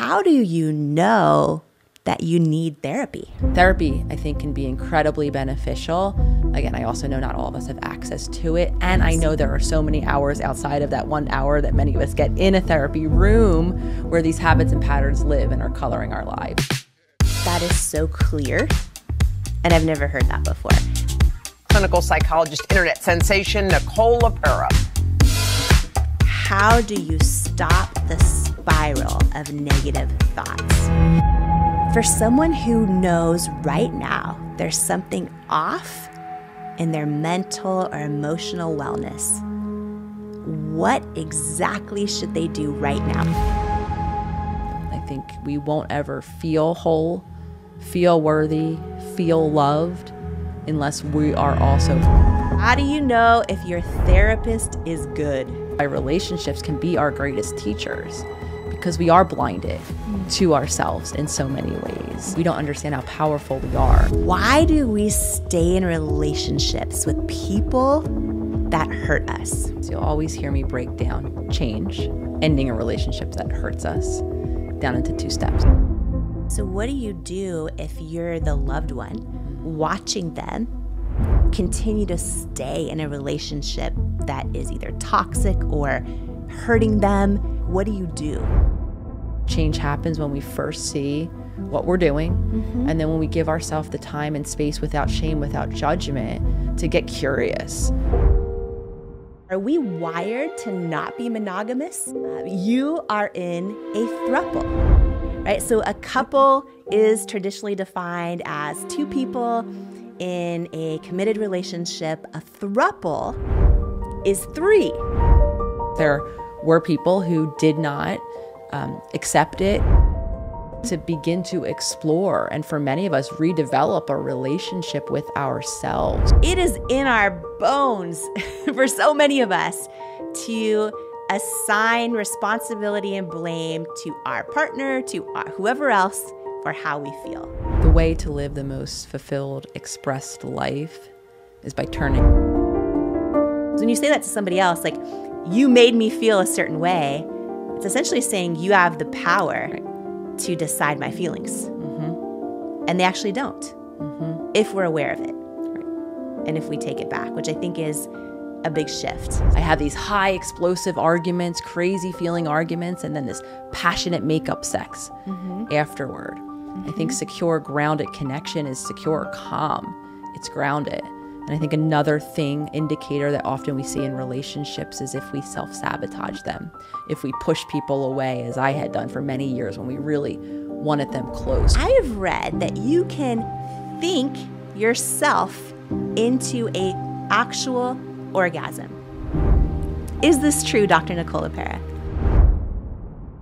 how do you know that you need therapy? Therapy, I think, can be incredibly beneficial. Again, I also know not all of us have access to it. And I know there are so many hours outside of that 1 hour that many of us get in a therapy room where these habits and patterns live and are coloring our lives. That is so clear. And I've never heard that before. Clinical psychologist, internet sensation, Nicole LePera. How do you stop the spiral of negative thoughts? For someone who knows right now there's something off in their mental or emotional wellness, what exactly should they do right now? I think we won't ever feel whole, feel worthy, feel loved unless we are also. How do you know if your therapist is good? Our relationships can be our greatest teachers because we are blinded to ourselves in so many ways. We don't understand how powerful we are. Why do we stay in relationships with people that hurt us? So you'll always hear me break down change, ending a relationship that hurts us, down into 2 steps. So what do you do if you're the loved one watching them continue to stay in a relationship that is either toxic or hurting them? What do you do? Change happens when we first see what we're doing, and then when we give ourselves the time and space without shame, without judgment, to get curious. Are we wired to not be monogamous? You are in a throuple, right? So a couple is traditionally defined as 2 people in a committed relationship. A throuple is 3. There were people who did not accept it, to begin to explore, and for many of us, redevelop a relationship with ourselves. It is in our bones for so many of us to assign responsibility and blame to our partner, to whoever else, for how we feel. The way to live the most fulfilled, expressed life is by turning. When you say that to somebody else, like, you made me feel a certain way, it's essentially saying you have the power to decide my feelings. And they actually don't, if we're aware of it, and if we take it back, which I think is a big shift. I have these high explosive arguments, crazy feeling arguments, and then this passionate makeup sex afterward. I think secure, grounded connection is secure, calm. It's grounded. And I think another indicator that often we see in relationships is if we self-sabotage them, if we push people away, as I had done for many years when we really wanted them close. I have read that you can think yourself into an actual orgasm. Is this true, Dr. Nicole LePera?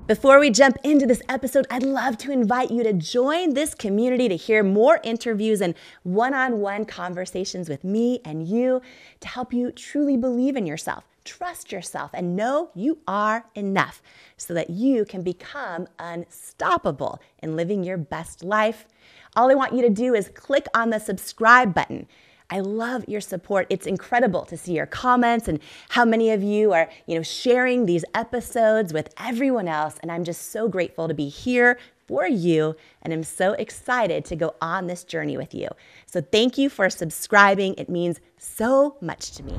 Before we jump into this episode, I'd love to invite you to join this community to hear more interviews and one-on-one conversations with me and you to help you truly believe in yourself, trust yourself, and know you are enough so that you can become unstoppable in living your best life. All I want you to do is click on the subscribe button. I love your support. It's incredible to see your comments and how many of you are, sharing these episodes with everyone else. And I'm just so grateful to be here for you. And I'm so excited to go on this journey with you. So thank you for subscribing. It means so much to me.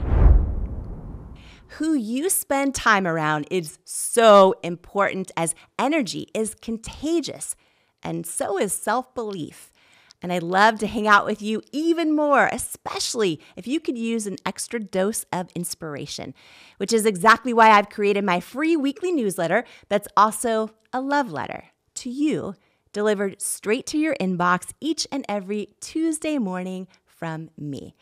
Who you spend time around is so important, as energy is contagious, and so is self-belief. And I'd love to hang out with you even more, especially if you could use an extra dose of inspiration, which is exactly why I've created my free weekly newsletter that's also a love letter to you, delivered straight to your inbox each and every Tuesday morning from me.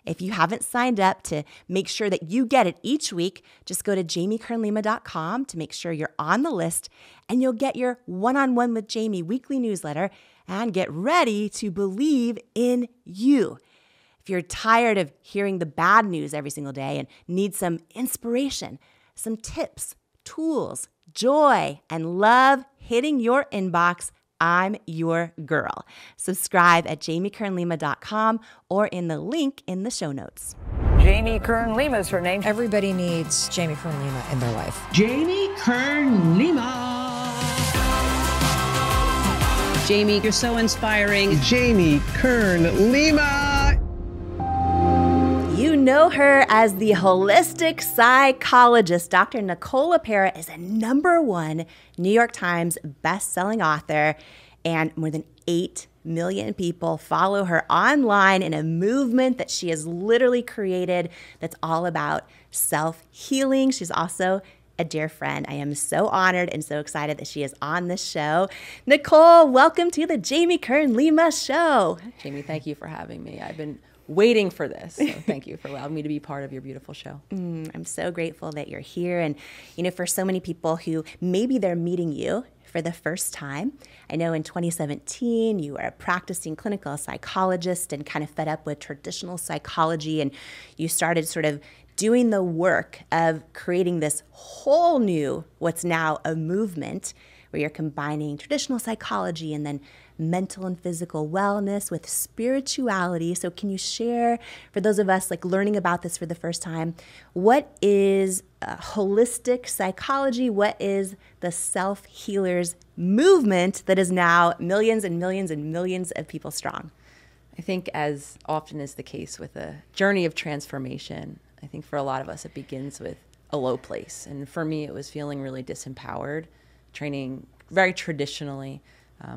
If you haven't signed up to make sure that you get it each week, just go to jamiekernlima.com to make sure you're on the list, and you'll get your One-on-One with Jamie weekly newsletter and get ready to believe in you. If you're tired of hearing the bad news every single day and need some inspiration, some tips, tools, joy, and love hitting your inbox, I'm your girl. Subscribe at jamiekernlima.com or in the link in the show notes. Jamie Kern Lima is her name. Everybody needs Jamie Kern Lima in their life. Jamie Kern Lima. Jamie, you're so inspiring. Jamie Kern Lima. You know her as the holistic psychologist. Dr. Nicole LePera is a #1 New York Times best-selling author, and more than 8 million people follow her online in a movement that she has literally created that's all about self-healing. She's also a dear friend. I am so honored and so excited that she is on this show. Nicole, welcome to the Jamie Kern Lima Show. Jamie, thank you for having me. I've been waiting for this. So thank you for allowing me to be part of your beautiful show. I'm so grateful that you're here. And, you know, for so many people who maybe they're meeting you for the first time. I know in 2017, you were a practicing clinical psychologist and kind of fed up with traditional psychology. And you started sort of doing the work of creating this whole new, what's now a movement, where you're combining traditional psychology and then mental and physical wellness with spirituality. So can you share, for those of us like learning about this for the first time, what is holistic psychology? What is the self-healers movement that is now millions and millions and millions of people strong? I think, as often is the case with a journey of transformation, I think for a lot of us it begins with a low place. And for me, it was feeling really disempowered, training very traditionally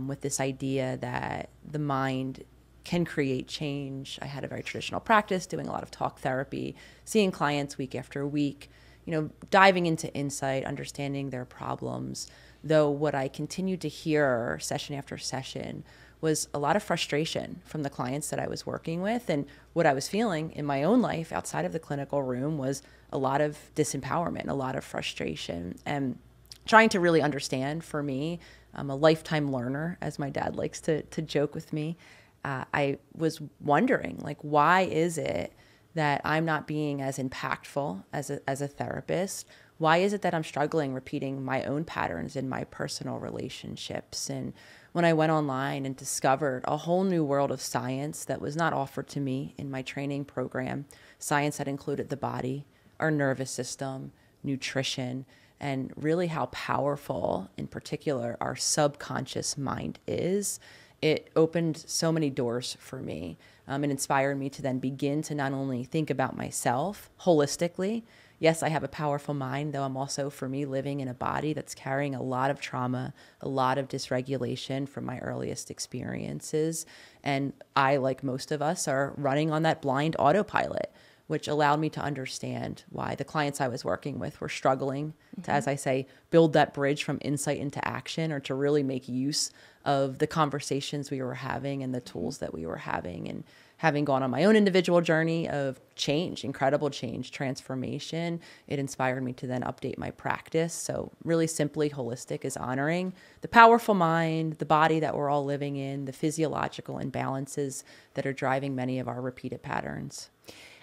with this idea that the mind can create change. I had a very traditional practice, doing a lot of talk therapy, seeing clients week after week, you know, diving into insight, understanding their problems. Though what I continued to hear session after session was a lot of frustration from the clients that I was working with. And what I was feeling in my own life outside of the clinical room was a lot of disempowerment, a lot of frustration. And trying to really understand, for me, I'm a lifetime learner, as my dad likes to joke with me. I was wondering, like, why is it that I'm not being as impactful as a therapist? Why is it that I'm struggling repeating my own patterns in my personal relationships? And when I went online and discovered a whole new world of science that was not offered to me in my training program, science that included the body, our nervous system, nutrition, and really how powerful, in particular, our subconscious mind is, it opened so many doors for me. It inspired me to then begin to not only think about myself holistically. Yes, I have a powerful mind, though I'm also, for me, living in a body that's carrying a lot of trauma, a lot of dysregulation from my earliest experiences. And I, like most of us, are running on that blind autopilot, which allowed me to understand why the clients I was working with were struggling to, as I say, build that bridge from insight into action, or to really make use of the conversations we were having and the tools that we were having. And having gone on my own individual journey of change, incredible change, transformation, it inspired me to then update my practice. So really simply, holistic is honoring the powerful mind, the body that we're all living in, the physiological imbalances that are driving many of our repeated patterns.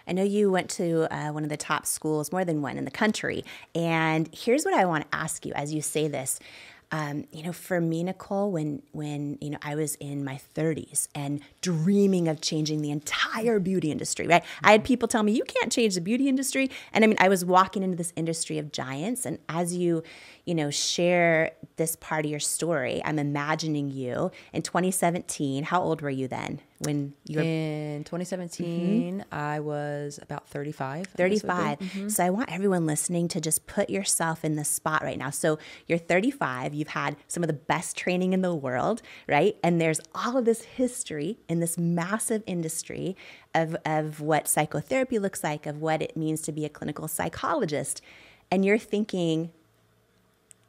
I know you went to one of the top schools, more than one in the country. And here's what I want to ask you as you say this. You know, for me, Nicole, when you know, I was in my 30s and dreaming of changing the entire beauty industry, right? I had people tell me, you can't change the beauty industry. And I mean, I was walking into this industry of giants. And as you know, share this part of your story, I'm imagining you in 2017. How old were you then? When you were in 2017, I was about 35. 35. So I want everyone listening to just put yourself in the spot right now. So you're 35. You've had some of the best training in the world, right? And there's all of this history in this massive industry of what psychotherapy looks like, of what it means to be a clinical psychologist. And you're thinking,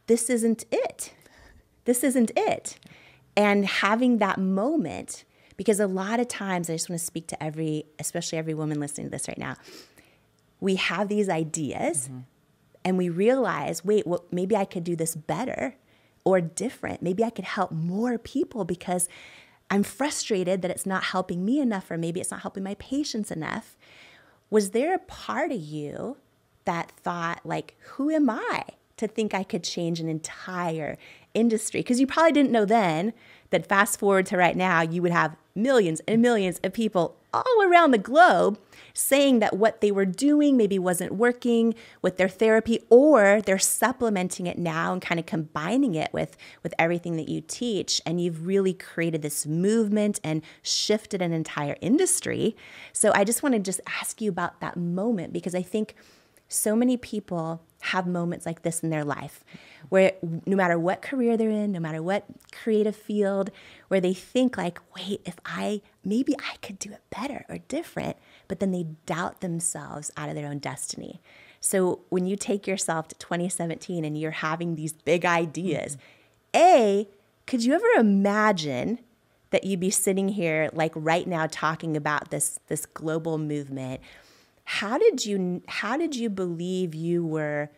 this isn't it. This isn't it. And having that moment, because a lot of times, I just want to speak to especially every woman listening to this right now, we have these ideas and we realize, wait, well, maybe I could do this better or different. Maybe I could help more people because I'm frustrated that it's not helping me enough, or maybe it's not helping my patients enough. Was there a part of you that thought, like, who am I to think I could change an entire industry. Because you probably didn't know then that fast forward to right now, you would have millions and millions of people all around the globe saying that what they were doing maybe wasn't working with their therapy, or they're supplementing it now and kind of combining it with everything that you teach. And you've really created this movement and shifted an entire industry. So I just want to just ask you about that moment, because I think so many people have moments like this in their life where no matter what career they're in, no matter what creative field, where they think like, wait, maybe I could do it better or different, but then they doubt themselves out of their own destiny. So when you take yourself to 2017 and you're having these big ideas, could you ever imagine that you'd be sitting here like right now talking about this global movement? How did you believe you were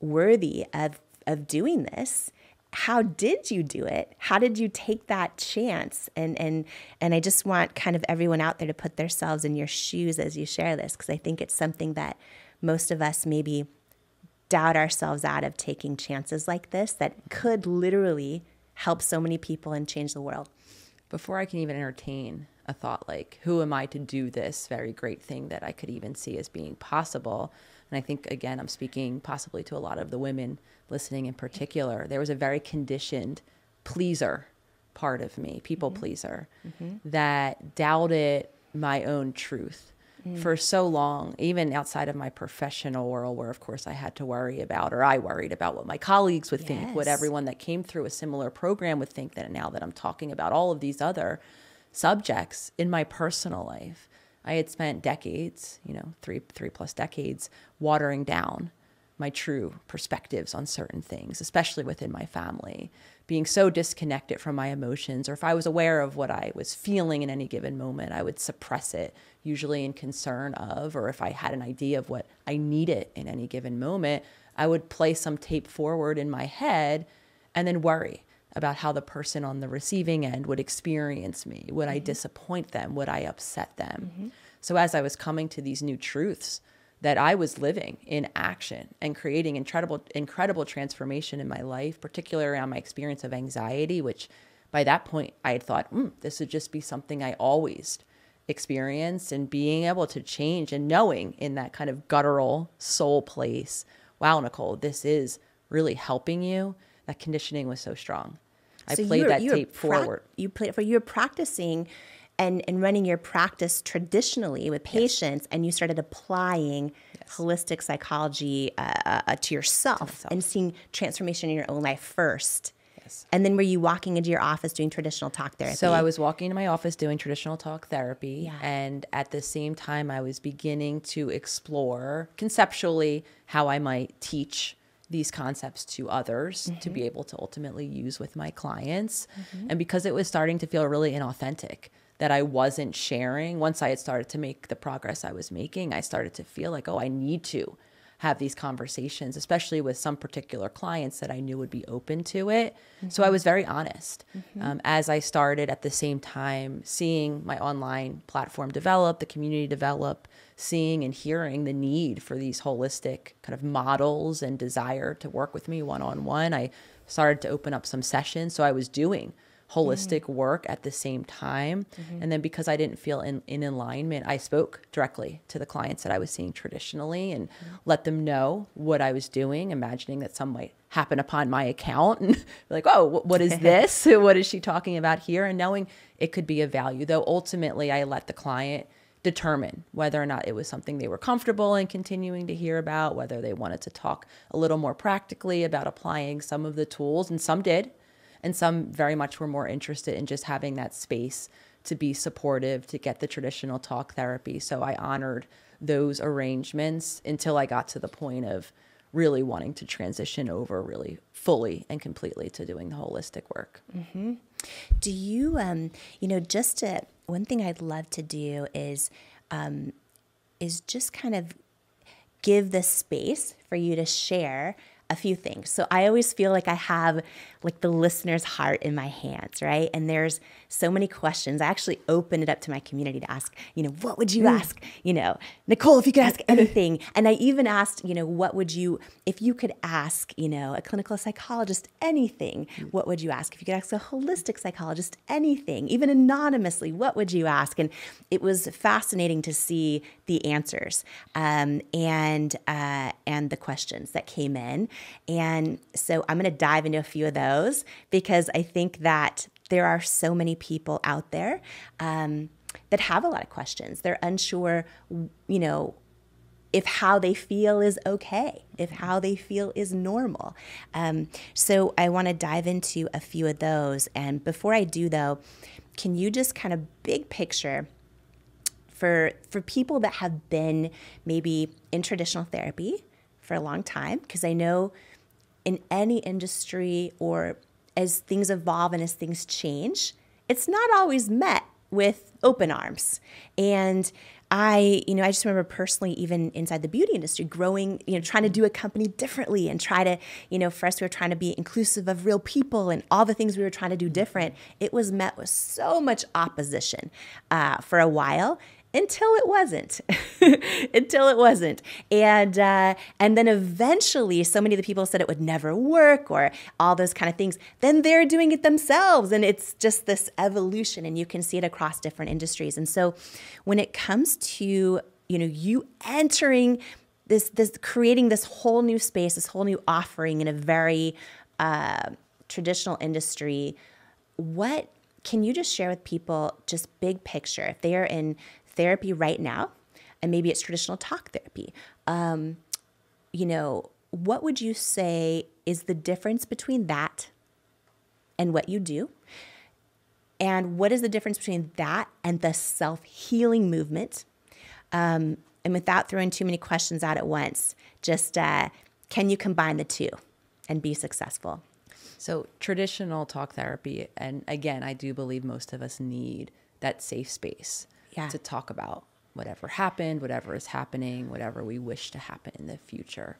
worthy of doing this? How did you do it? How did you take that chance? And I just want kind of everyone out there to put themselves in your shoes as you share this, because I think it's something that most of us maybe doubt ourselves out of, taking chances like this that could literally help so many people and change the world. Before I can even entertain a thought like, who am I to do this very great thing that I could even see as being possible? And I think, again, I'm speaking possibly to a lot of the women listening in particular. There was a very conditioned pleaser part of me, people pleaser, that doubted my own truth for so long, even outside of my professional world, where, of course, I had to worry about, or I worried about what my colleagues would think, what everyone that came through a similar program would think. That now that I'm talking about all of these other subjects in my personal life, I had spent decades, 3+ decades, watering down my true perspectives on certain things, especially within my family, being so disconnected from my emotions. Or if I was aware of what I was feeling in any given moment, I would suppress it, usually in concern of, or if I had an idea of what I needed in any given moment, I would play some tape forward in my head and then worry about how the person on the receiving end would experience me. Would I disappoint them? Would I upset them? So as I was coming to these new truths that I was living in action and creating incredible transformation in my life, particularly around my experience of anxiety, which by that point I had thought, this would just be something I always experienced, and being able to change and knowing in that kind of guttural soul place, wow, Nicole, this is really helping you. That conditioning was so strong. I played that tape forward. You were practicing and running your practice traditionally with patients, and you started applying holistic psychology to yourself and seeing transformation in your own life first. Yes. And then were you walking into your office doing traditional talk therapy? So I was walking into my office doing traditional talk therapy, and at the same time I was beginning to explore conceptually how I might teach these concepts to others to be able to ultimately use with my clients. And because it was starting to feel really inauthentic, that I wasn't sharing, once I had started to make the progress I was making, I started to feel like, I need to have these conversations, especially with some particular clients that I knew would be open to it. So I was very honest. As I started at the same time seeing my online platform develop, the community develop, seeing and hearing the need for these holistic kind of models and desire to work with me one-on-one, I started to open up some sessions. So I was doing holistic work at the same time. And then because I didn't feel in alignment, I spoke directly to the clients that I was seeing traditionally and let them know what I was doing, imagining that some might happen upon my account and be like, oh, what is this? What is she talking about here? And knowing it could be of value, though ultimately I let the client determine whether or not it was something they were comfortable in continuing to hear about, whether they wanted to talk a little more practically about applying some of the tools, and some did. And some very much were more interested in just having that space to be supportive, to get the traditional talk therapy. So I honored those arrangements until I got to the point of really wanting to transition over really fully and completely to doing the holistic work. Do you, one thing I'd love to do is just kind of give the space for you to share a few things. So I always feel like I have like the listener's heart in my hands, right? And there's so many questions. I actually opened it up to my community to ask, what would you ask? Nicole, if you could ask anything. And I even asked, what would you, if you could ask, a clinical psychologist anything, what would you ask? If you could ask a holistic psychologist anything, even anonymously, what would you ask? And it was fascinating to see the answers and the questions that came in. And so I'm going to dive into a few of those because I think that there are so many people out there that have a lot of questions. They're unsure, if how they feel is okay, if how they feel is normal. So I want to dive into a few of those. And before I do, though, can you just kind of big picture for people that have been maybe in traditional therapy for a long time? Because I know in any industry or as things evolve and as things change, it's not always met with open arms. And I just remember personally, even inside the beauty industry, growing, trying to do a company differently and try to, for us, we were trying to be inclusive of real people and all the things we were trying to do different. It was met with so much opposition for a while. Until it wasn't, And then eventually so many of the people said it would never work or all those kind of things. Then they're doing it themselves. And it's just this evolution and you can see it across different industries. And so when it comes to, you entering this creating this whole new space, this whole new offering in a very traditional industry, what can you just share with people, just big picture, if they are in therapy right now, and maybe it's traditional talk therapy, what would you say is the difference between that and what you do? And what is the difference between that and the self-healing movement? And without throwing too many questions out at once, just can you combine the two and be successful? So traditional talk therapy, and again, I do believe most of us need that safe space to talk about whatever happened, whatever is happening, whatever we wish to happen in the future.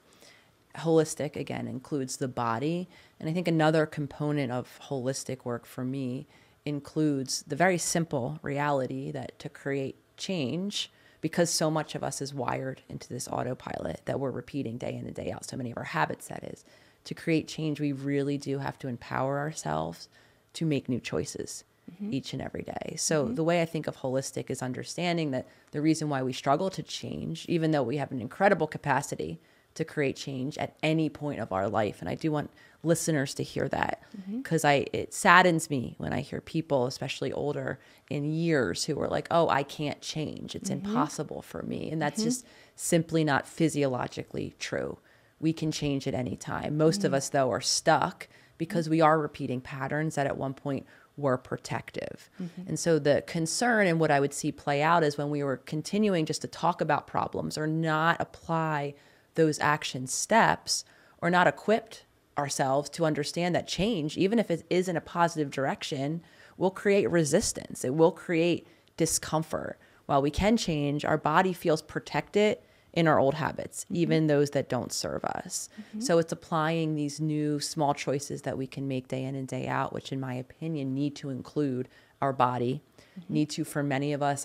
Holistic, again, includes the body. And I think another component of holistic work for me includes the very simple reality that to create change, because so much of us is wired into this autopilot that we're repeating day in and day out, so many of our habits, that is, to create change, we really do have to empower ourselves to make new choices each and every day. So the way I think of holistic is understanding that the reason why we struggle to change, even though we have an incredible capacity to create change at any point of our life. And I do want listeners to hear that because it saddens me when I hear people, especially older in years, who are like, oh, I can't change. It's impossible for me. And that's just simply not physiologically true. We can change at any time. Most of us, though, are stuck because we are repeating patterns that at one point were protective. And so the concern and what I would see play out is when we were continuing just to talk about problems or not apply those action steps or not equipped ourselves to understand that change, even if it is in a positive direction, will create resistance. It will create discomfort. While we can change, our body feels protected in our old habits, even those that don't serve us. So it's applying these new small choices that we can make day in and day out, which in my opinion need to include our body, need to, for many of us,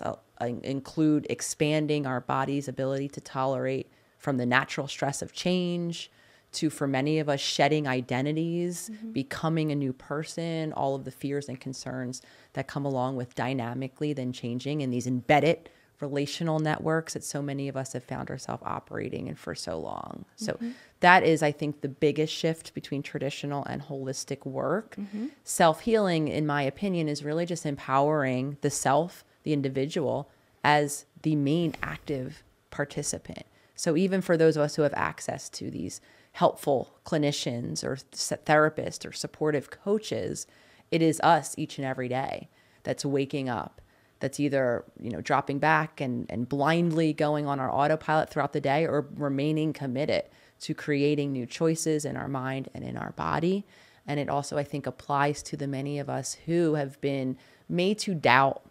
include expanding our body's ability to tolerate from the natural stress of change, to, for many of us, shedding identities, becoming a new person, all of the fears and concerns that come along with dynamically then changing in these embedded relational networks that so many of us have found ourselves operating in for so long. So that is, I think, the biggest shift between traditional and holistic work. Self-healing, in my opinion, is really just empowering the self, the individual, as the main active participant. So even for those of us who have access to these helpful clinicians or therapists or supportive coaches, it is us each and every day that's waking up, that's either, dropping back and blindly going on our autopilot throughout the day, or remaining committed to creating new choices in our mind and in our body. And it also, I think, applies to the many of us who have been made to doubt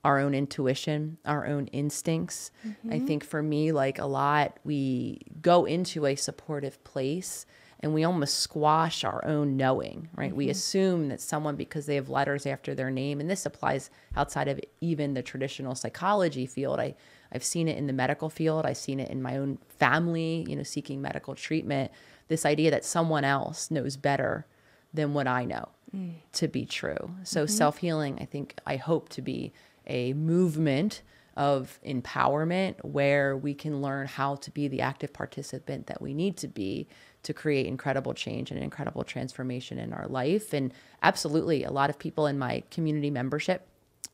our own intuition, our own instincts. I think for me, like a lot, we go into a supportive place and we almost squash our own knowing, right? We assume that someone, because they have letters after their name, and this applies outside of even the traditional psychology field. I've seen it in the medical field. I've seen it in my own family, seeking medical treatment. This idea that someone else knows better than what I know to be true. So self-healing, I hope to be a movement of empowerment where we can learn how to be the active participant that we need to be to create incredible change and incredible transformation in our life. And absolutely, a lot of people in my community membership,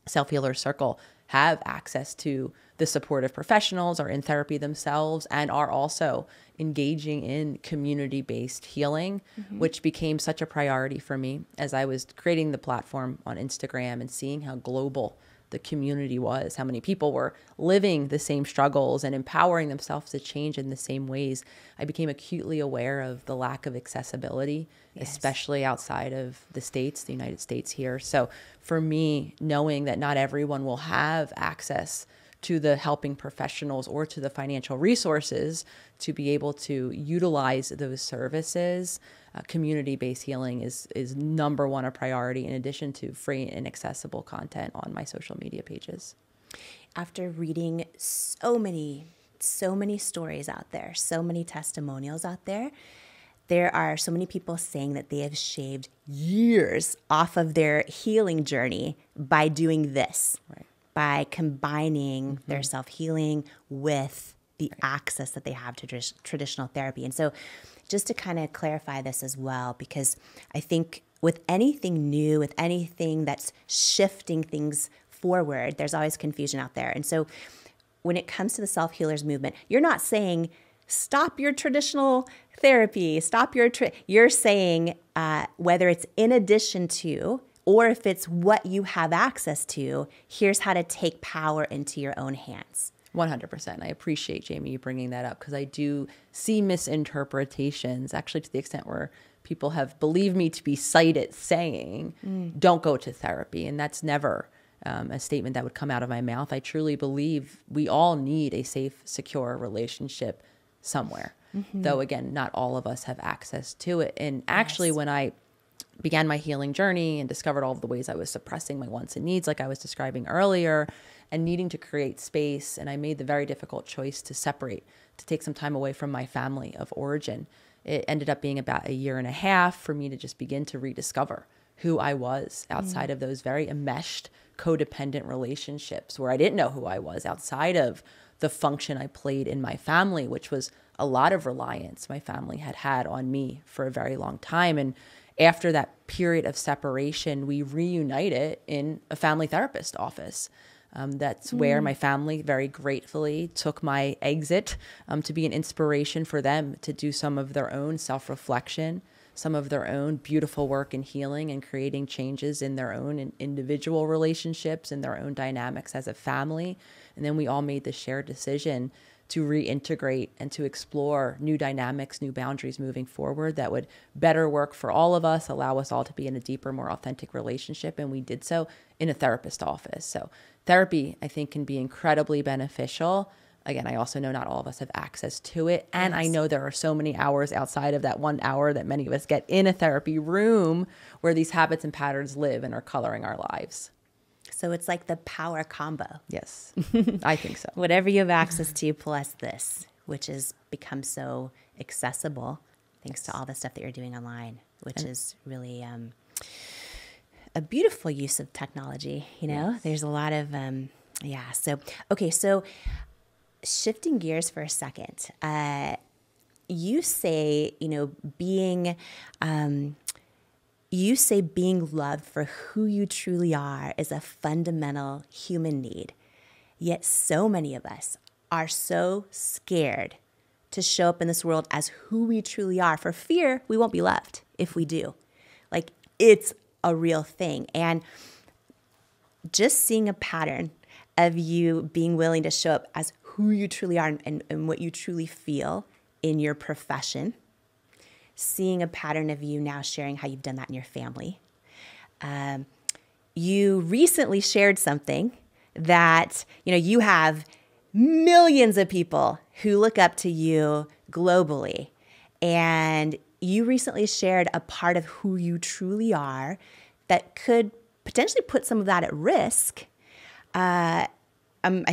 Self-Healer Circle, have access to the supportive professionals, are in therapy themselves, and are also engaging in community-based healing, which became such a priority for me as I was creating the platform on Instagram and seeing how global the community was, how many people were living the same struggles and empowering themselves to change in the same ways. I became acutely aware of the lack of accessibility, especially outside of the States, the United States here. So for me, knowing that not everyone will have access to the helping professionals or to the financial resources to be able to utilize those services, community-based healing is number one a priority, in addition to free and accessible content on my social media pages. After reading so many stories out there, so many testimonials out there, there are so many people saying that they have shaved years off of their healing journey by doing this, by combining their self-healing with the access that they have to traditional therapy. And so just to kind of clarify this as well, because I think with anything new, with anything that's shifting things forward, there's always confusion out there. And so when it comes to the self-healers movement, you're not saying stop your traditional therapy, you're saying whether it's in addition to, or if it's what you have access to, here's how to take power into your own hands. 100%. I appreciate, Jamie, you bringing that up, because I do see misinterpretations, actually to the extent where people have believed me to be cited saying, don't go to therapy. And that's never a statement that would come out of my mouth. I truly believe we all need a safe, secure relationship somewhere. Though, again, not all of us have access to it. And actually, when I began my healing journey and discovered all of the ways I was suppressing my wants and needs, like I was describing earlier, and needing to create space, and I made the very difficult choice to separate, to take some time away from my family of origin. It ended up being about 1.5 years for me to just begin to rediscover who I was outside of those very enmeshed, codependent relationships where I didn't know who I was outside of the function I played in my family, which was a lot of reliance my family had on me for a very long time. And after that period of separation, we reunited in a family therapist office. That's where my family very gratefully took my exit to be an inspiration for them to do some of their own self-reflection, some of their own beautiful work in healing and creating changes in their own individual relationships and their own dynamics as a family. And then we all made the shared decision to reintegrate and to explore new dynamics, new boundaries moving forward that would better work for all of us, allow us all to be in a deeper, more authentic relationship. And we did so in a therapist office. So therapy, I think, can be incredibly beneficial. Again, I also know not all of us have access to it. And I know there are so many hours outside of that 1 hour that many of us get in a therapy room where these habits and patterns live and are coloring our lives. So it's like the power combo. Yes, I think so. Whatever you have access to plus this, which has become so accessible thanks to all the stuff that you're doing online, which is really a beautiful use of technology. There's a lot of, So shifting gears for a second, you say, being loved for who you truly are is a fundamental human need. Yet so many of us are so scared to show up in this world as who we truly are for fear we won't be loved if we do. Like, it's a real thing. And just seeing a pattern of you being willing to show up as who you truly are and what you truly feel in your profession, seeing a pattern of you now sharing how you've done that in your family. You recently shared something that, you have millions of people who look up to you globally. And you recently shared a part of who you truly are that could potentially put some of that at risk. I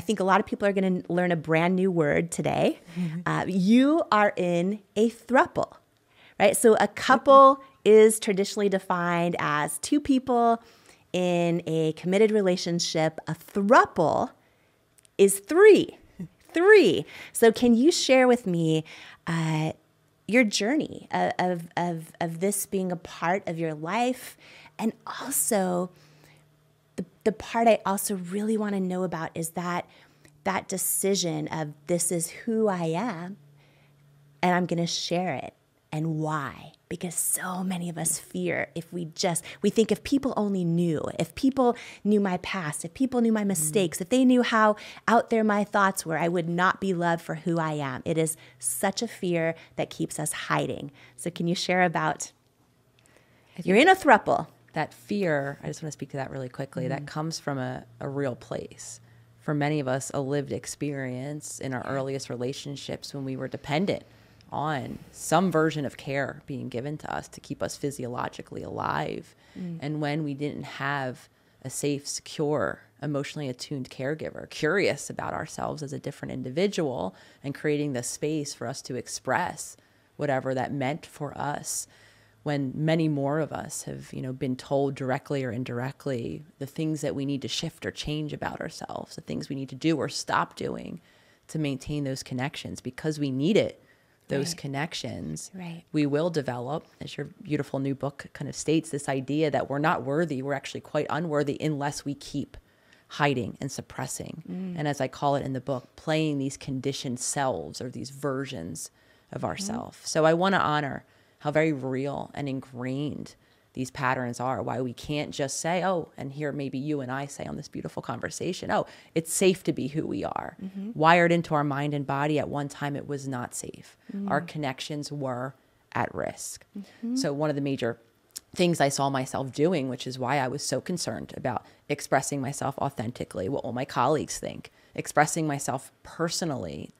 think a lot of people are going to learn a brand new word today. You are in a throuple, right? So a couple is traditionally defined as two people in a committed relationship. A throuple is three. So can you share with me your journey of this being a part of your life, and also the part I also really want to know about is that decision of this is who I am and I'm going to share it, and why? Because so many of us fear we think if people only knew, if people knew my past, if people knew my mistakes, if they knew how out there my thoughts were, I would not be loved for who I am. It is such a fear that keeps us hiding. So can you share about, you're in a throuple. That fear, I just want to speak to that really quickly, that comes from a real place. For many of us, a lived experience in our earliest relationships when we were dependent on some version of care being given to us to keep us physiologically alive. And when we didn't have a safe, secure, emotionally attuned caregiver, curious about ourselves as a different individual and creating the space for us to express whatever that meant for us, when many more of us have, been told directly or indirectly the things that we need to shift or change about ourselves, the things we need to do or stop doing to maintain those connections because we need it. Those connections, we will develop, as your beautiful new book kind of states, this idea that we're not worthy, we're actually quite unworthy unless we keep hiding and suppressing. And as I call it in the book, playing these conditioned selves or these versions of ourselves. So I want to honor how very real and ingrained these patterns are, why we can't just say, oh, and here maybe you and I say on this beautiful conversation, oh, it's safe to be who we are. Wired into our mind and body, at one time it was not safe. Our connections were at risk. So one of the major things I saw myself doing, which is why I was so concerned about expressing myself authentically, what will my colleagues think, expressing myself personally,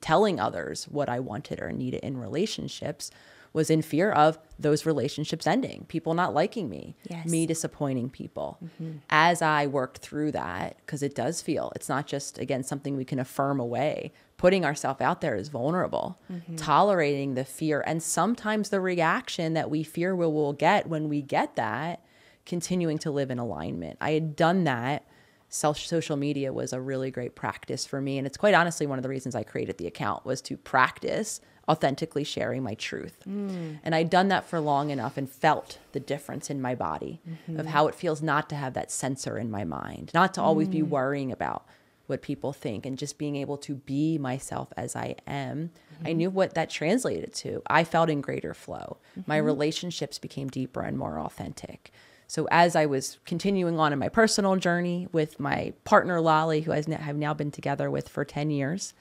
telling others what I wanted or needed in relationships, was in fear of those relationships ending, people not liking me, me disappointing people. As I worked through that, because it does feel, it's not just, again, something we can affirm away. Putting ourselves out there is vulnerable. Tolerating the fear and sometimes the reaction that we fear we will get when we get that, continuing to live in alignment. I had done that. Social media was a really great practice for me. And it's quite honestly one of the reasons I created the account, was to practice authentically sharing my truth. And I'd done that for long enough and felt the difference in my body of how it feels not to have that censor in my mind, not to always be worrying about what people think, and just being able to be myself as I am. I knew what that translated to. I felt in greater flow. My relationships became deeper and more authentic. So as I was continuing on in my personal journey with my partner, Lolly, who I've now been together with for 10 years,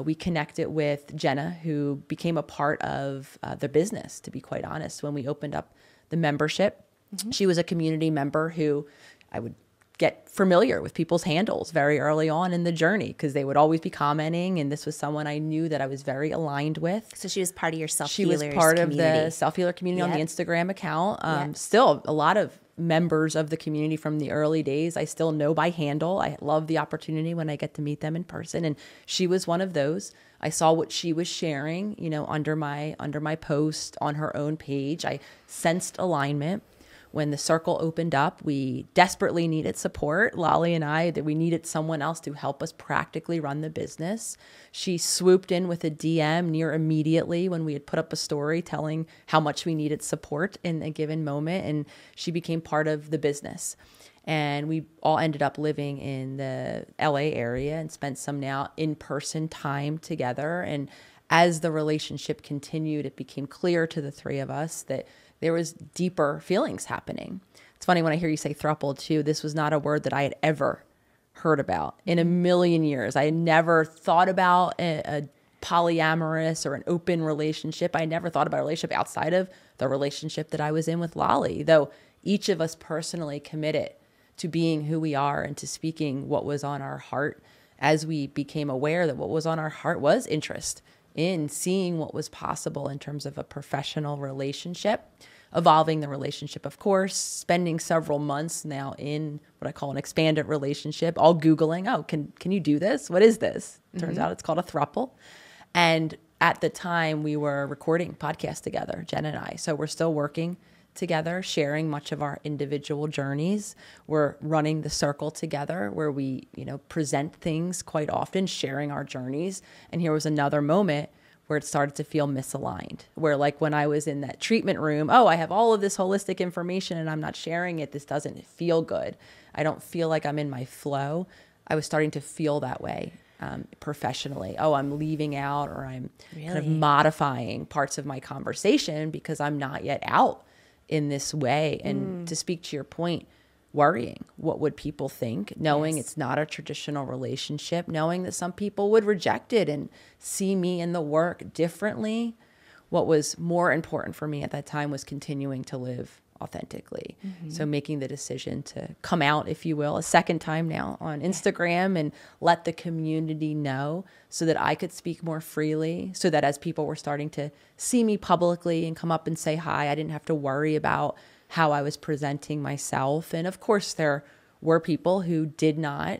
we connected with Jenna, who became a part of the business, to be quite honest. When we opened up the membership, she was a community member who I would get familiar with people's handles very early on in the journey, because they would always be commenting, and this was someone I knew that I was very aligned with. So she was part of your self-healers community. She was part of the self-healer community on the Instagram account. Still a lot of members of the community from the early days I still know by handle. I love the opportunity when I get to meet them in person, and she was one of those. I saw what she was sharing, under my post on her own page. I sensed alignment. When the circle opened up, we desperately needed support, Lolly and I, that we needed someone else to help us practically run the business. She swooped in with a DM near immediately when we had put up a story telling how much we needed support in a given moment, and she became part of the business. And we all ended up living in the LA area and spent some now in-person time together. And as the relationship continued, it became clear to the three of us that there was deeper feelings happening. It's funny when I hear you say throuple too, this was not a word that I had ever heard about in a million years. I had never thought about a polyamorous or an open relationship. I never thought about a relationship outside of the relationship that I was in with Lolly, though each of us personally committed to being who we are and to speaking what was on our heart, as we became aware that what was on our heart was interest in seeing what was possible in terms of a professional relationship, evolving the relationship, of course, spending several months now in what I call an expanded relationship, all Googling, oh, can you do this? What is this? Turns out it's called a throuple. And at the time we were recording podcasts together, Jen and I. So we're still working together, sharing much of our individual journeys. We're running the circle together where we, present things quite often, sharing our journeys. And here was another moment where it started to feel misaligned, where like when I was in that treatment room, oh, I have all of this holistic information and I'm not sharing it. This doesn't feel good. I don't feel like I'm in my flow. I was starting to feel that way professionally. Oh, I'm leaving out, or I'm kind of modifying parts of my conversation because I'm not yet out in this way. And to speak to your point, worrying, what would people think, knowing it's not a traditional relationship, knowing that some people would reject it and see me and the work differently. What was more important for me at that time was continuing to live authentically. So making the decision to come out, if you will, a second time now on Instagram and let the community know so that I could speak more freely, so that as people were starting to see me publicly and come up and say hi, I didn't have to worry about how I was presenting myself. And of course, there were people who did not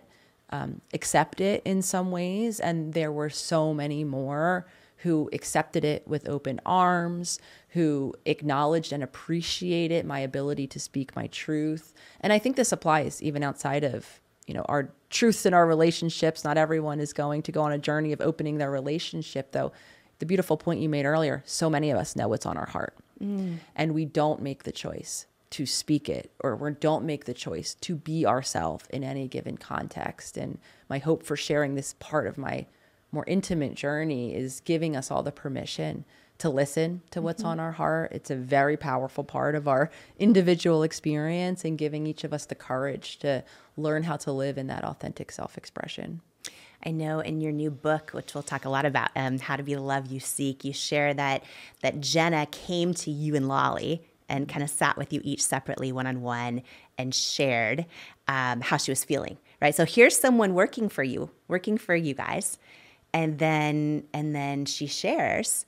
accept it in some ways. And there were so many more who accepted it with open arms, who acknowledged and appreciated my ability to speak my truth. And I think this applies even outside of, our truths in our relationships. Not everyone is going to go on a journey of opening their relationship, though. The beautiful point you made earlier, so many of us know what's on our heart. And we don't make the choice to speak it, or we don't make the choice to be ourselves in any given context. And my hope for sharing this part of my more intimate journey is giving us all the permission to listen to what's on our heart. It's a very powerful part of our individual experience, and giving each of us the courage to learn how to live in that authentic self-expression. I know in your new book, which we'll talk a lot about, How to Be the Love You Seek, you share that Jenna came to you and Lolly and kind of sat with you each separately one-on-one and shared how she was feeling, right? So here's someone working for you guys. And then she shares,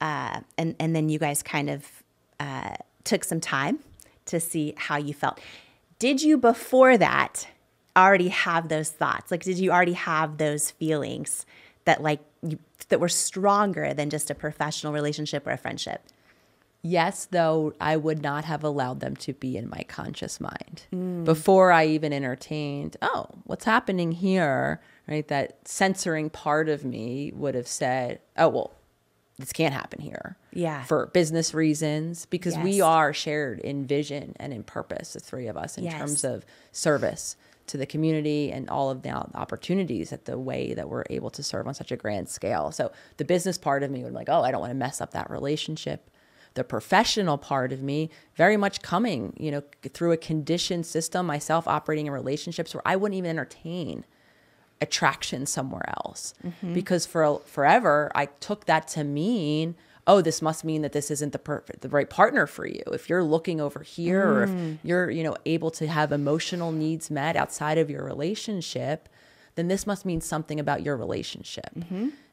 and then you guys kind of took some time to see how you felt. Did you before that already have those thoughts? Like, did you already have those feelings that that were stronger than just a professional relationship or a friendship? Yes, though I would not have allowed them to be in my conscious mind before I even entertained, oh, what's happening here, right? That censoring part of me would have said, oh, well, this can't happen here. Yeah. For business reasons, because we are shared in vision and in purpose, the three of us, in terms of service to the community and all of the opportunities at the way that we're able to serve on such a grand scale. So the business part of me would be like, oh, I don't want to mess up that relationship. The professional part of me, very much coming, through a conditioned system, myself operating in relationships where I wouldn't even entertain attraction somewhere else. Because for forever, I took that to mean, oh, this must mean that this isn't the right partner for you. If you're looking over here, or if you're, able to have emotional needs met outside of your relationship, then this must mean something about your relationship.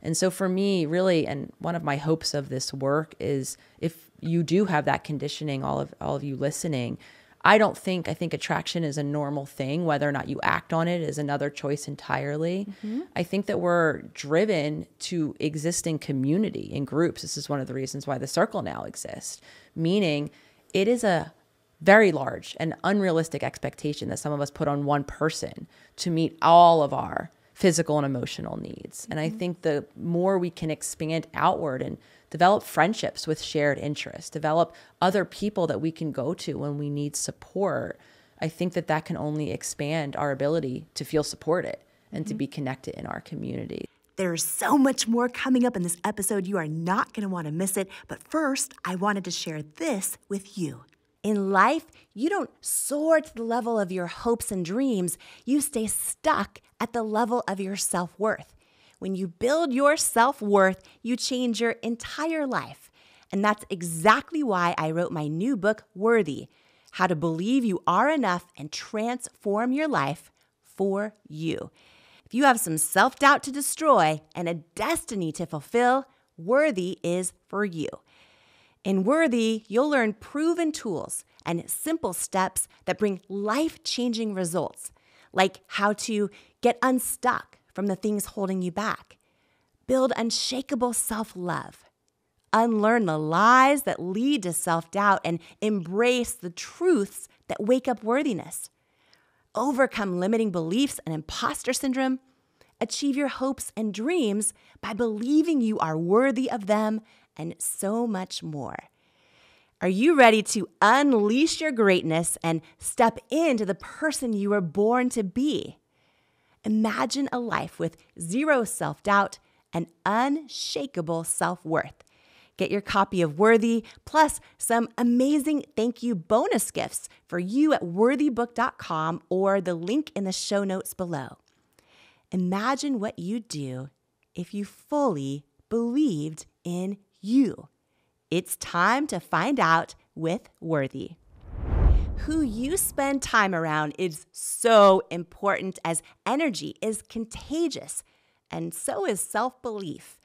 And so for me, really, and one of my hopes of this work is, if you do have that conditioning, all of you listening, I think attraction is a normal thing. Whether or not you act on it is another choice entirely. I think that we're driven to exist in community, in groups. This is one of the reasons why the circle now exists, meaning it is a very large and unrealistic expectation that some of us put on one person to meet all of our physical and emotional needs. And I think the more we can expand outward and develop friendships with shared interests, develop other people that we can go to when we need support, I think that can only expand our ability to feel supported and to be connected in our community. There's so much more coming up in this episode. You are not going to want to miss it. But first, I wanted to share this with you. In life, you don't soar to the level of your hopes and dreams. You stay stuck at the level of your self-worth. When you build your self-worth, you change your entire life. And that's exactly why I wrote my new book, Worthy: How to Believe You Are Enough and Transform Your Life for You. If you have some self-doubt to destroy and a destiny to fulfill, Worthy is for you. In Worthy, you'll learn proven tools and simple steps that bring life-changing results, like how to get unstuck from the things holding you back, build unshakable self-love, unlearn the lies that lead to self-doubt, and embrace the truths that wake up worthiness, overcome limiting beliefs and imposter syndrome, achieve your hopes and dreams by believing you are worthy of them, and so much more. Are you ready to unleash your greatness and step into the person you were born to be? Imagine a life with zero self-doubt and unshakable self-worth. Get your copy of Worthy, plus some amazing thank you bonus gifts for you at worthybook.com or the link in the show notes below. Imagine what you'd do if you fully believed in you. It's time to find out with Worthy. Who you spend time around is so important, as energy is contagious, and so is self-belief.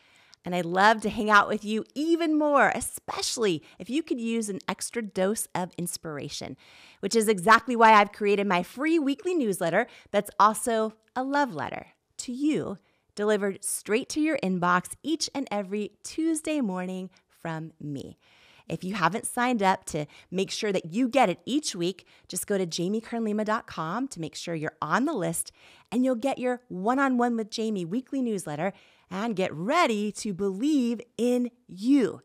And I'd love to hang out with you even more, especially if you could use an extra dose of inspiration, which is exactly why I've created my free weekly newsletter that's also a love letter to you, delivered straight to your inbox each and every Tuesday morning from me. If you haven't signed up to make sure that you get it each week, just go to jamiekernlima.com to make sure you're on the list, and you'll get your One-on-One with Jamie weekly newsletter and get ready to believe in you.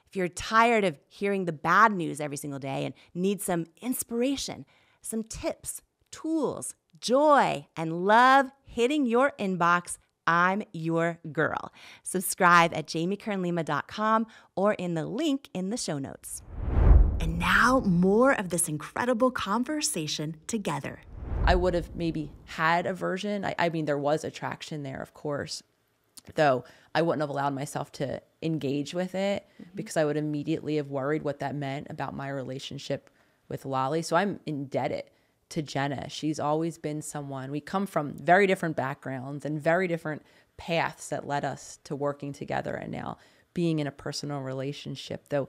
If you're tired of hearing the bad news every single day and need some inspiration, some tips, tools, joy, and love hitting your inbox, I'm your girl. Subscribe at jamiekernlima.com or in the link in the show notes. And now more of this incredible conversation together. I would have maybe had aversion. I mean, there was attraction there, of course, though I wouldn't have allowed myself to engage with it because I would immediately have worried what that meant about my relationship with Lolly. So I'm indebted to Jenna. She's always been someone, we come from very different backgrounds and very different paths that led us to working together and now being in a personal relationship, though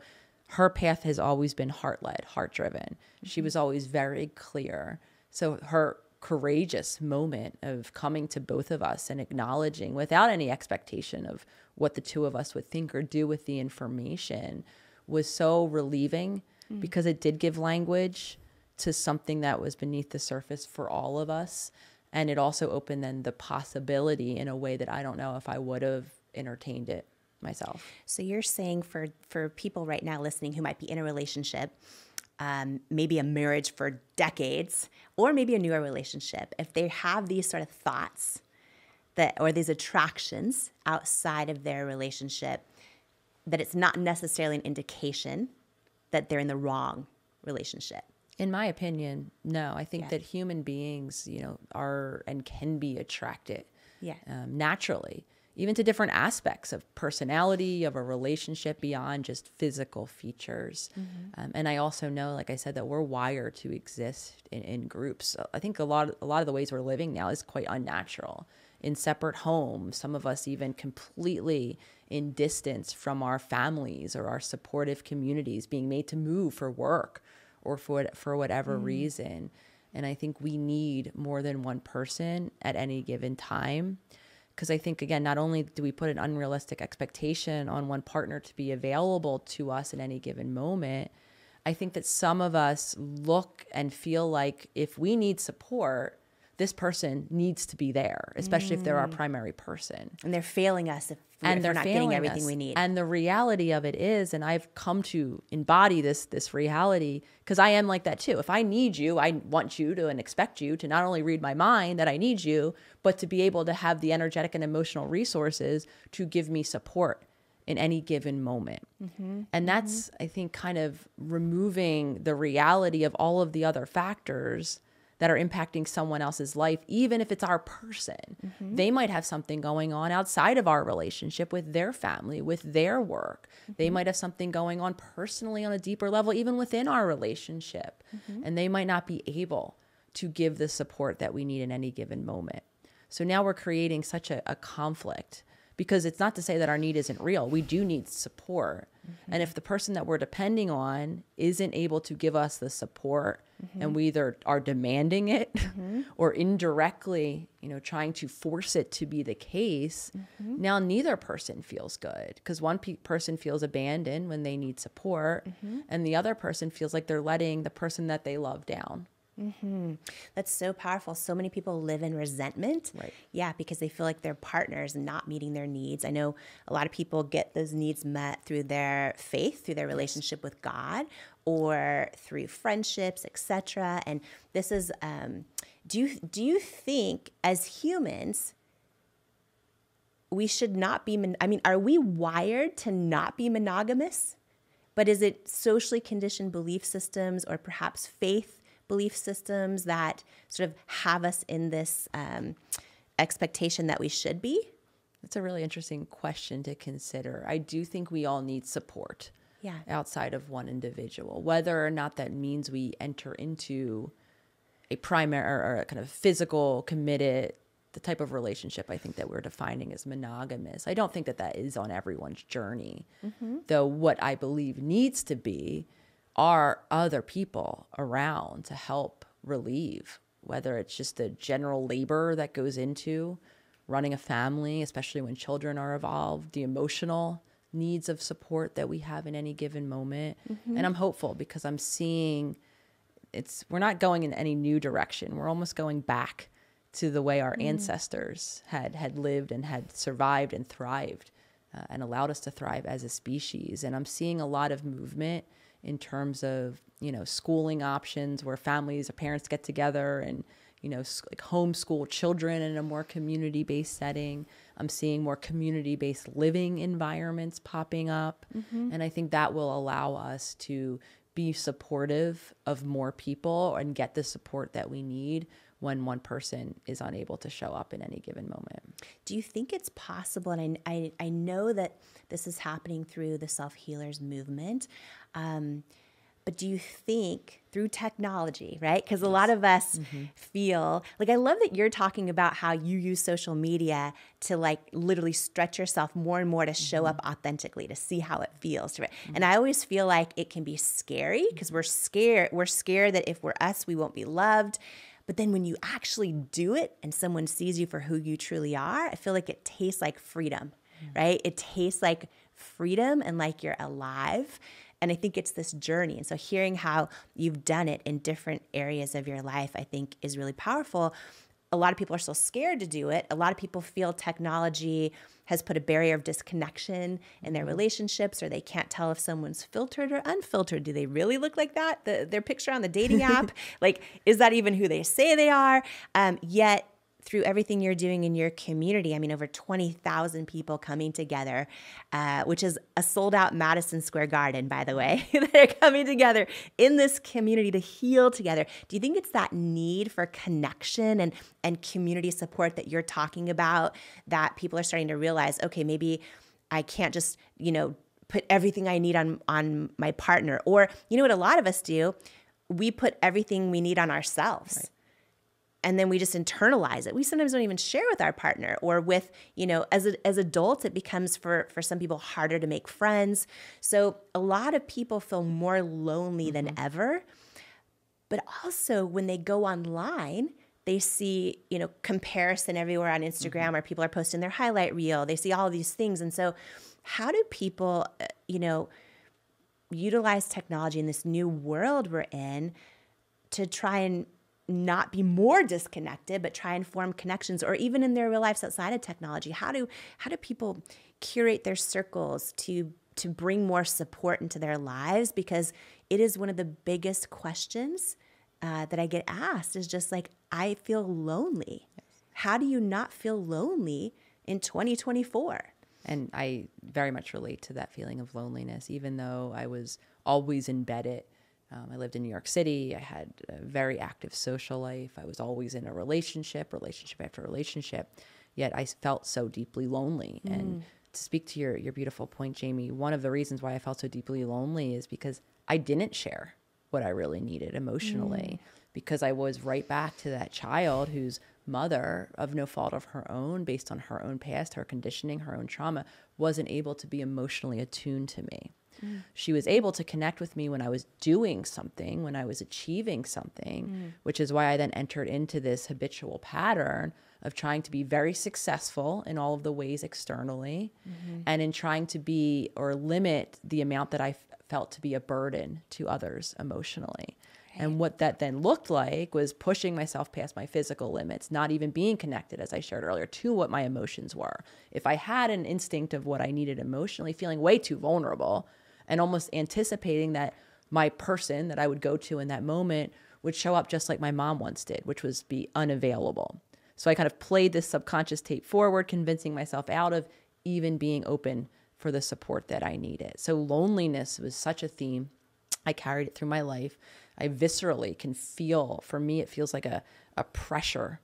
her path has always been heart-led, heart-driven. She was always very clear. So her courageous moment of coming to both of us and acknowledging without any expectation of what the two of us would think or do with the information was so relieving because it did give language to something that was beneath the surface for all of us. And it also opened then the possibility in a way that I don't know if I would have entertained it myself. So you're saying for people right now listening who might be in a relationship, maybe a marriage for decades, or maybe a newer relationship, if they have these sort of thoughts or these attractions outside of their relationship, that it's not necessarily an indication that they're in the wrong relationship. In my opinion, no. I think that human beings, are and can be attracted naturally, even to different aspects of personality, of a relationship beyond just physical features. And I also know, like I said, that we're wired to exist in groups. So I think a lot of the ways we're living now is quite unnatural. In separate homes, some of us even completely in distance from our families or our supportive communities, being made to move for work or for whatever reason. And I think we need more than one person at any given time. Because I think, again, not only do we put an unrealistic expectation on one partner to be available to us at any given moment, I think that some of us look and feel like if we need support, this person needs to be there, especially if they're our primary person. And they're failing us if we're not getting everything we need. And the reality of it is, and I've come to embody this reality, because I am like that too. If I need you, I want you to and expect you to not only read my mind that I need you, but to be able to have the energetic and emotional resources to give me support in any given moment. And that's, I think, kind of removing the reality of all of the other factors that are impacting someone else's life, even if it's our person. They might have something going on outside of our relationship with their family, with their work. They might have something going on personally on a deeper level, even within our relationship. And they might not be able to give the support that we need in any given moment. So now we're creating such a conflict because it's not to say that our need isn't real. We do need support. And if the person that we're depending on isn't able to give us the support, and we either are demanding it or indirectly, trying to force it to be the case, now neither person feels good, because one person feels abandoned when they need support, and the other person feels like they're letting the person that they love down. That's so powerful. So many people live in resentment. Right. Yeah, because they feel like their partner's not meeting their needs. I know a lot of people get those needs met through their faith, through their relationship with God, or through friendships, etc. And this is, do you think as humans, we should not be, are we wired to not be monogamous? But is it socially conditioned belief systems, or perhaps faith belief systems, that sort of have us in this expectation that we should be? That's a really interesting question to consider. I do think we all need support outside of one individual, whether or not that means we enter into a primary or a kind of physical, committed, the type of relationship I think that we're defining as monogamous. I don't think that is on everyone's journey, though what I believe needs to be are other people around to help relieve, whether it's just the general labor that goes into running a family, especially when children are involved, the emotional needs of support that we have in any given moment. And I'm hopeful because I'm seeing we're not going in any new direction. We're almost going back to the way our ancestors had lived and had survived and thrived and allowed us to thrive as a species. And I'm seeing a lot of movement in terms of, schooling options where families or parents get together and, like homeschool children in a more community-based setting. I'm seeing more community-based living environments popping up. And I think that will allow us to be supportive of more people and get the support that we need when one person is unable to show up in any given moment. Do you think it's possible, and I know that this is happening through the self-healers movement, but do you think through technology, right? Because a lot of us feel like, I love that you're talking about how you use social media to like literally stretch yourself more and more to show up authentically, to see how it feels. Right? And I always feel like it can be scary because we're scared that if we're us, we won't be loved. But then when you actually do it and someone sees you for who you truly are, I feel like it tastes like freedom, right? It tastes like freedom and like you're alive. And I think it's this journey. And so hearing how you've done it in different areas of your life, I think is really powerful. A lot of people are still scared to do it. A lot of people feel technology has put a barrier of disconnection in their relationships, or they can't tell if someone's filtered or unfiltered. Do they really look like that? Their picture on the dating app, like, is that even who they say they are? Yet through everything you're doing in your community, over 20,000 people coming together, which is a sold out Madison Square Garden, by the way. They're coming together in this community to heal together. Do you think it's that need for connection and community support that you're talking about, that people are starting to realize, okay, maybe I can't just, put everything I need on my partner? Or, what a lot of us do, we put everything we need on ourselves. Right. And then we just internalize it. We sometimes don't even share with our partner, or with, as adults, it becomes for some people harder to make friends. So a lot of people feel more lonely than ever. But also when they go online, they see, comparison everywhere on Instagram, where people are posting their highlight reel. They see all these things. And so how do people, utilize technology in this new world we're in to try and not be more disconnected, but try and form connections, or even in their real lives outside of technology? How do people curate their circles to bring more support into their lives? Because it is one of the biggest questions that I get asked, is just like, I feel lonely. How do you not feel lonely in 2024? And I very much relate to that feeling of loneliness, even though I was always embedded. I lived in New York City. I had a very active social life. I was always in a relationship after relationship, yet I felt so deeply lonely. And to speak to your beautiful point, Jamie, one of the reasons why I felt so deeply lonely is because I didn't share what I really needed emotionally, because I was right back to that child who's mother, of no fault of her own, based on her own past, her conditioning, her own trauma, wasn't able to be emotionally attuned to me. She was able to connect with me when I was doing something, when I was achieving something, which is why I then entered into this habitual pattern of trying to be very successful in all of the ways externally, and in trying to be or limit the amount that I felt to be a burden to others emotionally. And what that then looked like was pushing myself past my physical limits, not even being connected, as I shared earlier, to what my emotions were. If I had an instinct of what I needed emotionally, feeling way too vulnerable and almost anticipating that my person that I would go to in that moment would show up just like my mom once did, which was be unavailable. So I kind of played this subconscious tape forward, convincing myself out of even being open for the support that I needed. So loneliness was such a theme. I carried it through my life. I viscerally can feel, for me, it feels like a pressure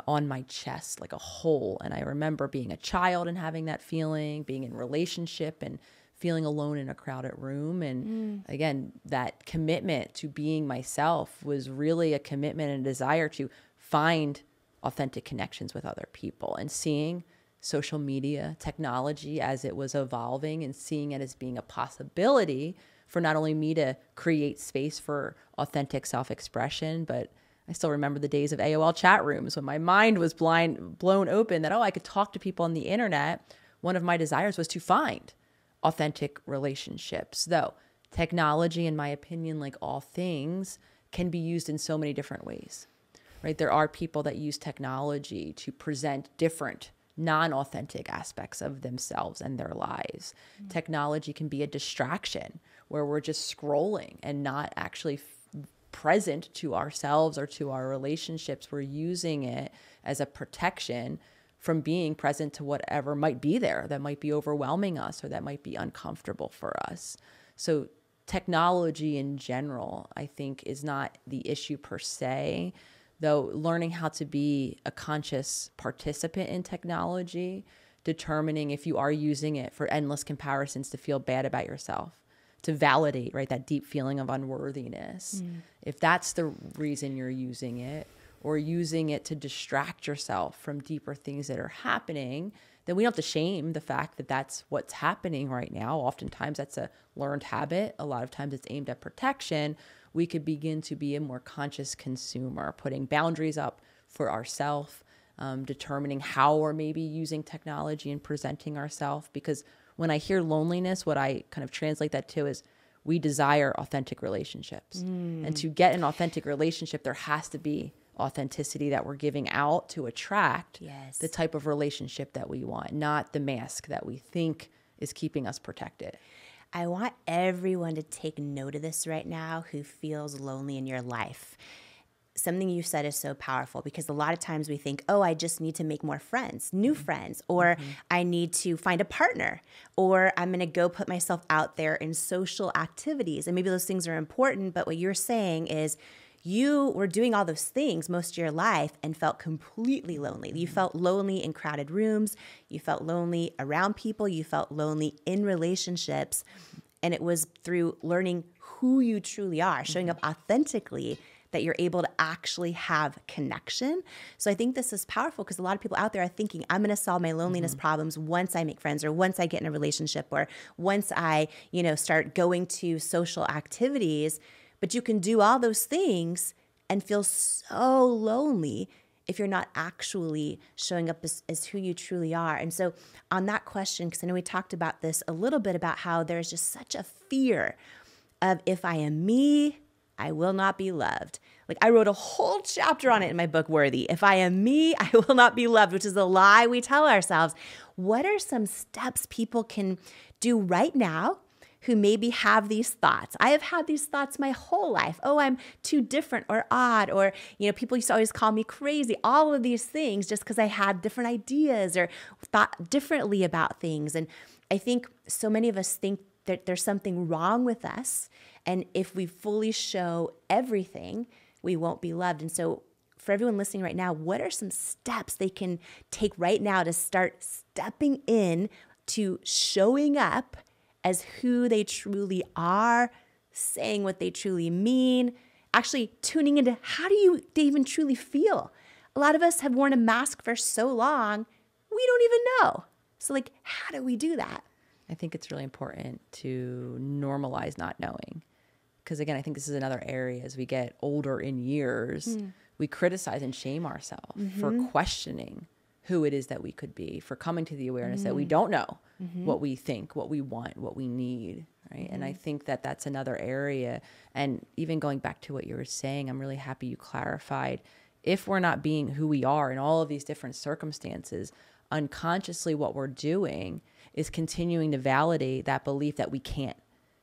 on my chest, like a hole. And I remember being a child and having that feeling, being in relationship and feeling alone in a crowded room. And again, that commitment to being myself was really a commitment and a desire to find authentic connections with other people, and seeing social media technology as it was evolving and seeing it as being a possibility for not only me to create space for authentic self-expression, but I still remember the days of AOL chat rooms when my mind was blown open that, oh, I could talk to people on the internet. One of my desires was to find authentic relationships. Though technology, in my opinion, like all things, can be used in so many different ways, right? There are people that use technology to present different non-authentic aspects of themselves and their lives. Technology can be a distraction where we're just scrolling and not actually present to ourselves or to our relationships. We're using it as a protection from being present to whatever might be there that might be overwhelming us or that might be uncomfortable for us. So technology in general, I think, is not the issue per se, though learning how to be a conscious participant in technology, determining if you are using it for endless comparisons to feel bad about yourself, to validate, right, that deep feeling of unworthiness. If that's the reason you're using it, or using it to distract yourself from deeper things that are happening, then we don't have to shame the fact that that's what's happening right now. Oftentimes that's a learned habit. A lot of times it's aimed at protection. We could begin to be a more conscious consumer, putting boundaries up for ourselves, determining how we're maybe using technology and presenting ourselves. Because when I hear loneliness, what I kind of translate that to is we desire authentic relationships. And to get an authentic relationship, there has to be authenticity that we're giving out to attract the type of relationship that we want, not the mask that we think is keeping us protected. I want everyone to take note of this right now who feels lonely in your life. Something you said is so powerful because a lot of times we think, oh, I just need to make more friends, new friends, or I need to find a partner, or I'm going to go put myself out there in social activities. And maybe those things are important, but what you're saying is you were doing all those things most of your life and felt completely lonely. You felt lonely in crowded rooms. You felt lonely around people. You felt lonely in relationships. And it was through learning who you truly are, showing up authentically, that you're able to actually have connection. So I think this is powerful because a lot of people out there are thinking, I'm going to solve my loneliness problems once I make friends, or once I get in a relationship, or once I, start going to social activities. But you can do all those things and feel so lonely if you're not actually showing up as who you truly are. And so on that question, because I know we talked about this a little bit, about how there's just such a fear of, if I am me, I will not be loved. Like, I wrote a whole chapter on it in my book, Worthy. If I am me, I will not be loved, which is a lie we tell ourselves. What are some steps people can do right now who maybe have these thoughts? I have had these thoughts my whole life. Oh, I'm too different or odd, or, people used to always call me crazy. All of these things just because I had different ideas or thought differently about things. And I think so many of us think that there's something wrong with us. And if we fully show everything, we won't be loved. And so for everyone listening right now, what are some steps they can take right now to start stepping in to showing up as who they truly are, saying what they truly mean, actually tuning into how do they even truly feel a lot of us have worn a mask for so long, we don't even know. So like, how do we do that? I think it's really important to normalize not knowing. Because again, I think this is another area as we get older in years, we criticize and shame ourselves for questioning who it is that we could be, for coming to the awareness that we don't know what we think, what we want, what we need, right? And I think that that's another area. And even going back to what you were saying, I'm really happy you clarified. If we're not being who we are in all of these different circumstances, unconsciously what we're doing is continuing to validate that belief that we can't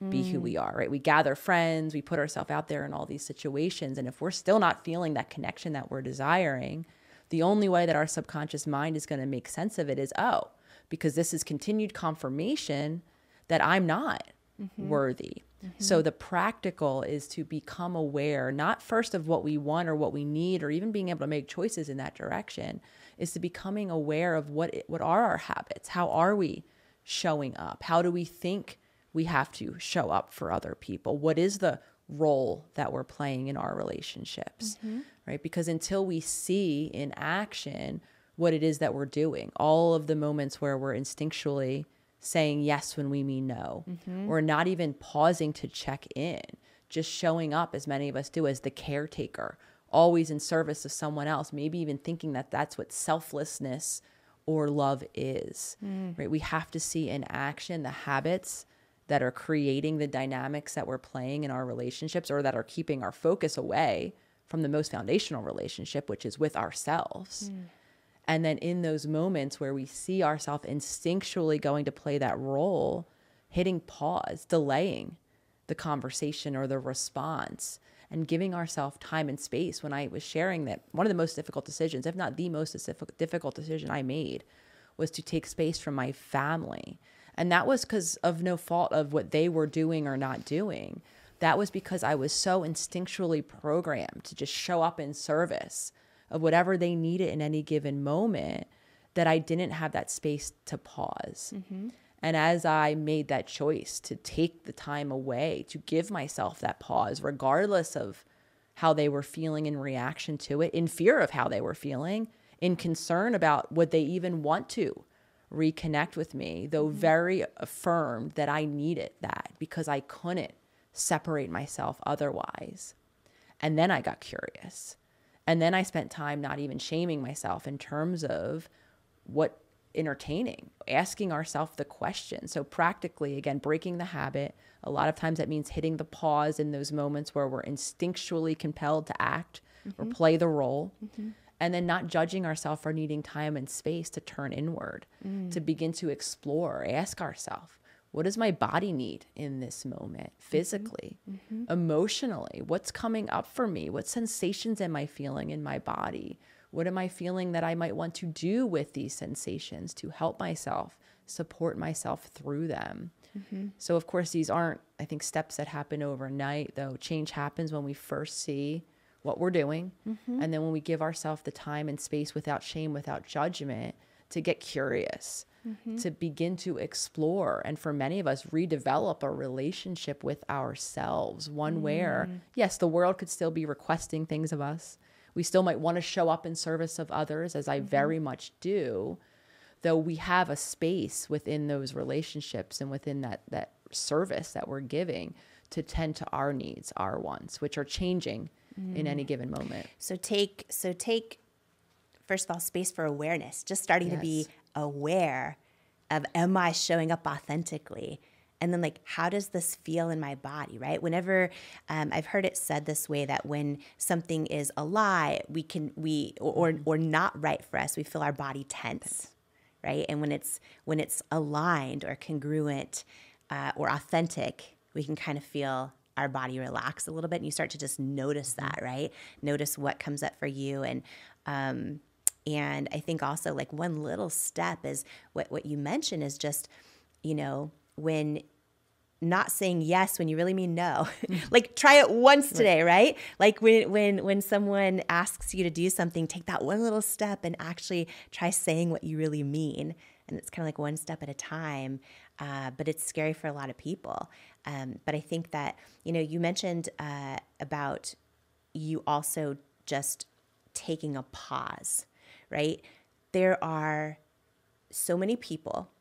be who we are, right? We gather friends, we put ourselves out there in all these situations. And if we're still not feeling that connection that we're desiring, the only way that our subconscious mind is going to make sense of it is, oh, because this is continued confirmation that I'm not worthy. So the practical is to become aware, not first of what we want or what we need, or even being able to make choices in that direction, is to becoming aware of what are our habits? How are we showing up? How do we think we have to show up for other people? What is the role that we're playing in our relationships, right? Because until we see in action what it is that we're doing, all of the moments where we're instinctually saying yes when we mean no, or not even pausing to check in, just showing up, as many of us do, as the caretaker, always in service of someone else, maybe even thinking that that's what selflessness or love is, right? We have to see in action the habits that are creating the dynamics that we're playing in our relationships, or that are keeping our focus away from the most foundational relationship, which is with ourselves. And then in those moments where we see ourselves instinctually going to play that role, hitting pause, delaying the conversation or the response, and giving ourselves time and space. When I was sharing that one of the most difficult decisions, if not the most difficult decision I made, was to take space from my family. And that was because of no fault of what they were doing or not doing. That was because I was so instinctually programmed to just show up in service of whatever they needed in any given moment, that I didn't have that space to pause. And as I made that choice to take the time away, to give myself that pause, regardless of how they were feeling in reaction to it, in fear of how they were feeling, in concern about would they even want to reconnect with me, though very affirmed that I needed that because I couldn't separate myself otherwise. And then I got curious. And then I spent time not even shaming myself in terms of what entertaining, asking ourselves the question. So practically, again, breaking the habit. A lot of times that means hitting the pause in those moments where we're instinctually compelled to act or play the role. And then not judging ourselves for needing time and space to turn inward, to begin to explore, ask ourselves, what does my body need in this moment, physically, emotionally? What's coming up for me? What sensations am I feeling in my body? What am I feeling that I might want to do with these sensations to help myself, support myself through them? So of course, these aren't, I think, steps that happen overnight, though. Change happens when we first see what we're doing. And then when we give ourselves the time and space without shame, without judgment, to get curious, to begin to explore. And for many of us, redevelop a relationship with ourselves, one where, yes, the world could still be requesting things of us. We still might want to show up in service of others, as I very much do, though we have a space within those relationships and within that service that we're giving to tend to our needs, our wants, which are changing in any given moment. So take first of all, space for awareness, just starting to be aware of, am I showing up authentically? And then like, how does this feel in my body, right? Whenever, I've heard it said this way, that when something is a lie, or not right for us, we feel our body tense, right? And when it's aligned or congruent, or authentic, we can kind of feel our body relax a little bit, and you start to just notice that, right? Notice what comes up for you. And I think also like one little step is what you mentioned is just, when not saying yes when you really mean no. Like try it once today, right? Like when someone asks you to do something, take that one little step and actually try saying what you really mean. And it's kind of like one step at a time, but it's scary for a lot of people. But I think that, you mentioned about you also just taking a pause, right? There are so many people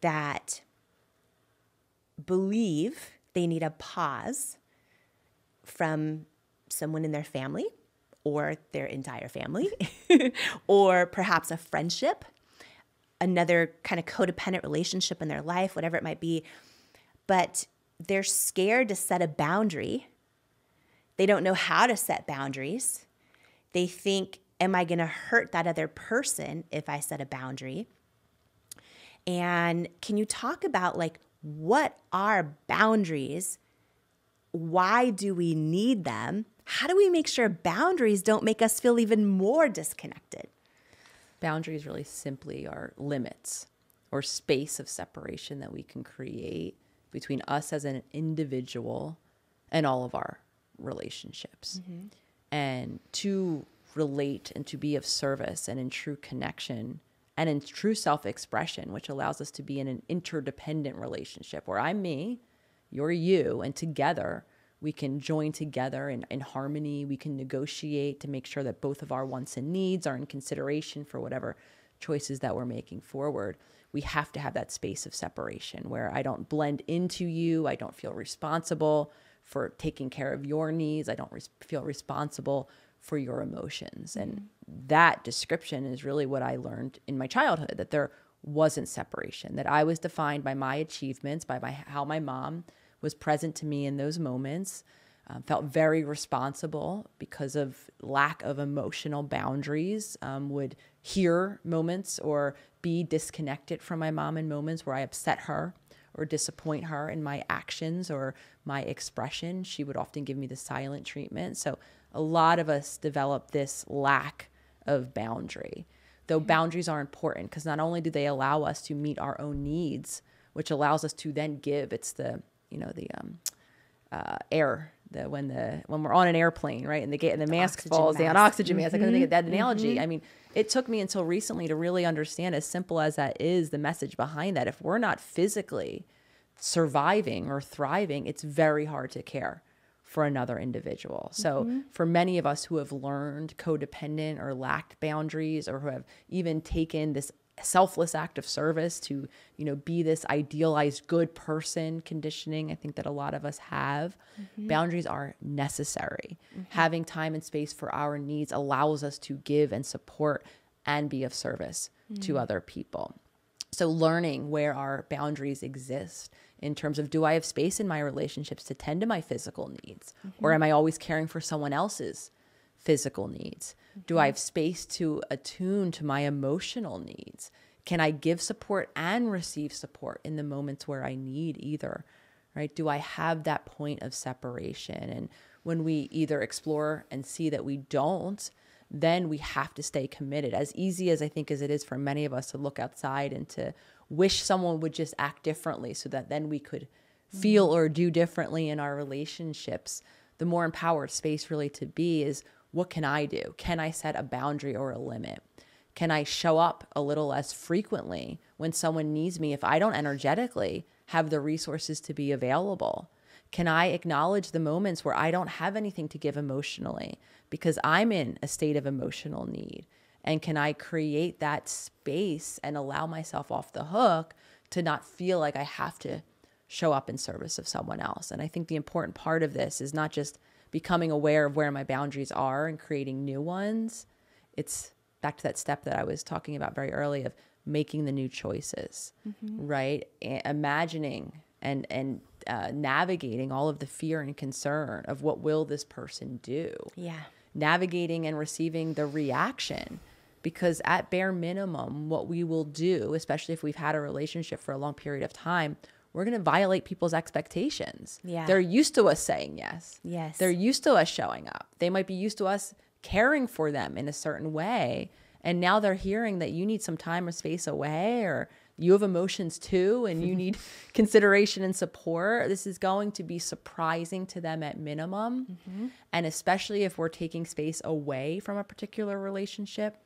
that believe they need a pause from someone in their family or their entire family, or perhaps a friendship, another kind of codependent relationship in their life, whatever it might be. But they're scared to set a boundary. They don't know how to set boundaries. They think, am I going to hurt that other person if I set a boundary? And can you talk about like, what are boundaries? Why do we need them? How do we make sure boundaries don't make us feel even more disconnected? Boundaries really simply are limits or space of separation that we can create between us as an individual and all of our relationships. And to relate and to be of service and in true connection and in true self-expression, which allows us to be in an interdependent relationship where I'm me, you're you, and together we can join together in harmony. We can negotiate to make sure that both of our wants and needs are in consideration for whatever choices that we're making forward. We have to have that space of separation where I don't blend into you. I don't feel responsible for taking care of your needs. I don't feel responsible for your emotions. And that description is really what I learned in my childhood, that there wasn't separation, that I was defined by my achievements, by how my mom was present to me in those moments, felt very responsible because of lack of emotional boundaries, would hear moments or be disconnected from my mom in moments where I upset her or disappoint her in my actions or my expression. She would often give me the silent treatment. So a lot of us develop this lack of boundary, though boundaries are important because not only do they allow us to meet our own needs, which allows us to then give, it's the air, when we're on an airplane, right? And the mask falls down, oxygen mask. I couldn't think of that analogy. I mean, it took me until recently to really understand, as simple as that is, the message behind that. If we're not physically surviving or thriving, it's very hard to care for another individual. So for many of us who have learned codependent or lacked boundaries, or who have even taken this selfless act of service to, be this idealized good person conditioning, I think that a lot of us have, boundaries are necessary. Having time and space for our needs allows us to give and support and be of service to other people. So learning where our boundaries exist in terms of, do I have space in my relationships to tend to my physical needs? Or am I always caring for someone else's physical needs? Do I have space to attune to my emotional needs? Can I give support and receive support in the moments where I need either, right? Do I have that point of separation? And when we either explore and see that we don't, then we have to stay committed. As easy as I think as it is for many of us to look outside and to wish someone would just act differently so that then we could feel or do differently in our relationships, the more empowered space really to be is, what can I do? Can I set a boundary or a limit? Can I show up a little less frequently when someone needs me if I don't energetically have the resources to be available? Can I acknowledge the moments where I don't have anything to give emotionally because I'm in a state of emotional need? And can I create that space and allow myself off the hook to not feel like I have to show up in service of someone else? And I think the important part of this is not just becoming aware of where my boundaries are and creating new ones. It's back to that step that I was talking about very early of making the new choices, right? Imagining and navigating all of the fear and concern of what will this person do. Yeah. Navigating and receiving the reaction, because at bare minimum, what we will do, especially if we've had a relationship for a long period of time, we're going to violate people's expectations. Yeah. They're used to us saying yes. Yes. They're used to us showing up. They might be used to us caring for them in a certain way. And now they're hearing that you need some time or space away, or you have emotions too, and you need consideration and support. This is going to be surprising to them at minimum. And especially if we're taking space away from a particular relationship,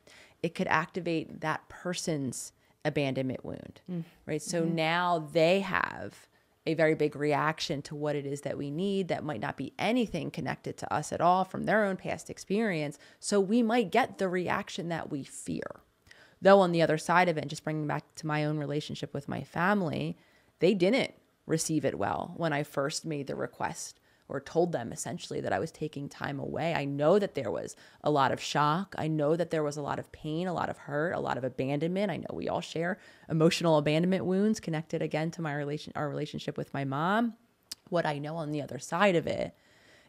it could activate that person's abandonment wound, right? So now they have a very big reaction to what it is that we need that might not be anything connected to us at all from their own past experience. So we might get the reaction that we fear. Though on the other side of it, and just bringing back to my own relationship with my family, they didn't receive it well when I first made the request or told them essentially that I was taking time away. I know that there was a lot of shock. I know that there was a lot of pain, a lot of hurt, a lot of abandonment. I know we all share emotional abandonment wounds connected again to our relationship with my mom. What I know on the other side of it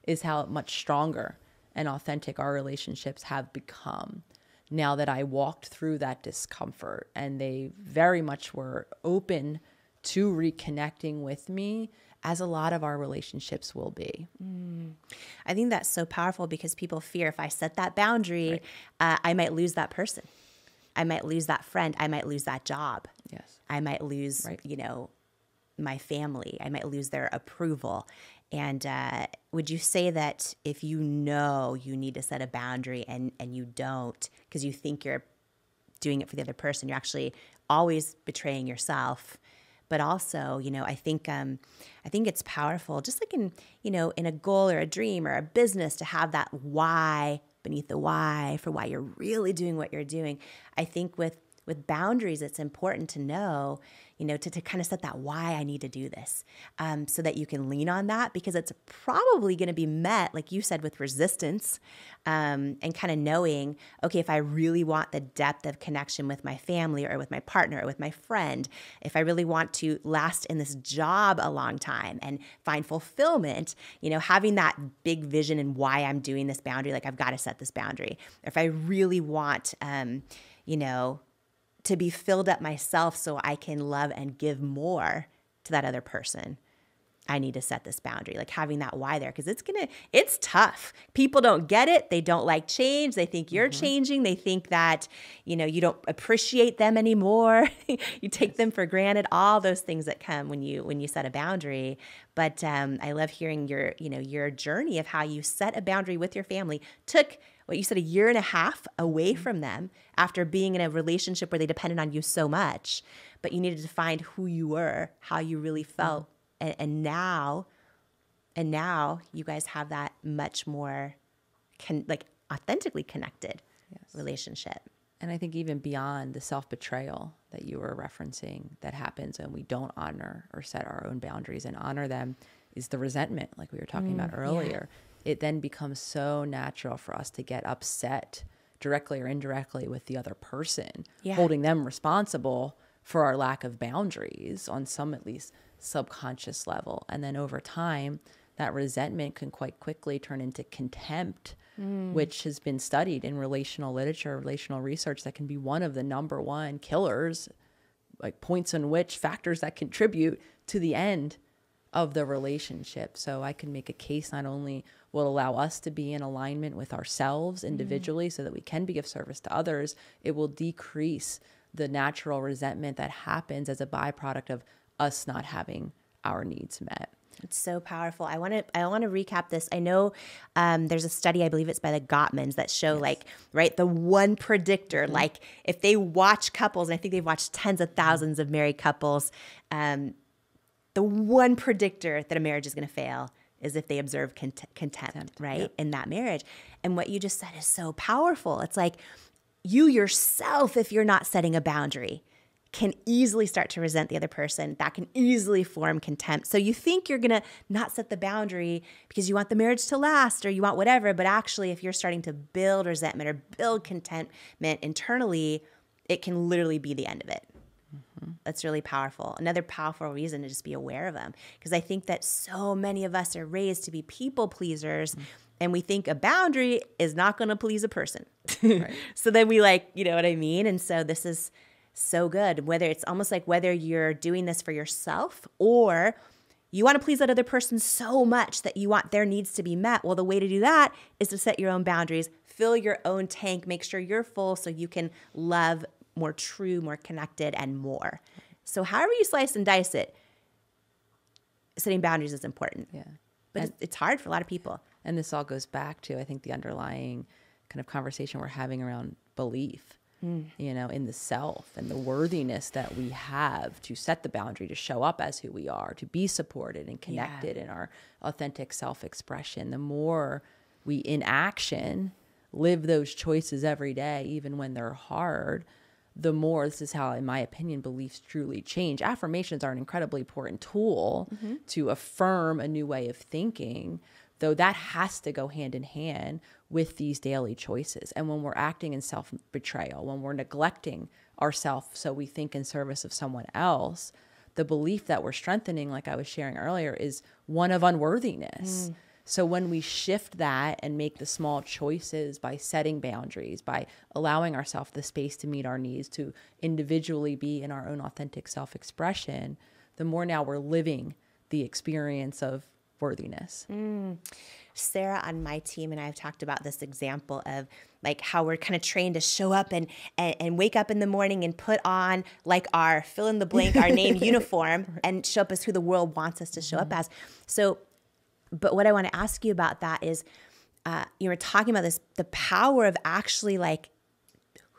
is how much stronger and authentic our relationships have become now that I walked through that discomfort, and they very much were open to reconnecting with me, as a lot of our relationships will be. I think that's so powerful because people fear if I set that boundary, I might lose that person. I might lose that friend. I might lose that job. Yes. I might lose, my family. I might lose their approval. And would you say that if you know you need to set a boundary and you don't because you think you're doing it for the other person, you're actually always betraying yourself? But also, I think it's powerful, just like in a goal or a dream or a business, to have that why beneath the why for why you're really doing what you're doing. I think with boundaries, it's important to know, to kind of set that why I need to do this, so that you can lean on that, because it's probably going to be met, like you said, with resistance, and kind of knowing, okay, if I really want the depth of connection with my family or with my partner or with my friend, if I really want to last in this job a long time and find fulfillment, having that big vision and why I'm doing this boundary, like I've got to set this boundary. Or if I really want, to be filled up myself so I can love and give more to that other person, I need to set this boundary, like having that why there, because it's tough. People don't get it. They don't like change. They think you're changing. They think that, you don't appreciate them anymore. You take them for granted, all those things that come when you set a boundary. But I love hearing your journey of how you set a boundary with your family. Took what you said, 1.5 years away from them after being in a relationship where they depended on you so much, but you needed to find who you were, how you really felt. And now you guys have that much more authentically connected relationship. And I think even beyond the self-betrayal that you were referencing that happens when we don't honor or set our own boundaries and honor them is the resentment, like we were talking about earlier. It then becomes so natural for us to get upset directly or indirectly with the other person, holding them responsible for our lack of boundaries on some at least subconscious level. And then over time, that resentment can quite quickly turn into contempt, which has been studied in relational literature, relational research, that can be one of the number one killers, like points in which factors that contribute to the end of the relationship. So I can make a case not only will allow us to be in alignment with ourselves individually so that we can be of service to others, it will decrease the natural resentment that happens as a byproduct of us not having our needs met. It's so powerful. I want to recap this. I know there's a study, I believe it's by the Gottmans, that show the one predictor, like if they watch couples, and I think they've watched tens of thousands of married couples, the one predictor that a marriage is going to fail is if they observe contempt, right? In that marriage. And what you just said is so powerful. It's like you yourself, if you're not setting a boundary, can easily start to resent the other person. That can easily form contempt. So you think you're going to not set the boundary because you want the marriage to last or you want whatever, but actually if you're starting to build resentment or build contentment internally, it can literally be the end of it. That's really powerful. Another powerful reason to just be aware of them, because I think that so many of us are raised to be people pleasers, and we think a boundary is not going to please a person. So then we you know what I mean? And so this is so good, whether it's almost like whether you're doing this for yourself or you want to please that other person so much that you want their needs to be met. Well, the way to do that is to set your own boundaries, fill your own tank, make sure you're full so you can love more true, more connected, and more. So however you slice and dice it, setting boundaries is important. Yeah. But it's hard for a lot of people. And this all goes back to, I think, the underlying kind of conversation we're having around belief. you know, in the self and the worthiness that we have to set the boundary, to show up as who we are, to be supported and connected in our authentic self-expression. The more we in action live those choices every day, even when they're hard, the more, this is how, in my opinion, beliefs truly change. Affirmations are an incredibly important tool to affirm a new way of thinking, though that has to go hand in hand with these daily choices. And when we're acting in self-betrayal, when we're neglecting ourselves so we think in service of someone else, the belief that we're strengthening, like I was sharing earlier, is one of unworthiness. So when we shift that and make the small choices by setting boundaries, by allowing ourselves the space to meet our needs, to individually be in our own authentic self-expression, the more now we're living the experience of worthiness. Sarah on my team and I have talked about this example of like how we're kind of trained to show up and wake up in the morning and put on like our fill in the blank, our name uniform and show up as who the world wants us to show up as. So, but what I want to ask you about that is, you were talking about this, the power of actually like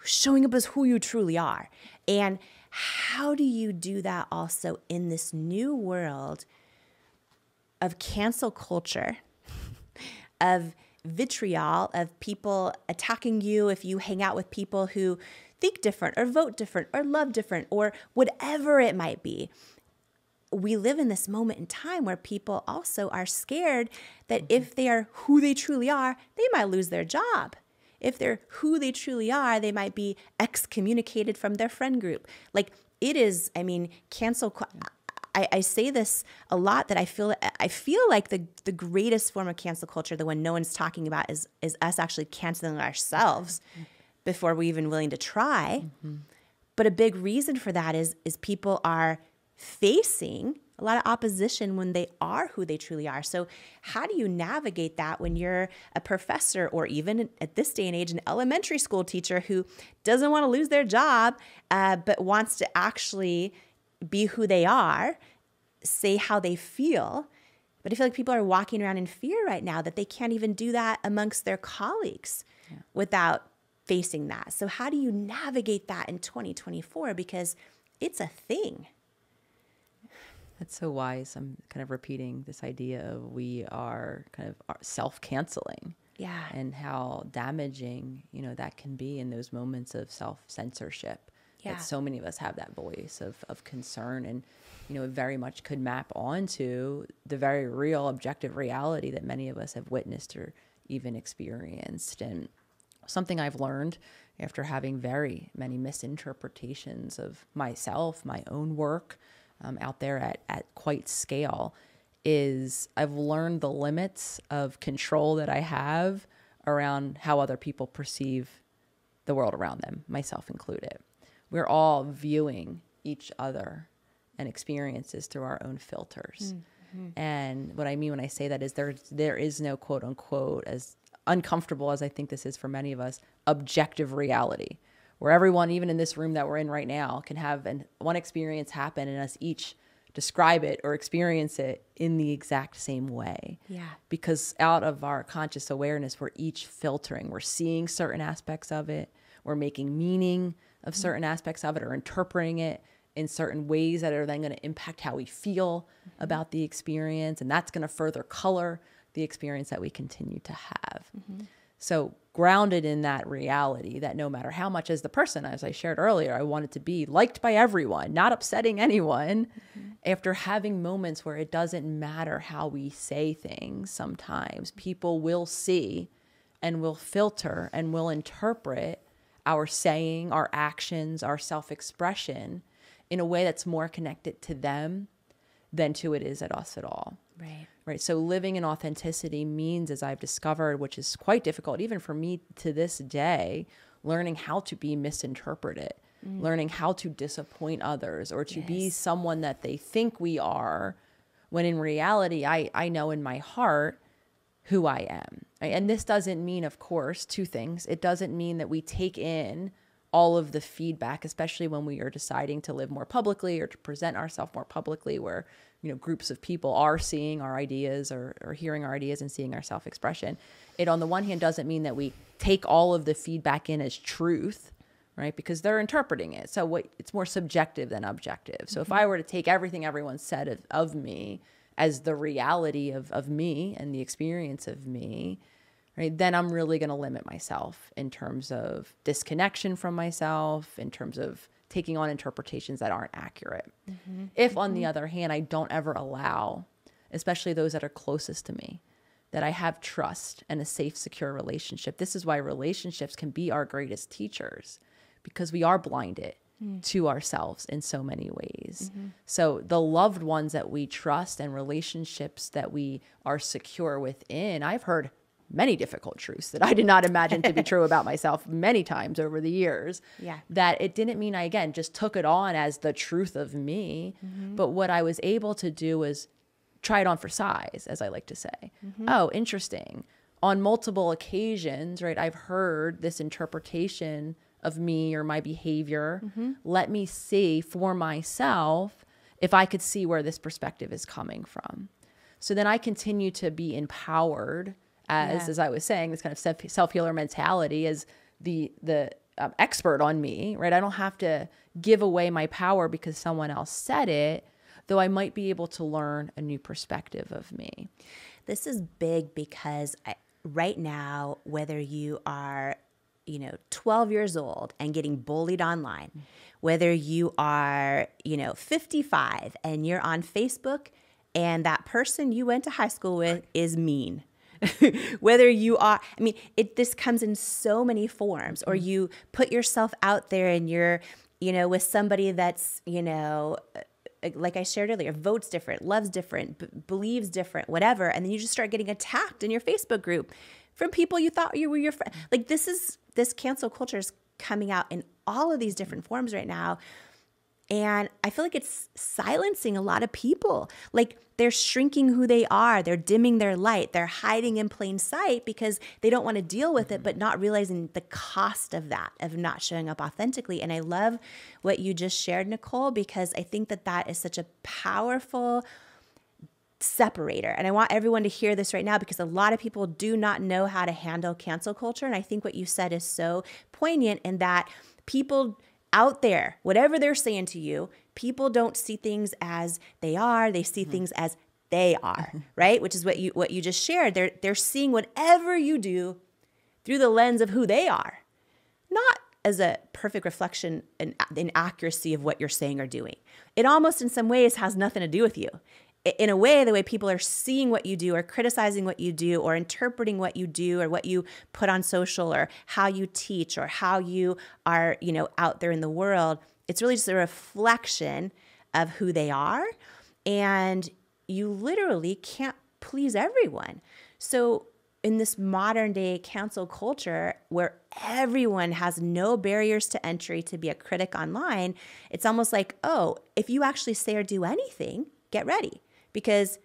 showing up as who you truly are. And how do you do that also in this new world of cancel culture, of vitriol, of people attacking you if you hang out with people who think different or vote different or love different or whatever it might be? We live in this moment in time where people also are scared that if they are who they truly are, they might lose their job. If they're who they truly are, they might be excommunicated from their friend group. Like it is, I mean, I say this a lot, that I feel like the greatest form of cancel culture, the one no one's talking about, is us actually canceling ourselves before we're even willing to try. But a big reason for that is people are facing a lot of opposition when they are who they truly are. So how do you navigate that when you're a professor, or even at this day and age, an elementary school teacher who doesn't want to lose their job, but wants to actually be who they are, say how they feel? But I feel like people are walking around in fear right now that they can't even do that amongst their colleagues without facing that. So how do you navigate that in 2024? Because it's a thing. That's so wise. I'm kind of repeating this idea of we are kind of self-canceling. Yeah. And how damaging, you know, that can be in those moments of self-censorship. Yeah. That so many of us have that voice of concern, and, you know, it very much could map onto the very real objective reality that many of us have witnessed or even experienced. And something I've learned after having very many misinterpretations of myself, my own work, out there at quite scale, is I've learned the limits of control that I have around how other people perceive the world around them, myself included. We're all viewing each other and experiences through our own filters. And what I mean when I say that is there is no quote unquote, as uncomfortable as I think this is for many of us, objective reality, where everyone, even in this room that we're in right now, can have one experience happen and us each describe it or experience it in the exact same way. Yeah. Because out of our conscious awareness, we're each filtering. We're seeing certain aspects of it. We're making meaning of certain aspects of it, or interpreting it in certain ways that are then going to impact how we feel about the experience. And that's going to further color the experience that we continue to have. So grounded in that reality that no matter how much as the person, as I shared earlier, I wanted to be liked by everyone, not upsetting anyone, after having moments where it doesn't matter how we say things, sometimes people will see and will filter and will interpret our saying, our actions, our self-expression in a way that's more connected to them than to it is at us at all. Right. So living in authenticity means, as I've discovered, which is quite difficult, even for me to this day, learning how to be misinterpreted, learning how to disappoint others, or to be someone that they think we are, when in reality, I know in my heart who I am. And this doesn't mean, of course, two things. It doesn't mean that we take in all of the feedback, especially when we are deciding to live more publicly or to present ourselves more publicly, where, you know, groups of people are seeing our ideas or hearing our ideas and seeing our self-expression. It, on the one hand, doesn't mean that we take all of the feedback in as truth, right? Because they're interpreting it. So it's more subjective than objective. So if I were to take everything everyone said of me as the reality of me and the experience of me, right, then I'm really going to limit myself in terms of disconnection from myself, in terms of taking on interpretations that aren't accurate. If, on the other hand, I don't ever allow, especially those that are closest to me, that I have trust and a safe, secure relationship. This is why relationships can be our greatest teachers, because we are blinded to ourselves in so many ways. So the loved ones that we trust and relationships that we are secure within, I've heard many difficult truths that I did not imagine to be true about myself many times over the years. Yeah. That it didn't mean I, again, just took it on as the truth of me. But what I was able to do was try it on for size, as I like to say. Oh, interesting. On multiple occasions, right, I've heard this interpretation of me or my behavior. Let me see for myself if I could see where this perspective is coming from. So then I continue to be empowered as I was saying, this kind of self-healer mentality as the expert on me, right? I don't have to give away my power because someone else said it, though I might be able to learn a new perspective of me. This is big because right now, whether you are 12 years old and getting bullied online, whether you are, 55 and you're on Facebook and that person you went to high school with is mean. Whether you are, this comes in so many forms, or you put yourself out there and you're, with somebody that's, like I shared earlier, votes different, loves different, believes different, whatever. And then you just start getting attacked in your Facebook group from people you thought you were your friend. Like this cancel culture is coming out in all of these different forms right now. And I feel like it's silencing a lot of people. Like they're shrinking who they are. They're dimming their light. They're hiding in plain sight because they don't want to deal with it, but not realizing the cost of that, of not showing up authentically. And I love what you just shared, Nicole, because I think that is such a powerful separator. And I want everyone to hear this right now because a lot of people do not know how to handle cancel culture. And I think what you said is so poignant in that people out there, whatever they're saying to you, people don't see things as they are. They see things as they are, right? Which is what you just shared. They're seeing whatever you do through the lens of who they are, not as a perfect reflection and accuracy of what you're saying or doing. It almost in some ways has nothing to do with you. In a way, the way people are seeing what you do or criticizing what you do or interpreting what you do or what you put on social or how you teach or how you are, out there in the world, it's really just a reflection of who they are. And you literally can't please everyone. So in this modern day cancel culture where everyone has no barriers to entry to be a critic online, it's almost like, oh, if you actually say or do anything, get ready. Because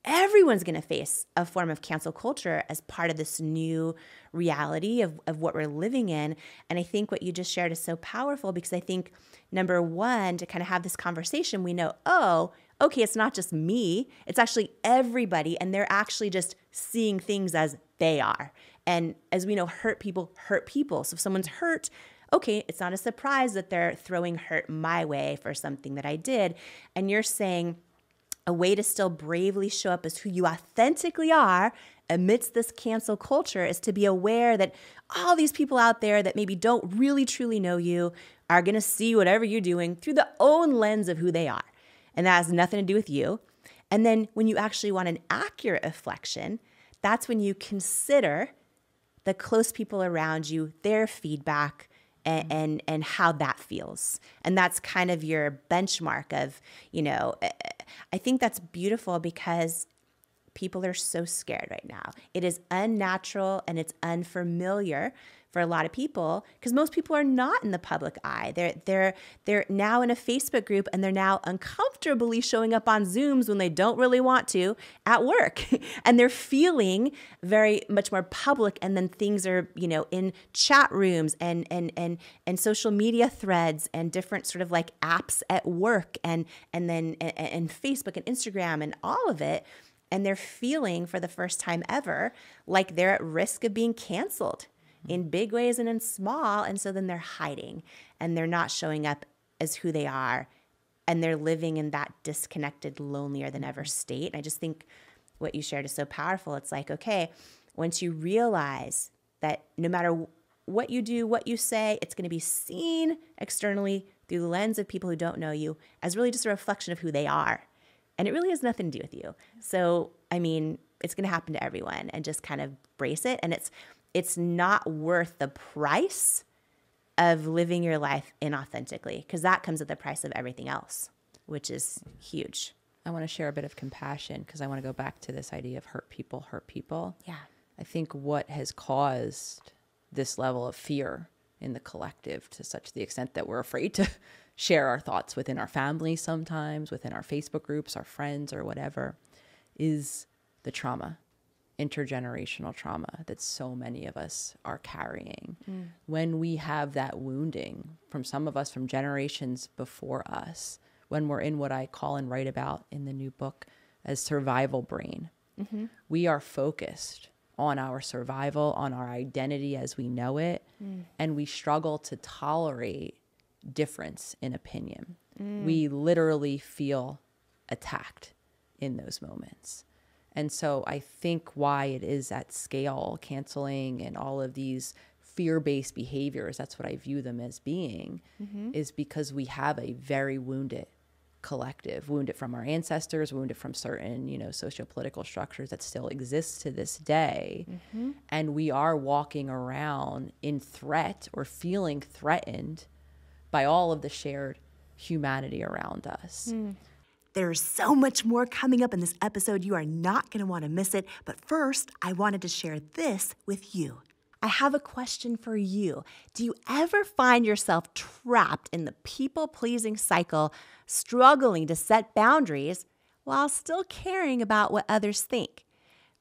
everyone's going to face a form of cancel culture as part of this new reality of what we're living in. And I think what you just shared is so powerful because I think, number one, to kind of have this conversation, we know, oh, okay, it's not just me. It's actually everybody. And they're actually just seeing things as they are. And as we know, hurt people hurt people. So if someone's hurt, okay, it's not a surprise that they're throwing hurt my way for something that I did. And you're saying, a way to still bravely show up as who you authentically are amidst this cancel culture is to be aware that all these people out there that maybe don't really truly know you are going to see whatever you're doing through the own lens of who they are. And that has nothing to do with you. And then when you actually want an accurate reflection, that's when you consider the close people around you, their feedback, and how that feels. And that's kind of your benchmark of, I think that's beautiful because people are so scared right now. It is unnatural and it's unfamiliar for a lot of people because most people are not in the public eye. They're now in a Facebook group and they're now uncomfortably showing up on Zooms when they don't really want to at work. And they're feeling very much more public. And then things are, in chat rooms and social media threads and different sort of like apps at work and Facebook and Instagram and all of it. And they're feeling for the first time ever like they're at risk of being canceled. in big ways and in small. And so then they're hiding and they're not showing up as who they are. And they're living in that disconnected, lonelier than ever state. And I just think what you shared is so powerful. It's like, okay, once you realize that no matter what you do, what you say, it's going to be seen externally through the lens of people who don't know you as really just a reflection of who they are. And it really has nothing to do with you. So, I mean, it's going to happen to everyone, and just kind of brace it. And it's not worth the price of living your life inauthentically, because that comes at the price of everything else, which is huge. I want to share a bit of compassion because I want to go back to this idea of hurt people. Yeah. I think what has caused this level of fear in the collective to such the extent that we're afraid to share our thoughts within our family sometimes, within our Facebook groups, our friends or whatever, is the trauma, intergenerational trauma that so many of us are carrying. When we have that wounding from some of us from generations before us, when we're in what I call and write about in the new book as survival brain, we are focused on our survival, on our identity as we know it, and we struggle to tolerate difference in opinion. We literally feel attacked in those moments. And so I think why it is at scale, canceling and all of these fear-based behaviors, that's what I view them as being, is because we have a very wounded collective, wounded from our ancestors, wounded from certain, socio-political structures that still exist to this day. And we are walking around in threat or feeling threatened by all of the shared humanity around us. There's so much more coming up in this episode. You are not going to want to miss it. But first, I wanted to share this with you. I have a question for you. Do you ever find yourself trapped in the people-pleasing cycle, struggling to set boundaries while still caring about what others think?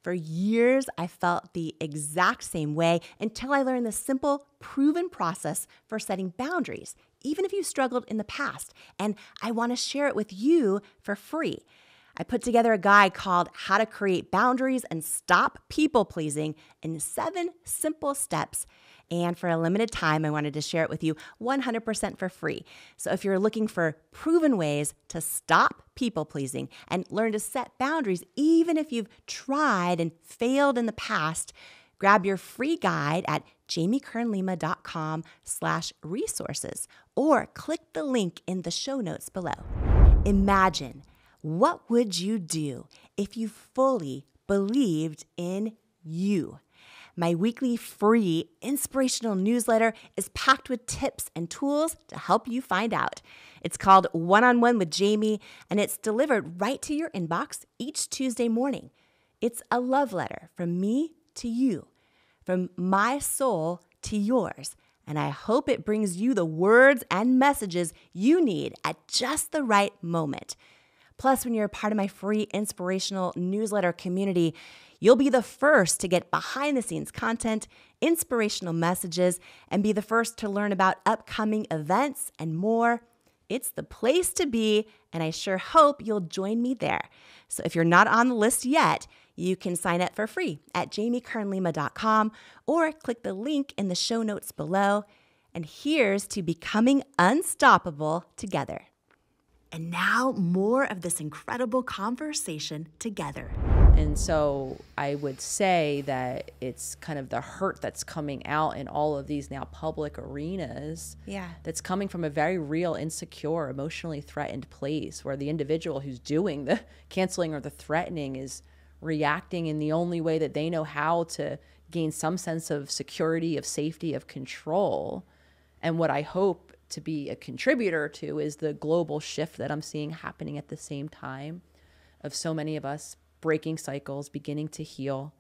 For years, I felt the exact same way until I learned the simple, proven process for setting boundaries, even if you struggled in the past. And I want to share it with you for free. I put together a guide called How to Create Boundaries and Stop People-Pleasing in 7 simple steps. And for a limited time, I wanted to share it with you 100% for free. So if you're looking for proven ways to stop people-pleasing and learn to set boundaries, even if you've tried and failed in the past, grab your free guide at jamiekernlima.com/resources or click the link in the show notes below. Imagine, what would you do if you fully believed in you? My weekly free inspirational newsletter is packed with tips and tools to help you find out. It's called One-on-One with Jamie, and it's delivered right to your inbox each Tuesday morning. It's a love letter from me to you, from my soul to yours. And I hope it brings you the words and messages you need at just the right moment. Plus, when you're a part of my free inspirational newsletter community, you'll be the first to get behind-the-scenes content, inspirational messages, and be the first to learn about upcoming events and more. It's the place to be, and I sure hope you'll join me there. So if you're not on the list yet, you can sign up for free at jamiekernlima.com or click the link in the show notes below. And here's to becoming unstoppable together. And now, more of this incredible conversation together. And so I would say that it's kind of the hurt that's coming out in all of these now public arenas. Yeah. That's coming from a very real, insecure, emotionally threatened place where the individual who's doing the canceling or the threatening is reacting in the only way that they know how to gain some sense of security, of safety, of control. And what I hope to be a contributor to is the global shift that I'm seeing happening at the same time of so many of us breaking cycles, beginning to heal,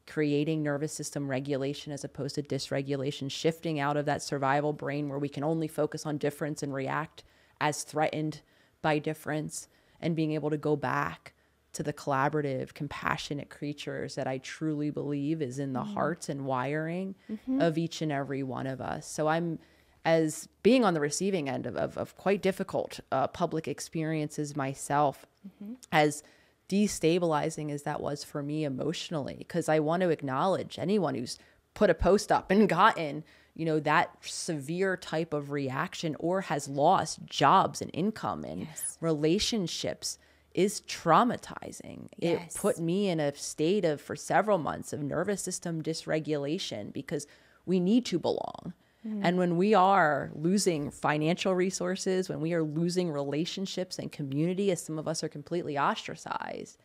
creating nervous system regulation as opposed to dysregulation, shifting out of that survival brain where we can only focus on difference and react as threatened by difference, and being able to go back to the collaborative, compassionate creatures that I truly believe is in the hearts and wiring of each and every one of us. So I'm, as being on the receiving end of quite difficult public experiences myself, as destabilizing as that was for me emotionally, because I want to acknowledge anyone who's put a post up and gotten, that severe type of reaction, or has lost jobs and income and relationships, is traumatizing. It put me in a state of, for several months, of nervous system dysregulation, because we need to belong. And when we are losing financial resources, when we are losing relationships and community, as some of us are completely ostracized,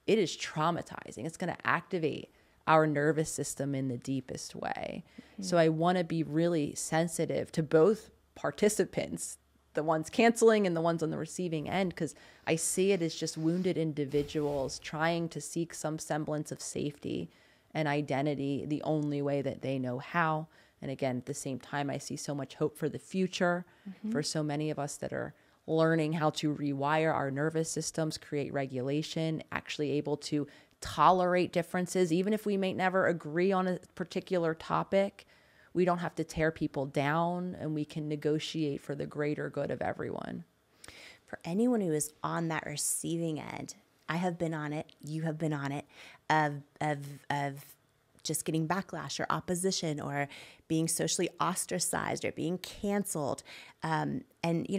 it is traumatizing. It's going to activate our nervous system in the deepest way. So I want to be really sensitive to both participants, the ones canceling and the ones on the receiving end, because I see it as just wounded individuals trying to seek some semblance of safety and identity the only way that they know how. And again, at the same time, I see so much hope for the future for so many of us that are learning how to rewire our nervous systems, create regulation, actually able to tolerate differences. Even if we may never agree on a particular topic, we don't have to tear people down, and we can negotiate for the greater good of everyone. For anyone who is on that receiving end, I have been on it, you have been on it, of just getting backlash or opposition, or being socially ostracized, or being canceled. And,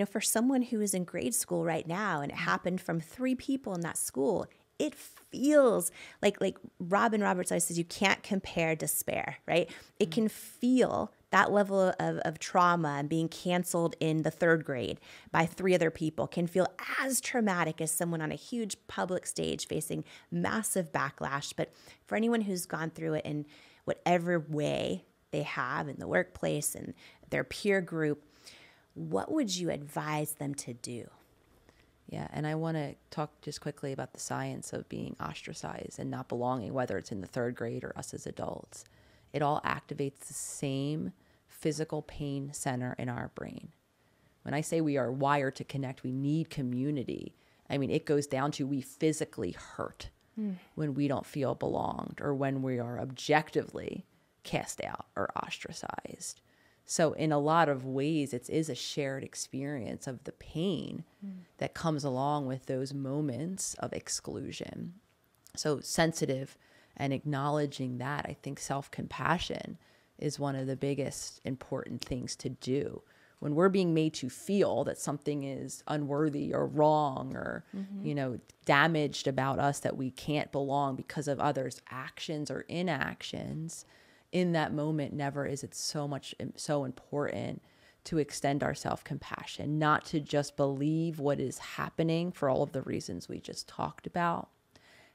for someone who is in grade school right now, and it happened from 3 people in that school, it feels like Robin Roberts always says, you can't compare despair, right? It can feel that level of trauma, and being canceled in the 3rd grade by 3 other people can feel as traumatic as someone on a huge public stage facing massive backlash. But for anyone who's gone through it in whatever way they have, in the workplace and their peer group, what would you advise them to do? Yeah, and I want to talk just quickly about the science of being ostracized and not belonging, whether it's in the 3rd grade or us as adults. It all activates the same physical pain center in our brain. When I say we are wired to connect, we need community. I mean, it goes down to we physically hurt when we don't feel belonged, or when we are objectively cast out or ostracized. So in a lot of ways, it is a shared experience of the pain that comes along with those moments of exclusion. So sensitive and acknowledging that, I think self-compassion is one of the biggest important things to do. When we're being made to feel that something is unworthy or wrong, or, damaged about us, that we can't belong because of others' actions or inactions, in that moment, never is it so important to extend our self-compassion, not to just believe what is happening for all of the reasons we just talked about,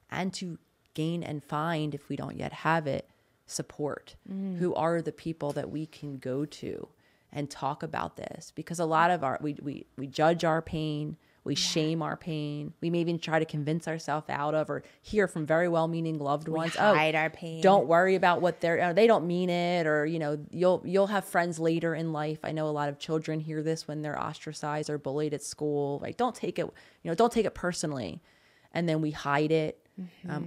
and to gain and find, if we don't yet have it, support. Who are the people that we can go to and talk about this? Because a lot of we judge our pain, we shame our pain. We may even try to convince ourselves out of, or hear from very well-meaning loved ones, hide our pain. Don't worry about what they don't mean it, or you'll have friends later in life. I know a lot of children hear this when they're ostracized or bullied at school. Like, don't take it personally, and then we hide it.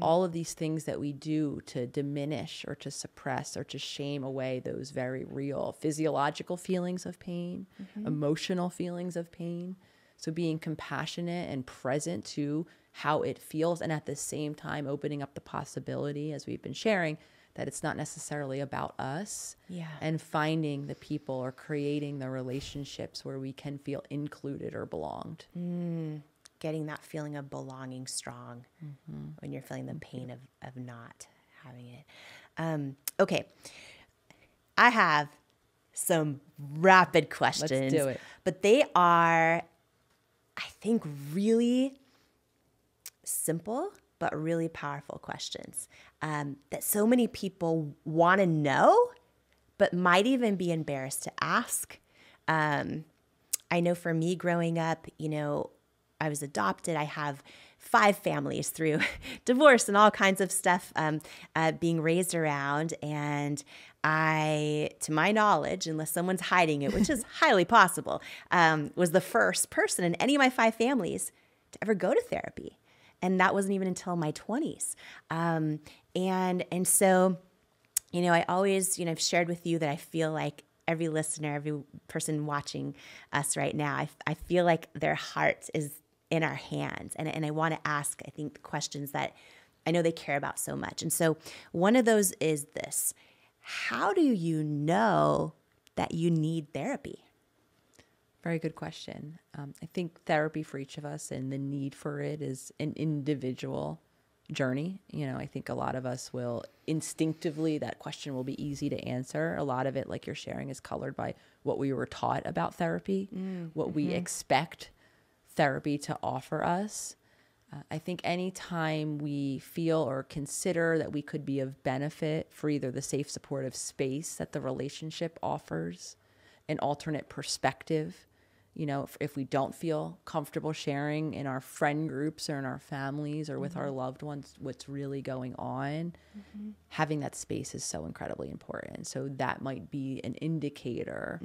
All of these things that we do to diminish or to suppress or to shame away those very real physiological feelings of pain, emotional feelings of pain. So being compassionate and present to how it feels, and at the same time opening up the possibility, as we've been sharing, that it's not necessarily about us. And finding the people, or creating the relationships where we can feel included or belonged. Getting that feeling of belonging strong when you're feeling the pain of not having it. Okay. I have some rapid questions. Let's do it. But they are, I think, really simple but really powerful questions that so many people want to know but might even be embarrassed to ask. I know for me growing up, I was adopted. I have 5 families through divorce and all kinds of stuff being raised around. And I, to my knowledge, unless someone's hiding it, which is highly possible, was the first person in any of my 5 families to ever go to therapy. And that wasn't even until my 20s. And so, I always, I've shared with you that I feel like every listener, every person watching us right now, I feel like their heart is in our hands. And I want to ask, I think, the questions that I know they care about so much. And so one of those is this: how do you know that you need therapy? Very good question. I think therapy for each of us and the need for it is an individual journey. I think a lot of us will instinctively, that question will be easy to answer. A lot of it, like you're sharing, is colored by what we were taught about therapy, what we expect therapy to offer us. I think anytime we feel or consider that we could be of benefit for either the safe, supportive space that the relationship offers, an alternate perspective, if we don't feel comfortable sharing in our friend groups or in our families or with our loved ones what's really going on, having that space is so incredibly important. So that might be an indicator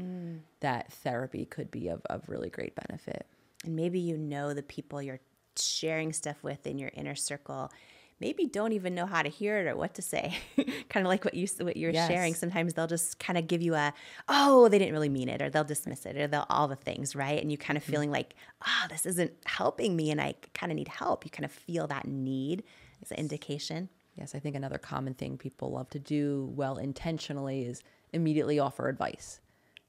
that therapy could be of really great benefit. And maybe the people you're sharing stuff with in your inner circle maybe don't even know how to hear it or what to say. Kind of like what you're sharing. Sometimes they'll just kind of give you they didn't really mean it, or they'll dismiss it, or they'll all the things, right? And you kind of feeling like, this isn't helping me and I kind of need help. You kind of feel that need as an indication. Yes, I think another common thing people love to do well intentionally is immediately offer advice,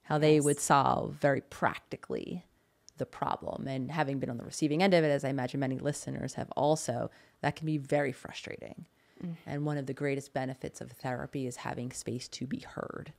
how they would solve very practically the problem. And having been on the receiving end of it, as I imagine many listeners have also, that can be very frustrating. And one of the greatest benefits of therapy is having space to be heard,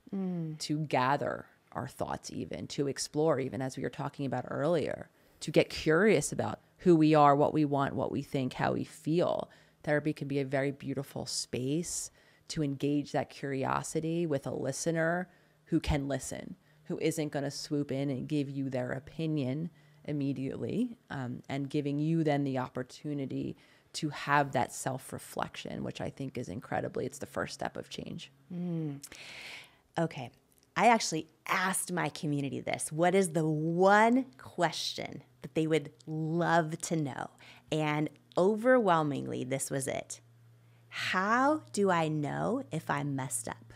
to gather our thoughts even, to explore, even as we were talking about earlier, to get curious about who we are, what we want, what we think, how we feel. Therapy can be a very beautiful space to engage that curiosity with a listener who can listen, who isn't going to swoop in and give you their opinion immediately, and giving you then the opportunity to have that self-reflection, which I think is it's the first step of change. Okay. I actually asked my community this. What is the one question that they would love to know? And overwhelmingly, this was it. How do I know if I'm messed up?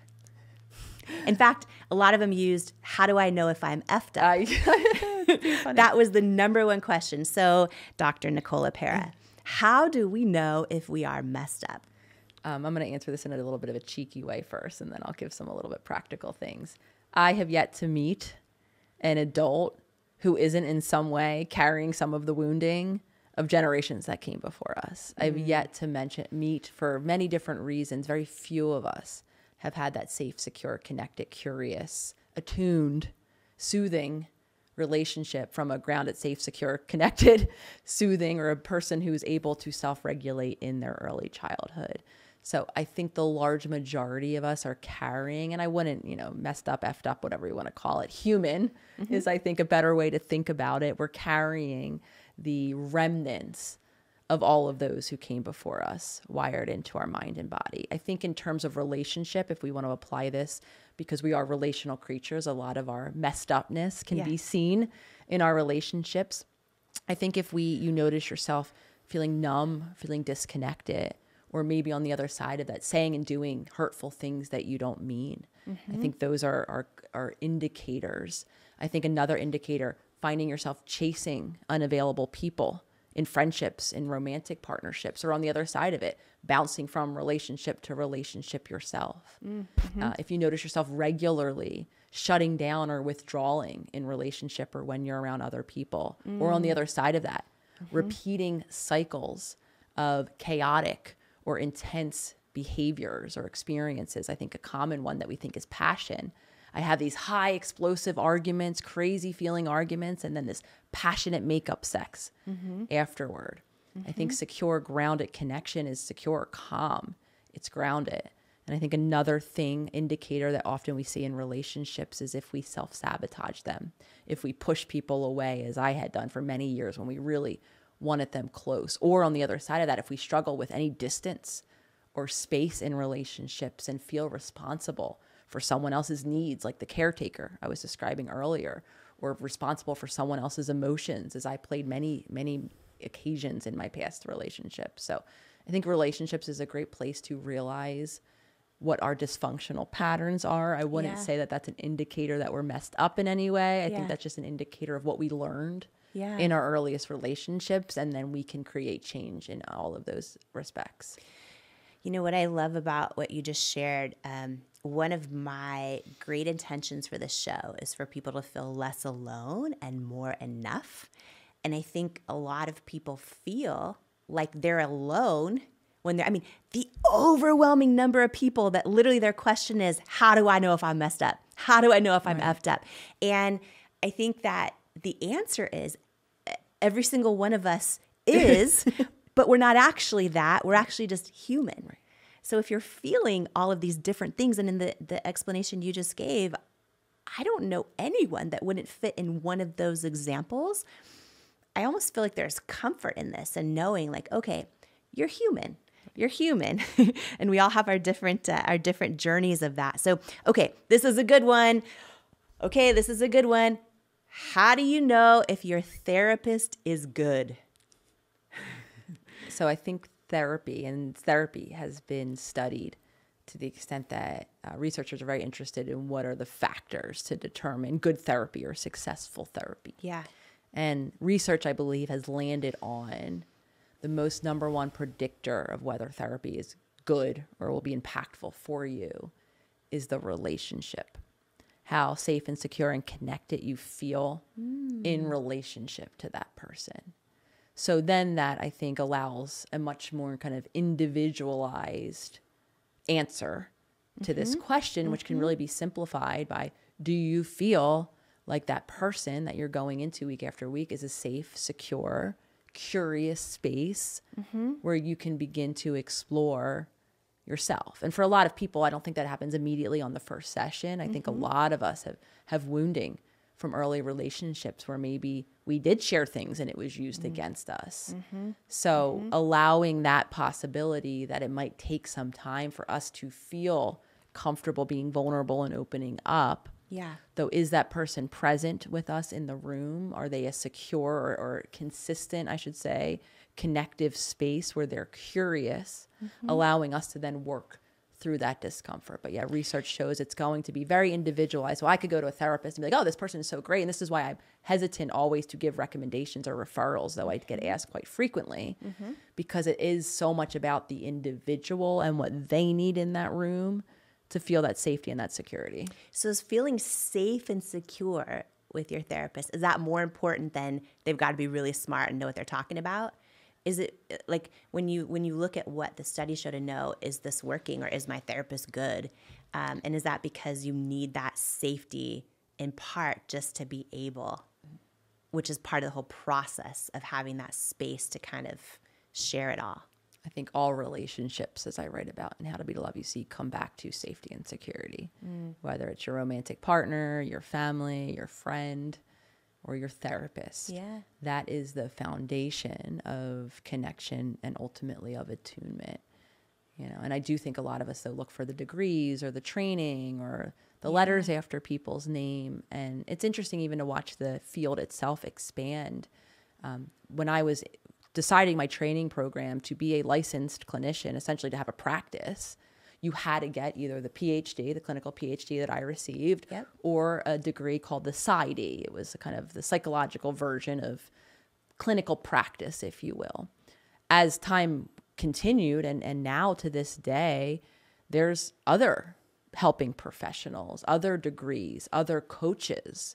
In fact, a lot of them used, how do I know if I'm effed up? That was the number one question. So, Dr. Nicole LePera, how do we know if we are messed up? I'm going to answer this in a little bit of a cheeky way first, and then I'll give some a little bit practical things. I have yet to meet an adult who isn't in some way carrying some of the wounding of generations that came before us. I've yet to meet, for many different reasons, very few of us have had that safe, secure, connected, curious, attuned, soothing relationship from a grounded, safe, secure, connected, soothing, or a person who's able to self-regulate in their early childhood. So I think the large majority of us are carrying, and I wouldn't, messed up, effed up, whatever you want to call it, human is, I think, a better way to think about it. We're carrying the remnants of all of those who came before us, wired into our mind and body. I think in terms of relationship, if we want to apply this, because we are relational creatures, a lot of our messed upness can be seen in our relationships. I think if you notice yourself feeling numb, feeling disconnected, or maybe on the other side of that, saying and doing hurtful things that you don't mean, I think those are indicators. I think another indicator, finding yourself chasing unavailable people in friendships, in romantic partnerships, or on the other side of it, bouncing from relationship to relationship yourself. If you notice yourself regularly shutting down or withdrawing in relationship or when you're around other people, or on the other side of that, repeating cycles of chaotic or intense behaviors or experiences. I think a common one that we think is passion. I have these high explosive arguments, crazy feeling arguments, and then this passionate makeup sex afterward. I think secure, grounded connection is secure, calm. It's grounded. And I think another indicator that often we see in relationships is if we self-sabotage them, if we push people away, as I had done for many years when we really wanted them close. Or on the other side of that, if we struggle with any distance or space in relationships and feel responsible for someone else's needs, like the caretaker I was describing earlier, or responsible for someone else's emotions, as I played many, many occasions in my past relationships. So I think relationships is a great place to realize what our dysfunctional patterns are. I wouldn't say that that's an indicator that we're messed up in any way. I think that's just an indicator of what we learned in our earliest relationships, and then we can create change in all of those respects. You know what I love about what you just shared? one of my great intentions for this show is for people to feel less alone and more enough. And I think a lot of people feel like they're alone when they're, the overwhelming number of people that literally their question is, how do I know if I'm messed up? How do I know if I'm effed up? And I think that the answer is every single one of us is, but we're not actually that. We're actually just human. Right. So if you're feeling all of these different things, and in the explanation you just gave, I don't know anyone that wouldn't fit in one of those examples. I almost feel like there's comfort in this and knowing like, okay, you're human. You're human. And we all have our different journeys of that. So, okay, this is a good one. How do you know if your therapist is good? So I think therapy has been studied to the extent that researchers are very interested in what are the factors to determine good therapy or successful therapy. Yeah. And research, I believe, has landed on the most number one predictor of whether therapy is good or will be impactful for you is the relationship. How safe and secure and connected you feel in relationship to that person. So then that, I think, allows a much more kind of individualized answer to this question, which can really be simplified by, do you feel like that person that you're going into week after week is a safe, secure, curious space where you can begin to explore yourself? And for a lot of people, I don't think that happens immediately on the first session. I think a lot of us have wounding from early relationships where maybe we did share things and it was used against us. So allowing that possibility that it might take some time for us to feel comfortable being vulnerable and opening up. Yeah. Though, is that person present with us in the room? Are they a secure or consistent, I should say, connective space where they're curious, allowing us to then work through that discomfort? But yeah, research shows it's going to be very individualized. So I could go to a therapist and be like, oh, this person is so great. And this is why I'm hesitant always to give recommendations or referrals, though I get asked quite frequently, because it is so much about the individual and what they need in that room to feel that safety and that security. So is feeling safe and secure with your therapist, is that more important than they've got to be really smart and know what they're talking about? Is it like when you look at what the study showed to know, is this working or is my therapist good? And is that because you need that safety in part just to be able, which is part of the whole process of having that space to kind of share it all? I think all relationships, as I write about in How to Be to Love You See, come back to safety and security, whether it's your romantic partner, your family, your friend, or your therapist. Yeah. That is the foundation of connection and ultimately of attunement. You know, and I do think a lot of us, though, look for the degrees or the training or the letters after people's name. And it's interesting even to watch the field itself expand. When I was deciding my training program to be a licensed clinician, essentially to have a practice, you had to get either the PhD, the clinical PhD that I received, or a degree called the PsyD. It was a kind of the psychological version of clinical practice, if you will. As time continued, and now to this day, there's other helping professionals, other degrees, other coaches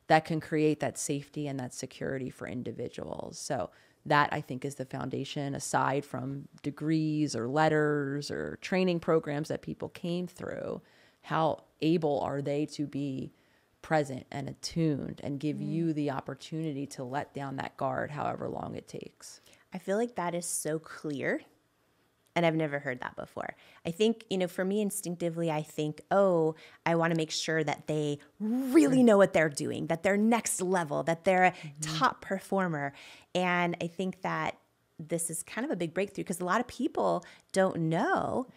that can create that safety and that security for individuals. So that, I think, is the foundation, aside from degrees or letters or training programs that people came through. How able are they to be present and attuned and give you the opportunity to let down that guard however long it takes? I feel like that is so clear. And I've never heard that before. I think, for me instinctively, I think, oh, I want to make sure that they really know what they're doing, that they're next level, that they're a top performer. And I think that this is kind of a big breakthrough because a lot of people don't know,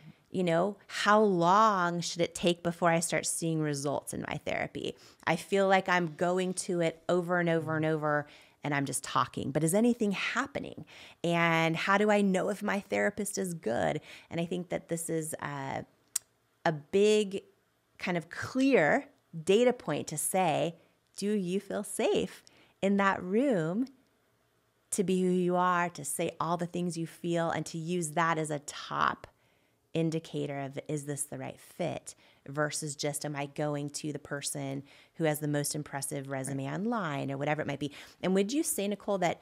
how long should it take before I start seeing results in my therapy? I feel like I'm going to it over and over and over, and I'm just talking, but is anything happening? And how do I know if my therapist is good? And I think that this is a big kind of clear data point to say, do you feel safe in that room to be who you are, to say all the things you feel, and to use that as a top indicator of, is this the right fit versus just, am I going to the person who has the most impressive resume online or whatever it might be? And would you say, Nicole, that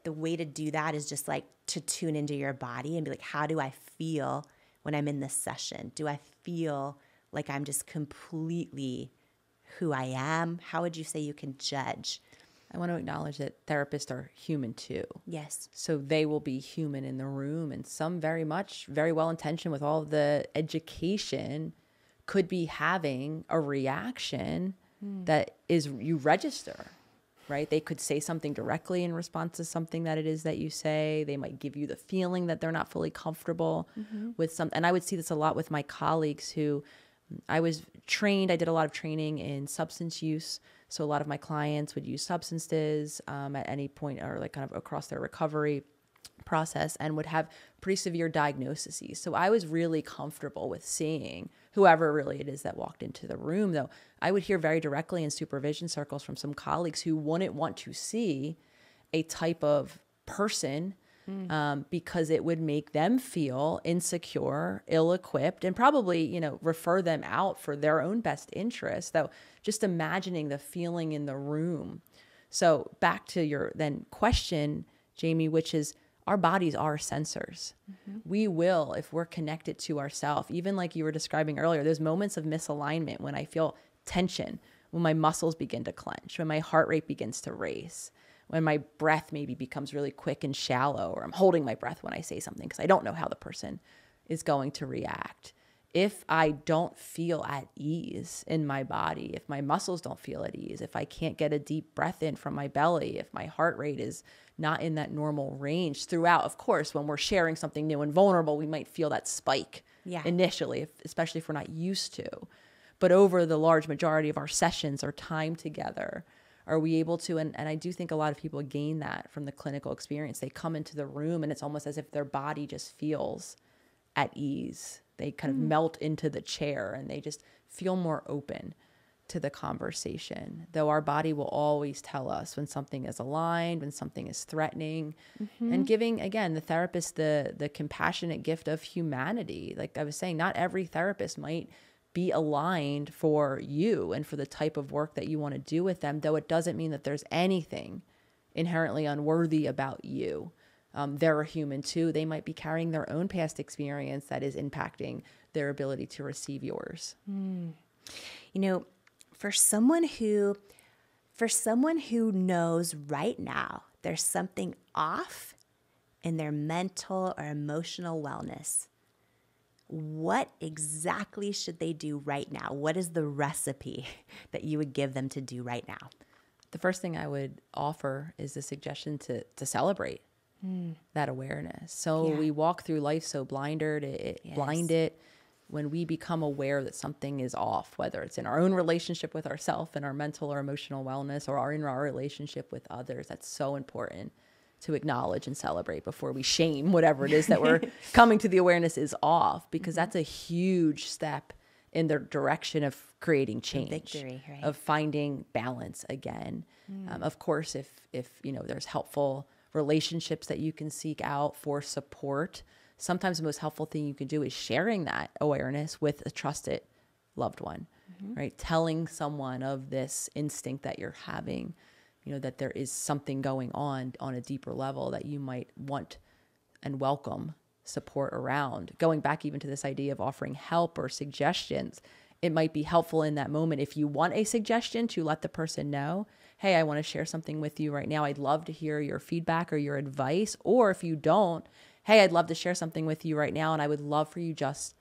the way to do that is just like to tune into your body and be like, how do I feel when I'm in this session? Do I feel like I'm just completely who I am? How would you say you can judge? I want to acknowledge that therapists are human too. Yes. So they will be human in the room, and some very well intentioned with all the education could be having a reaction that is you register, right? They could say something directly in response to something that it is that you say. They might give you the feeling that they're not fully comfortable with something. And I would see this a lot with my colleagues who I did a lot of training in substance use. So a lot of my clients would use substances at any point or like kind of across their recovery process and would have pretty severe diagnoses. So I was really comfortable with seeing whoever really it is that walked into the room, though I would hear very directly in supervision circles from some colleagues who wouldn't want to see a type of person because it would make them feel insecure, ill-equipped, and probably, refer them out for their own best interest. Though just imagining the feeling in the room. So back to your then question, Jamie, which is our bodies are sensors. We will, if we're connected to ourselves, even like you were describing earlier, there's moments of misalignment when I feel tension, when my muscles begin to clench, when my heart rate begins to race, when my breath maybe becomes really quick and shallow, or I'm holding my breath when I say something because I don't know how the person is going to react. If I don't feel at ease in my body, if my muscles don't feel at ease, if I can't get a deep breath in from my belly, if my heart rate is not in that normal range throughout, of course, when we're sharing something new and vulnerable, we might feel that spike initially, especially if we're not used to. But over the large majority of our sessions or time together, are we able to, and I do think a lot of people gain that from the clinical experience. They come into the room and it's almost as if their body just feels at ease. They kind of melt into the chair and they just feel more open to the conversation. Though our body will always tell us when something is aligned, when something is threatening, and giving, again, the therapist the compassionate gift of humanity. Like I was saying, not every therapist might be aligned for you and for the type of work that you want to do with them, though it doesn't mean that there's anything inherently unworthy about you. They're a human too. They might be carrying their own past experience that is impacting their ability to receive yours. For someone who knows right now there's something off in their mental or emotional wellness, what exactly should they do right now? What is the recipe that you would give them to do right now? The first thing I would offer is the suggestion to celebrate that awareness. So we walk through life so blinded. When we become aware that something is off, whether it's in our own relationship with ourselves and our mental or emotional wellness, or in our relationship with others, that's so important to acknowledge and celebrate before we shame whatever it is that we're coming to the awareness is off, because that's a huge step in the direction of creating change, victory, right? Of finding balance again. Of course, if there's helpful relationships that you can seek out for support, sometimes the most helpful thing you can do is sharing that awareness with a trusted loved one, right? Telling someone of this instinct that you're having, that there is something going on a deeper level that you might want and welcome support around. Going back even to this idea of offering help or suggestions, it might be helpful in that moment if you want a suggestion to let the person know, hey, I want to share something with you right now. I'd love to hear your feedback or your advice. Or if you don't, hey, I'd love to share something with you right now, and I would love for you just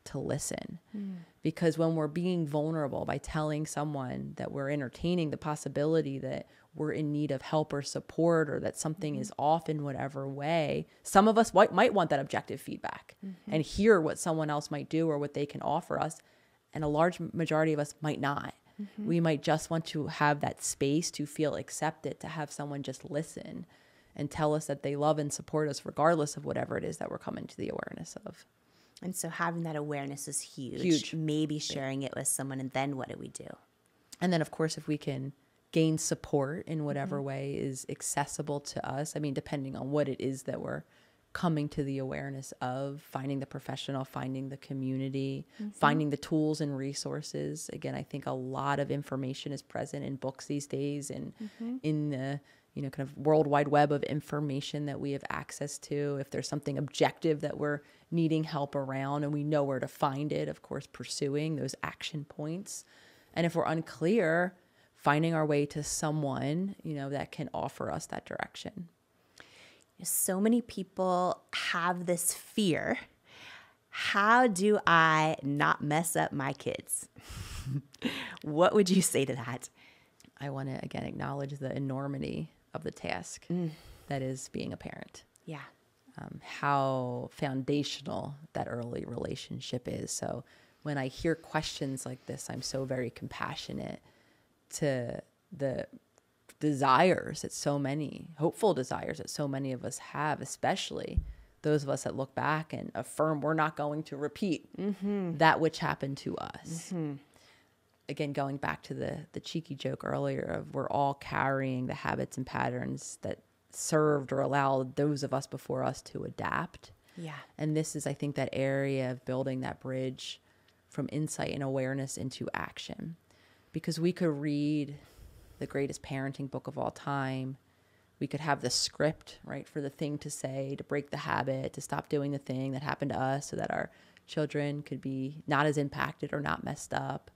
to listen. Because when we're being vulnerable by telling someone that we're entertaining the possibility that we're in need of help or support, or that something is off in whatever way, some of us might want that objective feedback and hear what someone else might do or what they can offer us. And a large majority of us might not. We might just want to have that space to feel accepted, to have someone just listen and tell us that they love and support us regardless of whatever it is that we're coming to the awareness of. And so having that awareness is huge. Maybe sharing it with someone, and then what do we do? And then, of course, if we can gain support in whatever way is accessible to us, I mean, depending on what it is that we're coming to the awareness of finding the professional, finding the community, finding the tools and resources. Again, I think a lot of information is present in books these days and in the, kind of world wide web of information that we have access to. If there's something objective that we're needing help around and we know where to find it, of course, pursuing those action points. And if we're unclear, finding our way to someone, that can offer us that direction. So many people have this fear. How do I not mess up my kids? What would you say to that? I want to, again, acknowledge the enormity of the task that is being a parent. Yeah. How foundational that early relationship is. So when I hear questions like this, I'm so very compassionate to the desires that so many, hopeful desires that so many of us have, especially those of us that look back and affirm we're not going to repeat that which happened to us. Again, going back to the cheeky joke earlier of we're all carrying the habits and patterns that served or allowed those of us before us to adapt. Yeah. And this is, I think, that area of building that bridge from insight and awareness into action. Because we could read the greatest parenting book of all time. We could have the script, right, for the thing to say, to break the habit, to stop doing the thing that happened to us so that our children could be not as impacted or not messed up.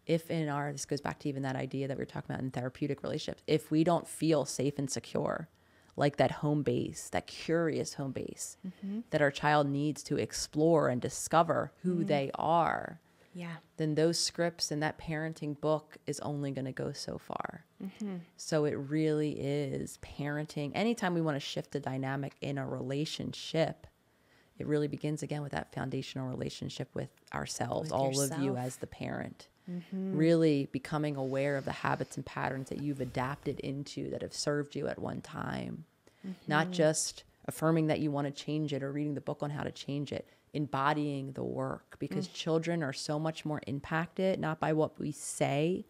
If this goes back to even that idea that we were talking about in therapeutic relationships, if we don't feel safe and secure, like that home base, that curious home base that our child needs to explore and discover who they are, then those scripts and that parenting book is only going to go so far. So it really is parenting. Anytime we want to shift the dynamic in a relationship, it really begins again with that foundational relationship with ourselves, with all yourself. Of you as the parent. Really becoming aware of the habits and patterns that you've adapted into that have served you at one time. Not just affirming that you want to change it or reading the book on how to change it, embodying the work, because children are so much more impacted, not by what we say,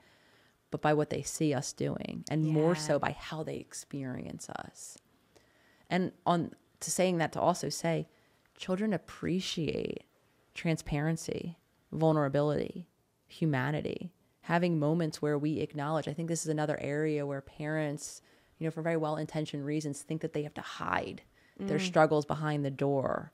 but by what they see us doing, and more so by how they experience us. And to saying that, to also say, children appreciate transparency, vulnerability, humanity, having moments where we acknowledge. I think this is another area where parents, for very well-intentioned reasons, think that they have to hide their struggles behind the door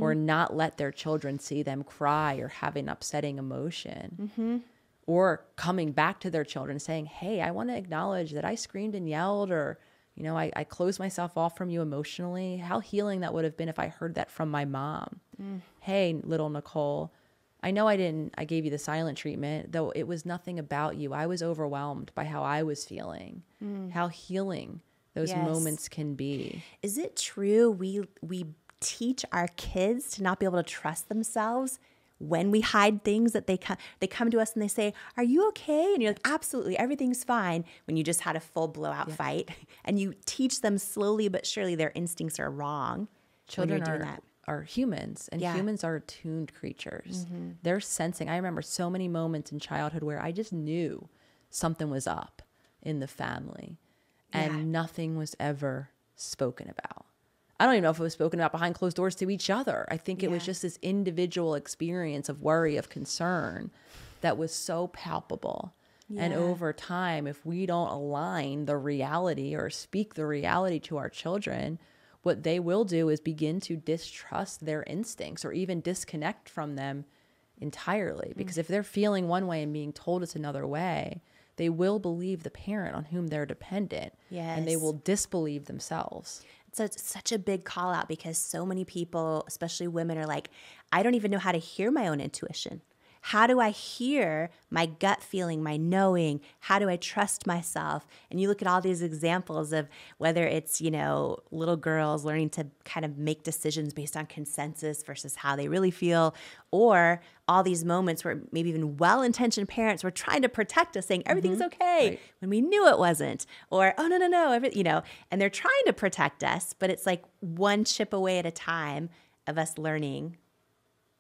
or not let their children see them cry or have an upsetting emotion. Or coming back to their children saying, hey, I want to acknowledge that I screamed and yelled, or, I closed myself off from you emotionally. How healing that would have been if I heard that from my mom. Hey, little Nicole, I know I gave you the silent treatment, though it was nothing about you. I was overwhelmed by how I was feeling. How healing those moments can be. Is it true we teach our kids to not be able to trust themselves when we hide things, that they come to us and they say, are you okay? And you're like, absolutely, everything's fine, when you just had a full blowout fight. And you teach them slowly but surely their instincts are wrong. Children are humans, and humans are attuned creatures. They're sensing. I remember so many moments in childhood where I just knew something was up in the family and nothing was ever spoken about. I don't even know if it was spoken about behind closed doors to each other. I think it was just this individual experience of worry, of concern that was so palpable. And over time, if we don't align the reality or speak the reality to our children, what they will do is begin to distrust their instincts or even disconnect from them entirely. Because if they're feeling one way and being told it's another way, they will believe the parent on whom they're dependent. And they will disbelieve themselves. So it's such a big call out, because so many people, especially women, are like, I don't even know how to hear my own intuition. How do I hear my gut feeling, my knowing? How do I trust myself? And you look at all these examples of whether it's, little girls learning to kind of make decisions based on consensus versus how they really feel, or all these moments where maybe even well-intentioned parents were trying to protect us, saying everything's okay when we knew it wasn't, or, oh, no, and they're trying to protect us, but it's like one chip away at a time of us learning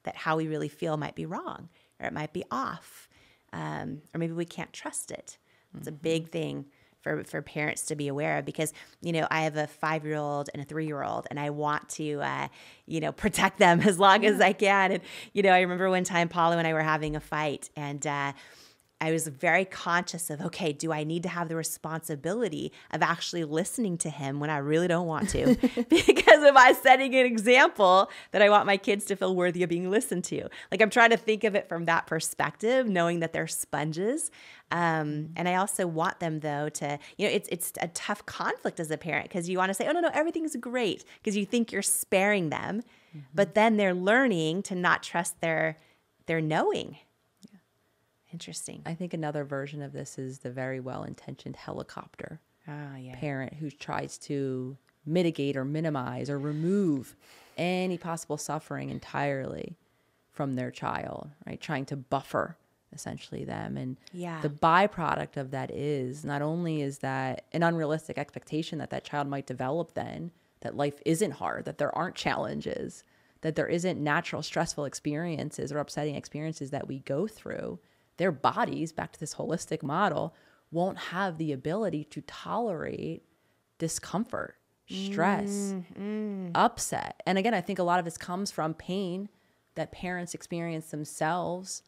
that how we really feel might be wrong. Or it might be off, or maybe we can't trust it. It's a big thing for parents to be aware of, because, you know, I have a 5-year-old and a 3-year-old, and I want to, you know, protect them as long as I can. And, you know, I remember one time Paulo and I were having a fight, and I was very conscious of, okay, do I need to have the responsibility of actually listening to him when I really don't want to? Because am I setting an example that I want my kids to feel worthy of being listened to? Like, I'm trying to think of it from that perspective, knowing that they're sponges. And I also want them, though, to, you know, it's a tough conflict as a parent, because you want to say, oh, no, everything's great, because you think you're sparing them. But then they're learning to not trust their knowing. Interesting. I think another version of this is the very well-intentioned helicopter parent who tries to mitigate or minimize or remove any possible suffering entirely from their child, right? Trying to buffer essentially them. And the byproduct of that is, not only is that an unrealistic expectation that that child might develop then, that life isn't hard, that there aren't challenges, that there isn't natural stressful experiences or upsetting experiences that we go through. Their bodies, back to this holistic model, won't have the ability to tolerate discomfort, stress, upset. And again, I think a lot of this comes from pain that parents experience themselves,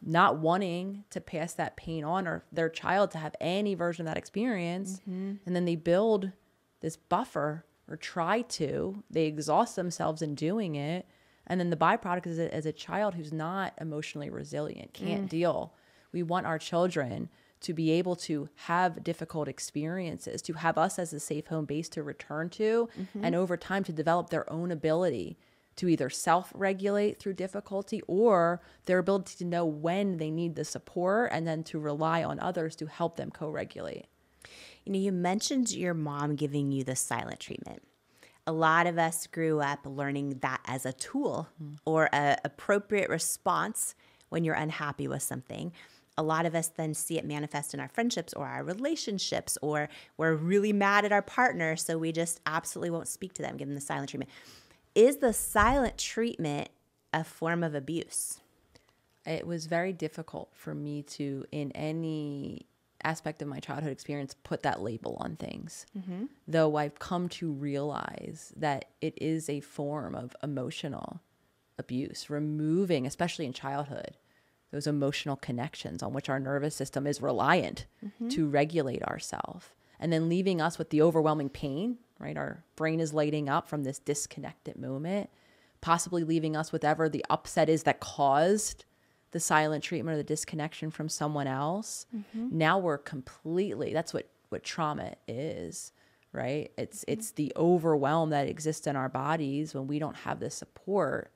not wanting to pass that pain on or their child to have any version of that experience. And then they build this buffer, or try to. They exhaust themselves in doing it. And then the byproduct is as a child who's not emotionally resilient, can't deal. We want our children to be able to have difficult experiences, to have us as a safe home base to return to, and over time to develop their own ability to either self-regulate through difficulty, or their ability to know when they need the support, and then to rely on others to help them co-regulate. You know, you mentioned your mom giving you the silent treatment. A lot of us grew up learning that as a tool or an appropriate response when you're unhappy with something. A lot of us then see it manifest in our friendships or our relationships, or we're really mad at our partner, so we just absolutely won't speak to them, give them the silent treatment. Is the silent treatment a form of abuse? It was very difficult for me to, in any aspect of my childhood experience, put that label on things. Though I've come to realize that it is a form of emotional abuse, removing, especially in childhood, those emotional connections on which our nervous system is reliant to regulate ourselves, and then leaving us with the overwhelming pain, right? Our brain is lighting up from this disconnected moment, possibly leaving us with whatever the upset is that caused the silent treatment or the disconnection from someone else. Now we're completely, that's what trauma is, right? It's the overwhelm that exists in our bodies when we don't have the support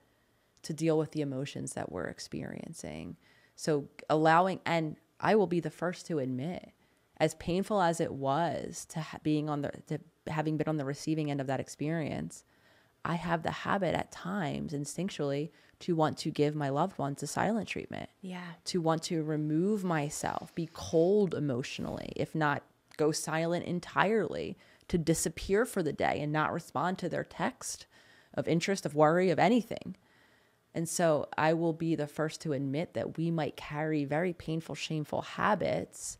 to deal with the emotions that we're experiencing. So allowing, and I will be the first to admit, as painful as it was to having been on the receiving end of that experience, I have the habit at times instinctually to want to give my loved ones a silent treatment. To want to remove myself, be cold emotionally, if not go silent entirely, to disappear for the day and not respond to their text of interest, of worry, of anything. And so I will be the first to admit that we might carry very painful, shameful habits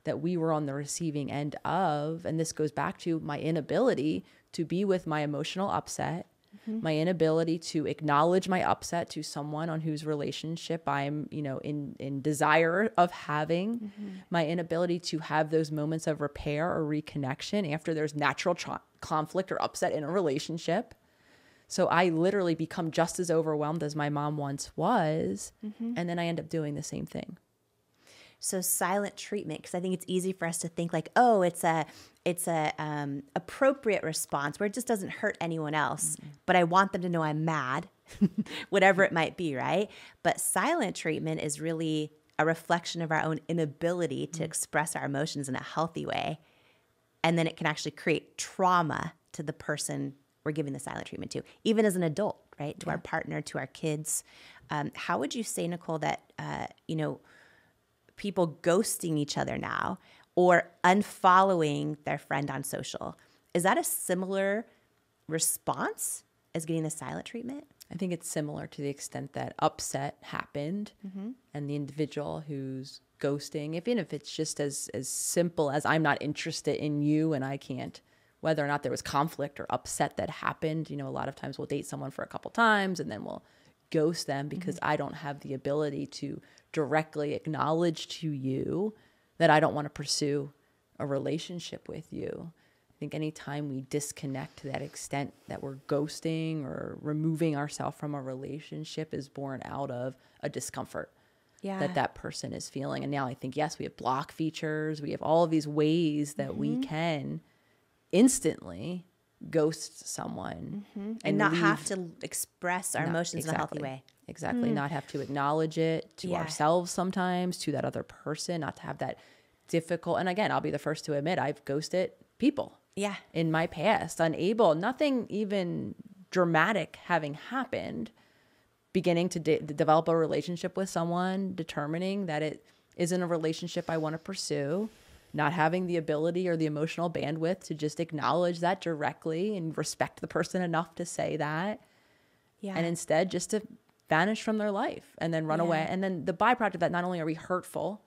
that we were on the receiving end of. And this goes back to my inability to be with my emotional upset, my inability to acknowledge my upset to someone on whose relationship I'm, in desire of having, my inability to have those moments of repair or reconnection after there's natural conflict or upset in a relationship. So I literally become just as overwhelmed as my mom once was, and then I end up doing the same thing. So silent treatment, because I think it's easy for us to think like, oh, it's a appropriate response where it just doesn't hurt anyone else, but I want them to know I'm mad, whatever it might be, right? But silent treatment is really a reflection of our own inability to express our emotions in a healthy way, and then it can actually create trauma to the person we're giving the silent treatment to, even as an adult, right? To our partner, to our kids. How would you say, Nicole, that people ghosting each other now or unfollowing their friend on social, is that a similar response as getting the silent treatment? I think it's similar to the extent that upset happened and the individual who's ghosting, even if it's just as simple as I'm not interested in you and I can't, whether or not there was conflict or upset that happened. You know, a lot of times we'll date someone for a couple times and then we'll ghost them because I don't have the ability to directly acknowledge to you that I don't want to pursue a relationship with you. I think anytime we disconnect to that extent that we're ghosting or removing ourselves from a relationship is born out of a discomfort that person is feeling. And now I think, yes, we have block features. We have all of these ways that we can instantly ghost someone and not have to express our emotions in a healthy way. Exactly. Not have to acknowledge it to ourselves sometimes, to that other person, not to have that difficult. And again, I'll be the first to admit I've ghosted people in my past, nothing even dramatic having happened, beginning to develop a relationship with someone, determining that it isn't a relationship I want to pursue, not having the ability or the emotional bandwidth to just acknowledge that directly and respect the person enough to say that. And instead just to vanish from their life and then run away. And then the byproduct of that, not only are we hurtful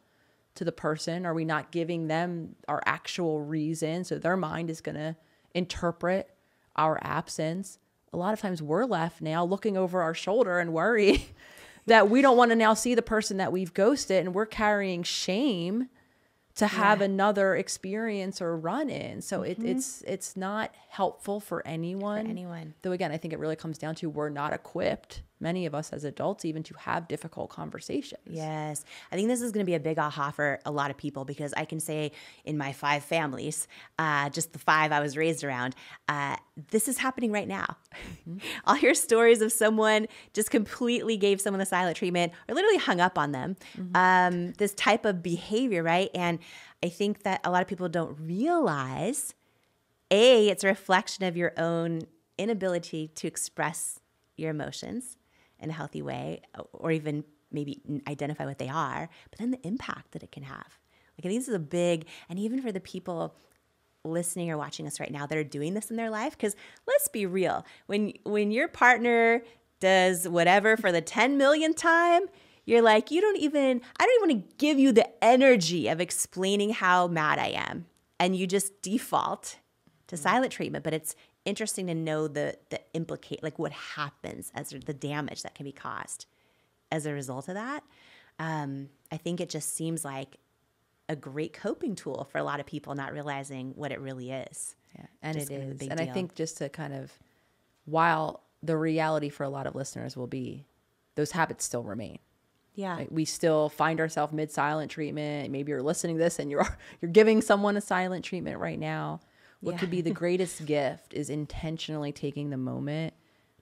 to the person, are we not giving them our actual reason, so their mind is going to interpret our absence. A lot of times we're left now looking over our shoulder and worry that we don't want to now see the person that we've ghosted, and we're carrying shame to have another experience or run in. So it's not helpful for anyone. Though again, I think it really comes down to we're not equipped, many of us as adults, even to have difficult conversations. Yes. I think this is going to be a big aha for a lot of people, because I can say in my 5 families, just the 5 I was raised around, this is happening right now. I'll hear stories of someone just completely gave someone the silent treatment or literally hung up on them. This type of behavior, right? And I think that a lot of people don't realize, it's a reflection of your own inability to express your emotions in a healthy way, or even maybe identify what they are, but then the impact that it can have. Like, I think this is a big, and even for the people listening or watching us right now that are doing this in their life, because let's be real, when your partner does whatever for the 10 millionth time, you're like, I don't even want to give you the energy of explaining how mad I am. And you just default to silent treatment. But it's interesting to know the like what happens as the damage that can be caused as a result of that. I think it just seems like a great coping tool for a lot of people, not realizing what it really is. Yeah, and just it is. Big and deal. I think just to kind of, while the reality for a lot of listeners will be those habits still remain. Yeah. Right? We still find ourselves mid-silent treatment. Maybe you're listening to this and you're giving someone a silent treatment right now. What could be the greatest gift is intentionally taking the moment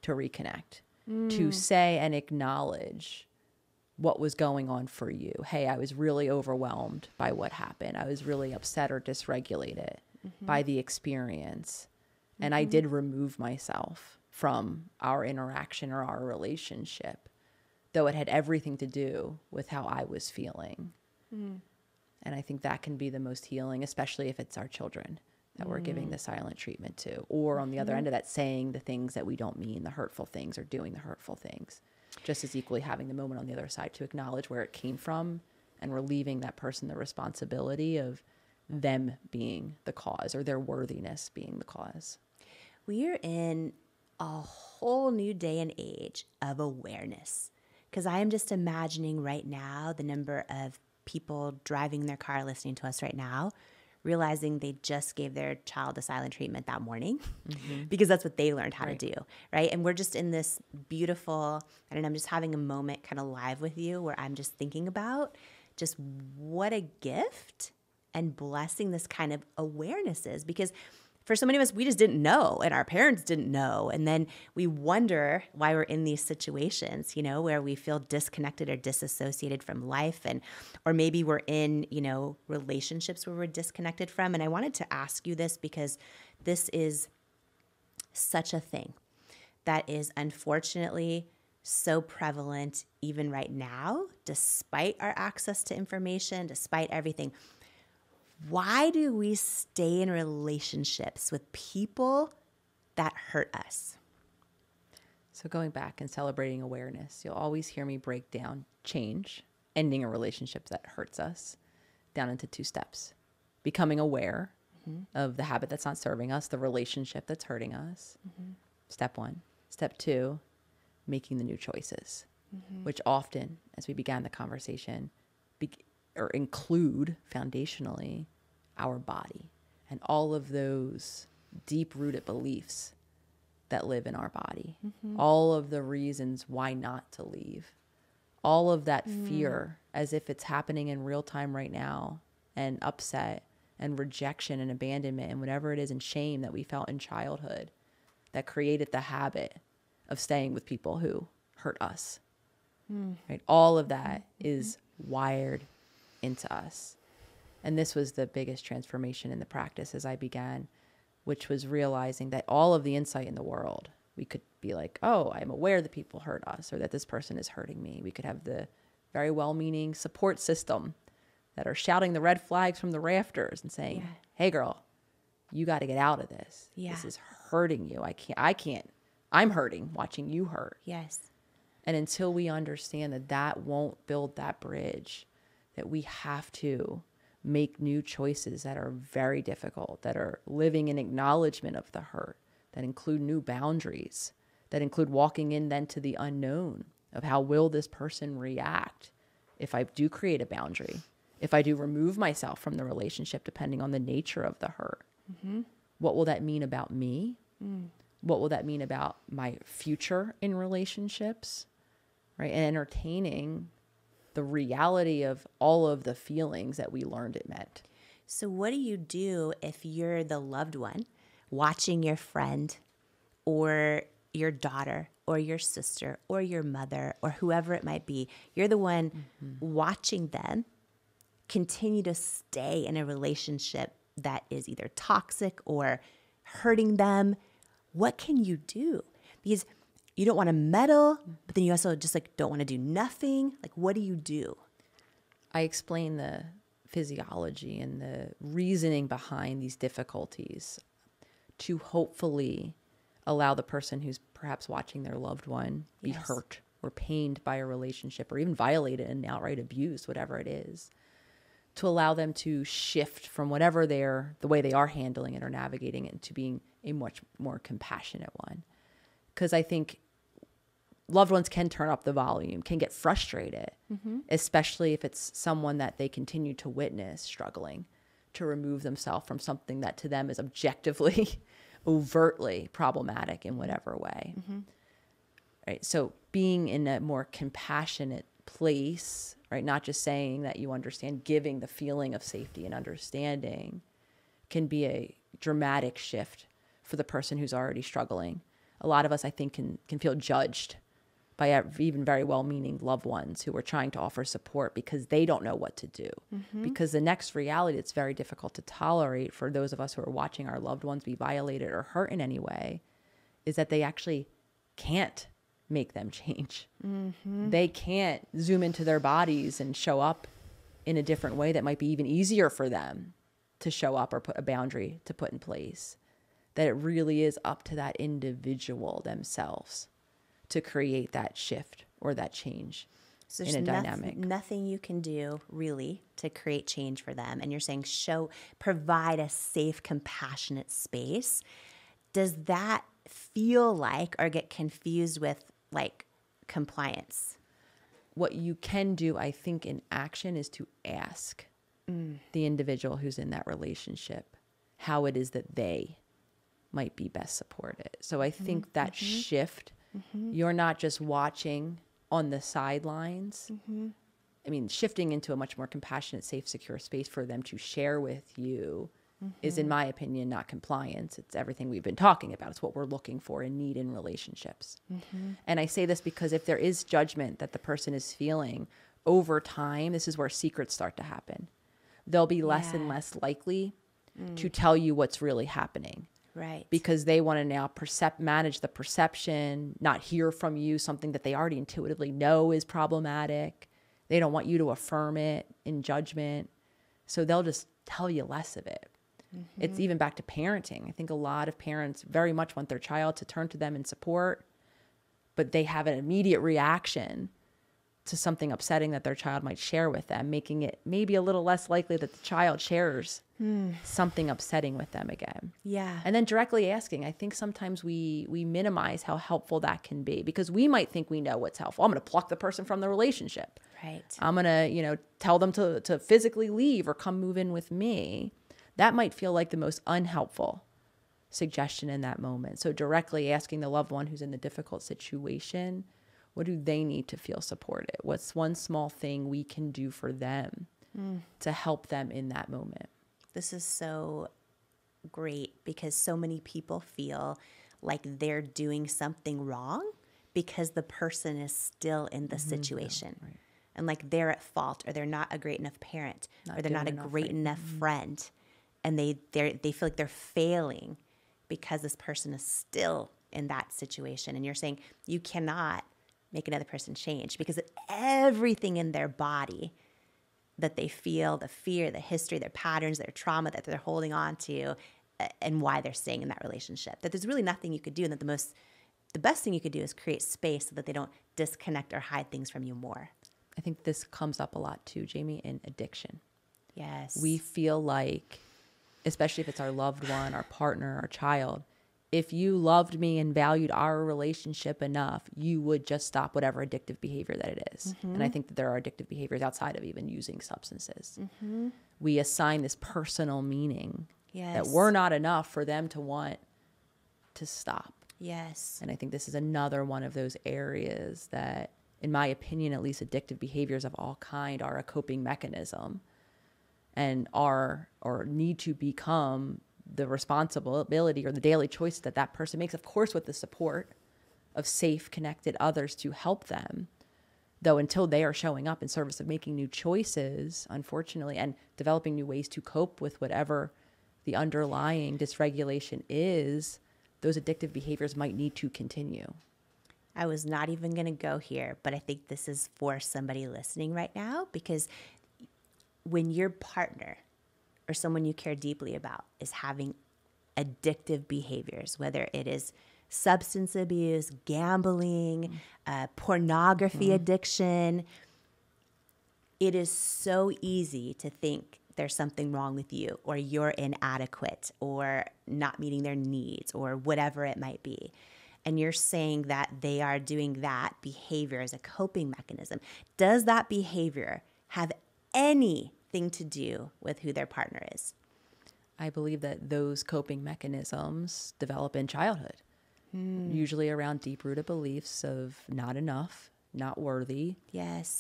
to reconnect, to say and acknowledge what was going on for you. Hey, I was really overwhelmed by what happened. I was really upset or dysregulated by the experience. And I did remove myself from our interaction or our relationship, though it had everything to do with how I was feeling. And I think that can be the most healing, especially if it's our children that we're giving the silent treatment to, or on the other end of that, saying the things that we don't mean, the hurtful things, or doing the hurtful things. Just as equally having the moment on the other side to acknowledge where it came from and relieving that person the responsibility of them being the cause, or their worthiness being the cause. We're in a whole new day and age of awareness, because I am just imagining right now the number of people driving their car listening to us right now, realizing they just gave their child a silent treatment that morning because that's what they learned how to do, right? And we're just in this beautiful, and I'm just having a moment kind of live with you where I'm just thinking about just what a gift and blessing this kind of awareness is, because for so many of us, we just didn't know, and our parents didn't know. And then we wonder why we're in these situations, you know, where we feel disconnected or disassociated from life, or maybe we're in, you know, relationships where we're disconnected from. And I wanted to ask you this because this is such a thing that is unfortunately so prevalent even right now, despite our access to information, despite everything. Why do we stay in relationships with people that hurt us? So going back and celebrating awareness, you'll always hear me break down change, ending a relationship that hurts us, down into 2 steps. Becoming aware of the habit that's not serving us, the relationship that's hurting us. Step 1. Step 2, making the new choices, which often, as we began the conversation, or include foundationally our body and all of those deep-rooted beliefs that live in our body, all of the reasons why not to leave, all of that fear as if it's happening in real time right now, and upset and rejection and abandonment and whatever it is, and shame that we felt in childhood that created the habit of staying with people who hurt us. Right? All of that is wired into us. And this was the biggest transformation in the practice as I began, which was realizing that all of the insight in the world, we could be like, oh, I'm aware that people hurt us or that this person is hurting me. We could have the very well-meaning support system that are shouting the red flags from the rafters and saying, hey girl, you got to get out of this. This is hurting you. I'm hurting watching you hurt. Yes. And until we understand that that won't build that bridge, that we have to make new choices that are very difficult, that are living in acknowledgement of the hurt, that include new boundaries, that include walking in then to the unknown of how will this person react if I do create a boundary, if I do remove myself from the relationship, depending on the nature of the hurt. What will that mean about me? What will that mean about my future in relationships? Right? And entertaining the reality of all of the feelings that we learned it meant. So what do you do if you're the loved one watching your friend or your daughter or your sister or your mother or whoever it might be? You're the one watching them continue to stay in a relationship that is either toxic or hurting them. What can you do? Because you don't want to meddle, but then you also just like don't want to do nothing. Like, what do you do? I explain the physiology and the reasoning behind these difficulties to hopefully allow the person who's perhaps watching their loved one be hurt or pained by a relationship or even violated and outright abused, whatever it is, to allow them to shift from whatever the way they are handling it or navigating it to being a much more compassionate one. Because I think loved ones can turn up the volume, can get frustrated, especially if it's someone that they continue to witness struggling to remove themselves from something that to them is objectively, overtly problematic in whatever way. Right? So being in a more compassionate place, right? Not just saying that you understand, giving the feeling of safety and understanding can be a dramatic shift for the person who's already struggling. A lot of us, I think, can feel judged by even very well-meaning loved ones who are trying to offer support because they don't know what to do. Because the next reality that's very difficult to tolerate for those of us who are watching our loved ones be violated or hurt in any way is that they actually can't make them change. They can't zoom into their bodies and show up in a different way that might be even easier for them to show up or put a boundary to put in place. That it really is up to that individual themselves to create that shift or that change in a dynamic. Nothing you can do really to create change for them. And you're saying provide a safe, compassionate space. Does that feel like or get confused with like compliance? What you can do, I think, in action is to ask the individual who's in that relationship how it is that they might be best supported. So I think that shift, you're not just watching on the sidelines. I mean, shifting into a much more compassionate, safe, secure space for them to share with you is, in my opinion, not compliance. It's everything we've been talking about. It's what we're looking for and need in relationships. And I say this because if there is judgment that the person is feeling over time, this is where secrets start to happen. They'll be less and less likely to tell you what's really happening. Right. Because they want to now manage the perception, not hear from you something that they already intuitively know is problematic. They don't want you to affirm it in judgment. So they'll just tell you less of it. It's even back to parenting. I think a lot of parents very much want their child to turn to them in support, but they have an immediate reaction to something upsetting that their child might share with them, making it maybe a little less likely that the child shares something upsetting with them again. Yeah. And then directly asking, I think sometimes we minimize how helpful that can be, because we might think we know what's helpful. I'm going to pluck the person from the relationship. Right. I'm going to, tell them to physically leave or come move in with me. That might feel like the most unhelpful suggestion in that moment. So directly asking the loved one who's in the difficult situation, what do they need to feel supported? What's one small thing we can do for them to help them in that moment? This is so great because so many people feel like they're doing something wrong because the person is still in the situation. Yeah, right. And like they're at fault, or they're not a great enough parent, or they're not a great enough friend. And they feel like they're failing because this person is still in that situation. And you're saying you cannot make another person change because everything in their body that they feel, the fear, the history, their patterns, their trauma that they're holding on to, and why they're staying in that relationship, that there's really nothing you could do. And that the best thing you could do is create space so that they don't disconnect or hide things from you more. I think this comes up a lot too, Jamie, in addiction. Yes. We feel like, especially if it's our loved one, our partner, our child, if you loved me and valued our relationship enough, you would just stop whatever addictive behavior that it is. And I think that there are addictive behaviors outside of even using substances. We assign this personal meaning that we're not enough for them to want to stop. Yes. And I think this is another one of those areas that, in my opinion, at least addictive behaviors of all kind are a coping mechanism and are or need to become the responsibility or the daily choices that person makes, of course, with the support of safe, connected others to help them. Though until they are showing up in service of making new choices, unfortunately, and developing new ways to cope with whatever the underlying dysregulation is, those addictive behaviors might need to continue. I was not even going to go here, but I think this is for somebody listening right now, because when your partner or someone you care deeply about is having addictive behaviors, whether it is substance abuse, gambling, pornography addiction, it is so easy to think there's something wrong with you, or you're inadequate, or not meeting their needs, or whatever it might be. And you're saying that they are doing that behavior as a coping mechanism. Does that behavior have anything to do with who their partner is? I believe that those coping mechanisms develop in childhood, usually around deep-rooted beliefs of not enough, not worthy,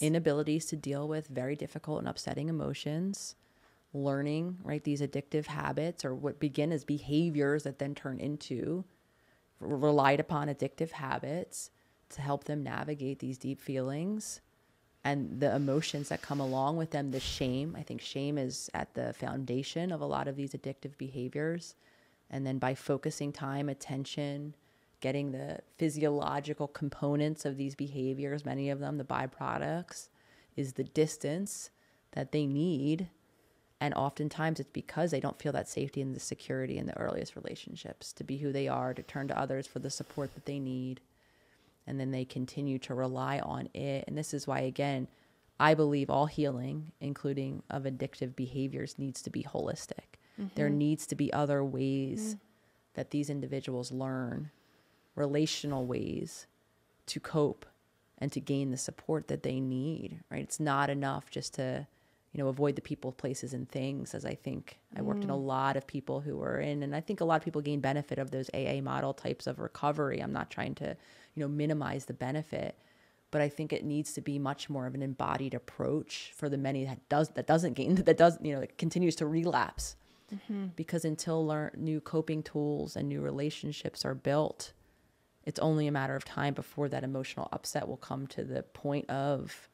inabilities to deal with very difficult and upsetting emotions, learning, right, these addictive habits, or what begin as behaviors that then turn into relied upon addictive habits to help them navigate these deep feelings and the emotions that come along with them. The shame, I think shame is at the foundation of a lot of these addictive behaviors. And then by focusing time, attention, getting the physiological components of these behaviors, many of them, the byproducts, is the distance that they need. And oftentimes it's because they don't feel that safety and the security in the earliest relationships to be who they are, to turn to others for the support that they need. And then they continue to rely on it. And this is why, again, I believe all healing, including of addictive behaviors, needs to be holistic. There needs to be other ways that these individuals learn, relational ways to cope and to gain the support that they need, right? It's not enough just to, avoid the people, places, and things, as I think I worked in a lot of people who were in, and I think a lot of people gain benefit of those AA model types of recovery. I'm not trying to, minimize the benefit, but I think it needs to be much more of an embodied approach for the many that continues to relapse. Because until new coping tools and new relationships are built, it's only a matter of time before that emotional upset will come to the point of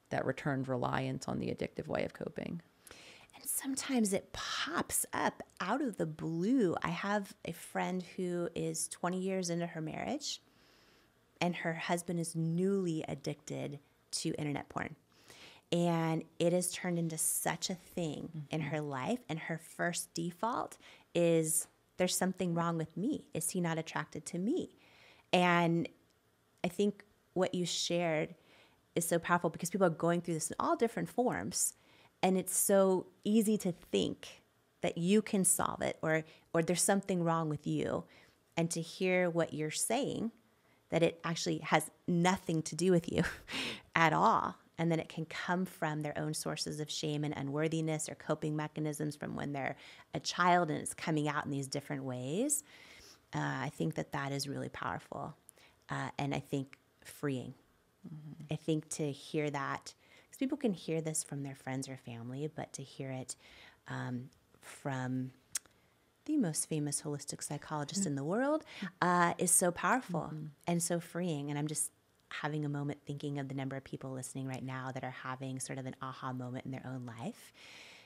that returned reliance on the addictive way of coping. And sometimes it pops up out of the blue. I have a friend who is 20 years into her marriage, and her husband is newly addicted to internet porn. And it has turned into such a thing in her life. And her first default is, there's something wrong with me. Is he not attracted to me? And I think what you shared is so powerful because people are going through this in all different forms. And it's so easy to think that you can solve it or there's something wrong with you. And to hear what you're saying, that it actually has nothing to do with you at all. And then it can come from their own sources of shame and unworthiness or coping mechanisms from when they're a child and it's coming out in these different ways. I think that is really powerful. And I think freeing. I think to hear that, because people can hear this from their friends or family, but to hear it from the most famous holistic psychologist in the world is so powerful and so freeing. And I'm just having a moment thinking of the number of people listening right now that are having sort of an aha moment in their own life.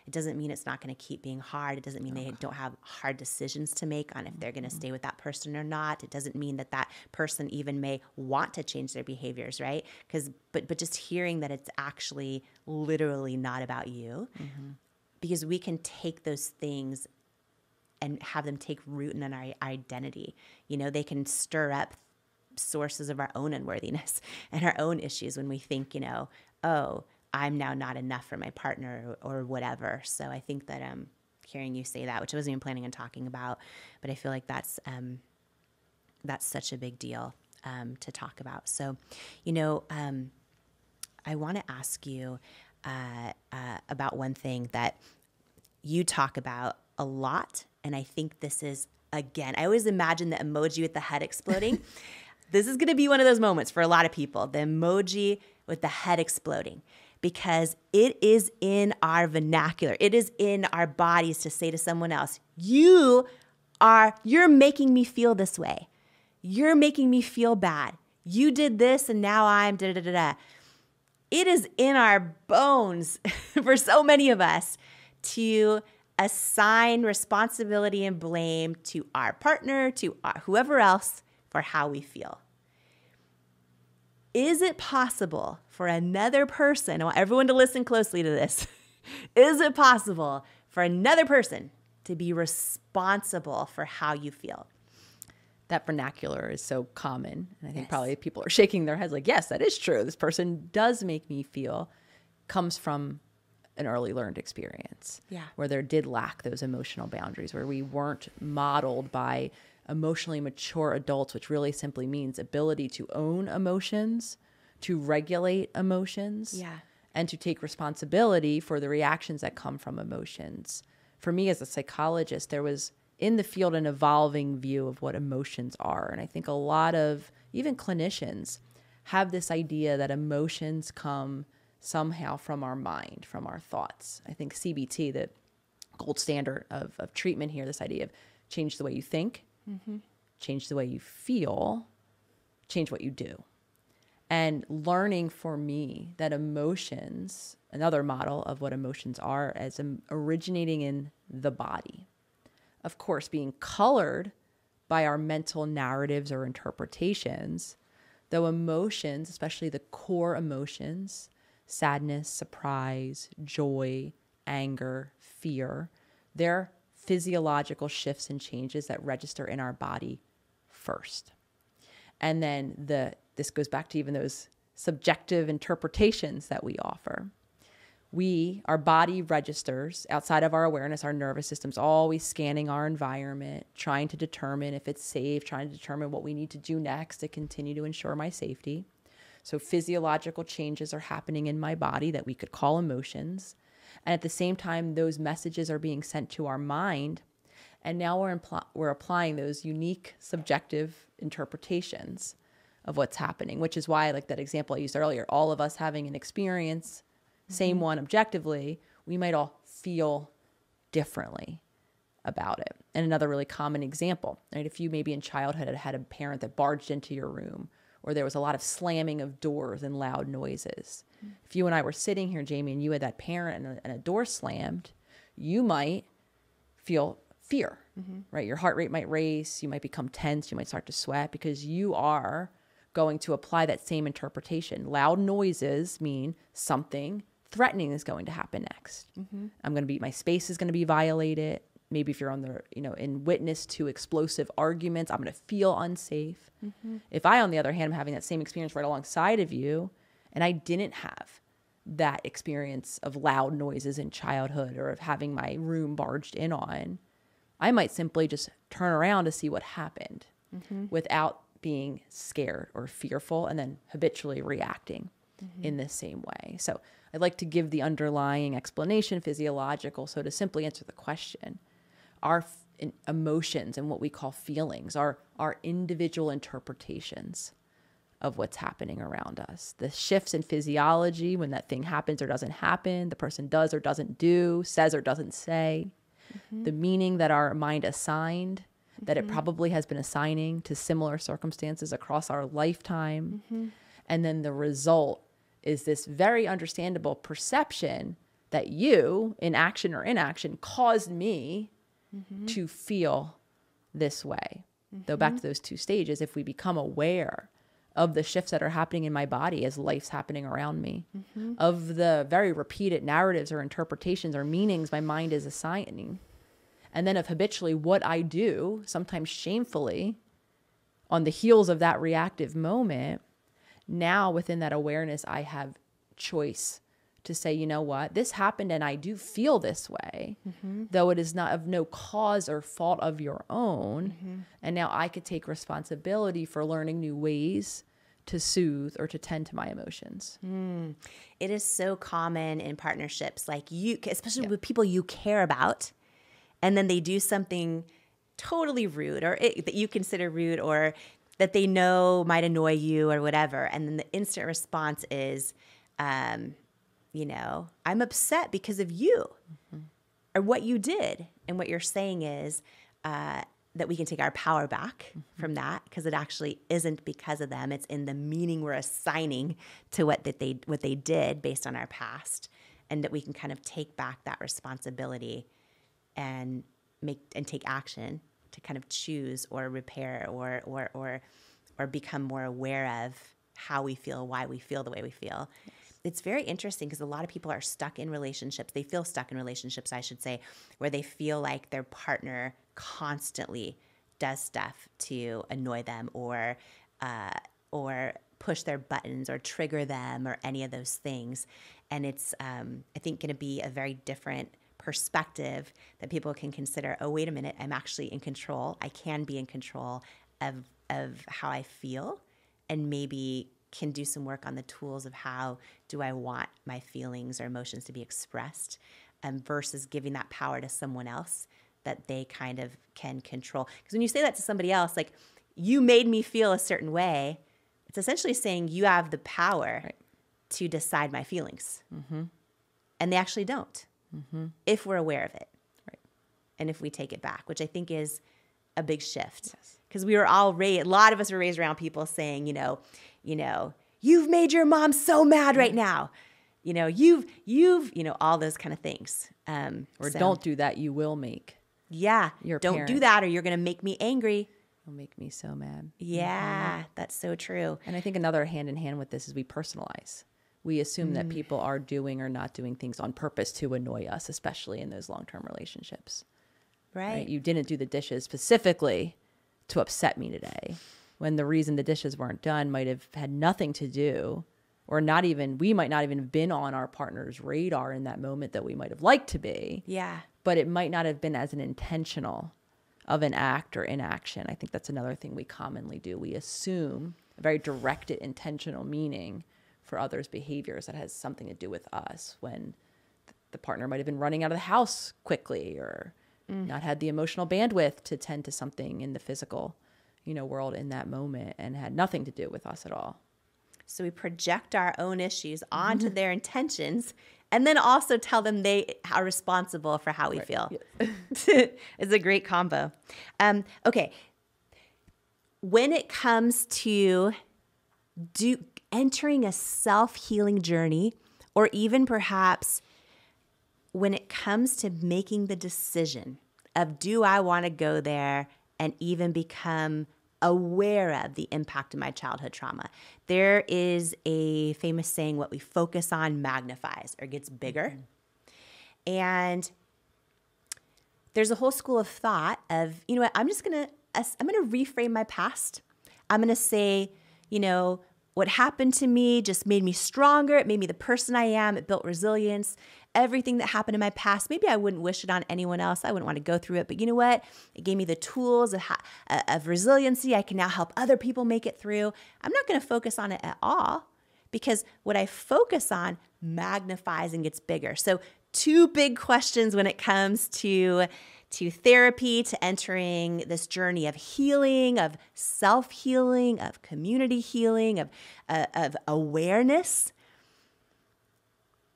It doesn't mean it's not going to keep being hard. It doesn't mean they don't have hard decisions to make on if they're going to stay with that person or not. It doesn't mean that person even may want to change their behaviors, right? But just hearing that it's actually literally not about you, because we can take those things and have them take root in our identity. You know, they can stir up sources of our own unworthiness and our own issues when we think, you know, oh, I'm now not enough for my partner or whatever. So I think that hearing you say that, which I wasn't even planning on talking about, but I feel like that's such a big deal to talk about. So, you know, I want to ask you about one thing that you talk about a lot, and I think this is, again, I always imagine the emoji with the head exploding. This is going to be one of those moments for a lot of people, the emoji with the head exploding, because it is in our vernacular. It is in our bodies to say to someone else, you're making me feel this way. You're making me feel bad. You did this and now I'm da-da-da-da. It is in our bones for so many of us to assign responsibility and blame to our partner, to whoever else, for how we feel. Is it possible for another person, I want everyone to listen closely to this, is it possible for another person to be responsible for how you feel? That vernacular is so common. And I think probably people are shaking their heads like, yes, that is true. This person does make me feel, comes from an early learned experience where there did lack those emotional boundaries, where we weren't modeled by emotionally mature adults, which really simply means ability to own emotions, to regulate emotions, and to take responsibility for the reactions that come from emotions. For me as a psychologist, there was in the field an evolving view of what emotions are. And I think a lot of even clinicians have this idea that emotions come somehow from our mind, from our thoughts. I think CBT, the gold standard of treatment here, this idea of change the way you think, change the way you feel, change what you do. And learning for me that emotions, another model of what emotions are, as originating in the body. Of course, being colored by our mental narratives or interpretations, though emotions, especially the core emotions, sadness, surprise, joy, anger, fear, they're physiological shifts and changes that register in our body first. And then this goes back to even those subjective interpretations that we offer. Our body registers outside of our awareness, our nervous system's always scanning our environment, trying to determine if it's safe, trying to determine what we need to do next to continue to ensure my safety. So physiological changes are happening in my body that we could call emotions. And at the same time, those messages are being sent to our mind. And now we're applying those unique subjective interpretations of what's happening, which is why, like that example I used earlier, all of us having an experience, same one objectively, we might all feel differently about it. And another really common example, right? If you maybe in childhood had a parent that barged into your room, or there was a lot of slamming of doors and loud noises. If you and I were sitting here, Jamie, and you had that parent and a door slammed, you might feel fear, right? Your heart rate might race. You might become tense. You might start to sweat because you are going to apply that same interpretation. Loud noises mean something threatening is going to happen next. My space is going to be violated. maybe if you're on the, in witness to explosive arguments, I'm going to feel unsafe. If I, on the other hand, am having that same experience right alongside of you, and I didn't have that experience of loud noises in childhood or of having my room barged in on, I might simply just turn around to see what happened without being scared or fearful and then habitually reacting in the same way. So I'd like to give the underlying explanation, physiological. So to simply answer the question, our emotions and what we call feelings are our individual interpretations of what's happening around us. The shifts in physiology, when that thing happens or doesn't happen, the person does or doesn't do, says or doesn't say, the meaning that our mind assigned, that it probably has been assigning to similar circumstances across our lifetime. And then the result is this very understandable perception that you, in action or inaction, caused me to feel this way. Though back to those two stages, if we become aware of the shifts that are happening in my body as life's happening around me, of the very repeated narratives or interpretations or meanings my mind is assigning, and then of habitually what I do, sometimes shamefully, on the heels of that reactive moment, now within that awareness, I have choice to say, you know what, this happened and I do feel this way, though it is not of no cause or fault of your own. And now I could take responsibility for learning new ways to soothe or to tend to my emotions. It is so common in partnerships, like especially with people you care about, and then they do something totally rude or that you consider rude or that they know might annoy you or whatever. And then the instant response is, I'm upset because of you or what you did. And what you're saying is that we can take our power back from that because it actually isn't because of them. It's in the meaning we're assigning to what they did based on our past, and that we can kind of take back that responsibility and take action to kind of choose or repair or become more aware of how we feel, why we feel the way we feel. Yes. It's very interesting because a lot of people are stuck in relationships. They feel stuck in relationships, I should say, where they feel like their partner constantly does stuff to annoy them or push their buttons or trigger them or any of those things. And it's, I think, going to be a very different perspective that people can consider, oh, wait a minute, I'm actually in control. I can be in control of how I feel, and maybe can do some work on the tools of how do I want my feelings or emotions to be expressed, versus giving that power to someone else that they kind of can control. Because when you say that to somebody else, like, you made me feel a certain way, it's essentially saying you have the power to decide my feelings. And they actually don't, if we're aware of it. And if we take it back, which I think is a big shift. Because we were all raised, a lot of us were raised around people saying, you've made your mom so mad right now. You've all those kind of things. Or don't do that, you will make. Your don't do that or you're going to make me angry. You'll make me so mad. That's so true. And I think another hand in hand with this is we personalize. We assume that people are doing or not doing things on purpose to annoy us, especially in those long-term relationships. Right? You didn't do the dishes specifically to upset me today, when the reason the dishes weren't done might have had nothing to do, or we might not even have been on our partner's radar in that moment that we might have liked to be. But it might not have been as an intentional of an act or inaction. I think that's another thing we commonly do. We assume a very directed, intentional meaning for others' behaviors that has something to do with us, when the partner might have been running out of the house quickly or not had the emotional bandwidth to tend to something in the physical, world in that moment, and had nothing to do with us at all. So we project our own issues onto their intentions, and then also tell them they are responsible for how we feel. It's a great combo. Okay. When it comes to entering a self-healing journey, or even perhaps when it comes to making the decision of, do I want to go there and even become aware of the impact of my childhood trauma? There is a famous saying, what we focus on magnifies or gets bigger. And there's a whole school of thought of, you know what, I'm going to reframe my past. I'm going to say, you know, what happened to me just made me stronger. It made me the person I am. It built resilience. Everything that happened in my past, maybe I wouldn't wish it on anyone else. I wouldn't want to go through it. But you know what? It gave me the tools of resiliency. I can now help other people make it through. I'm not going to focus on it at all, because what I focus on magnifies and gets bigger. So 2 big questions when it comes to therapy, to entering this journey of healing, of self-healing, of community healing, of awareness.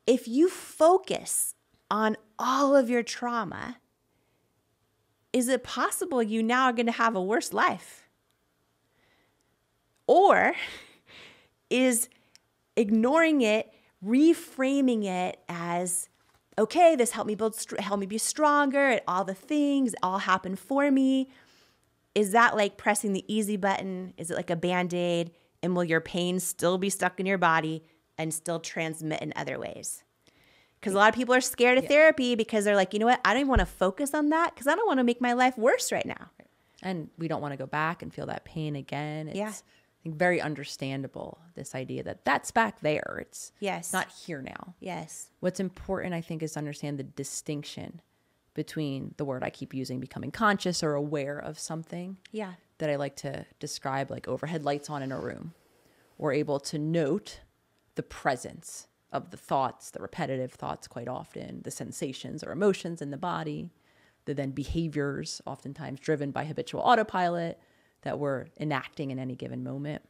If you focus on all of your trauma, is it possible you now are going to have a worse life? Or is ignoring it, reframing it as, okay, this helped me be stronger, all the things, all happened for me. Is that like pressing the easy button? Is it like a Band-Aid? And will your pain still be stuck in your body and still transmit in other ways? Because a lot of people are scared of therapy because they're like, you know what? I don't even want to focus on that because I don't want to make my life worse right now. And we don't want to go back and feel that pain again. It's, I think, very understandable, this idea that that's back there. It's not here now. Yes. What's important, I think, is to understand the distinction between the word I keep using, becoming conscious or aware of something. Yeah. That I like to describe like overhead lights on in a room. We're able to note the presence of the thoughts, the repetitive thoughts quite often, the sensations or emotions in the body, the then behaviors, oftentimes driven by habitual autopilot that we're enacting in any given moment.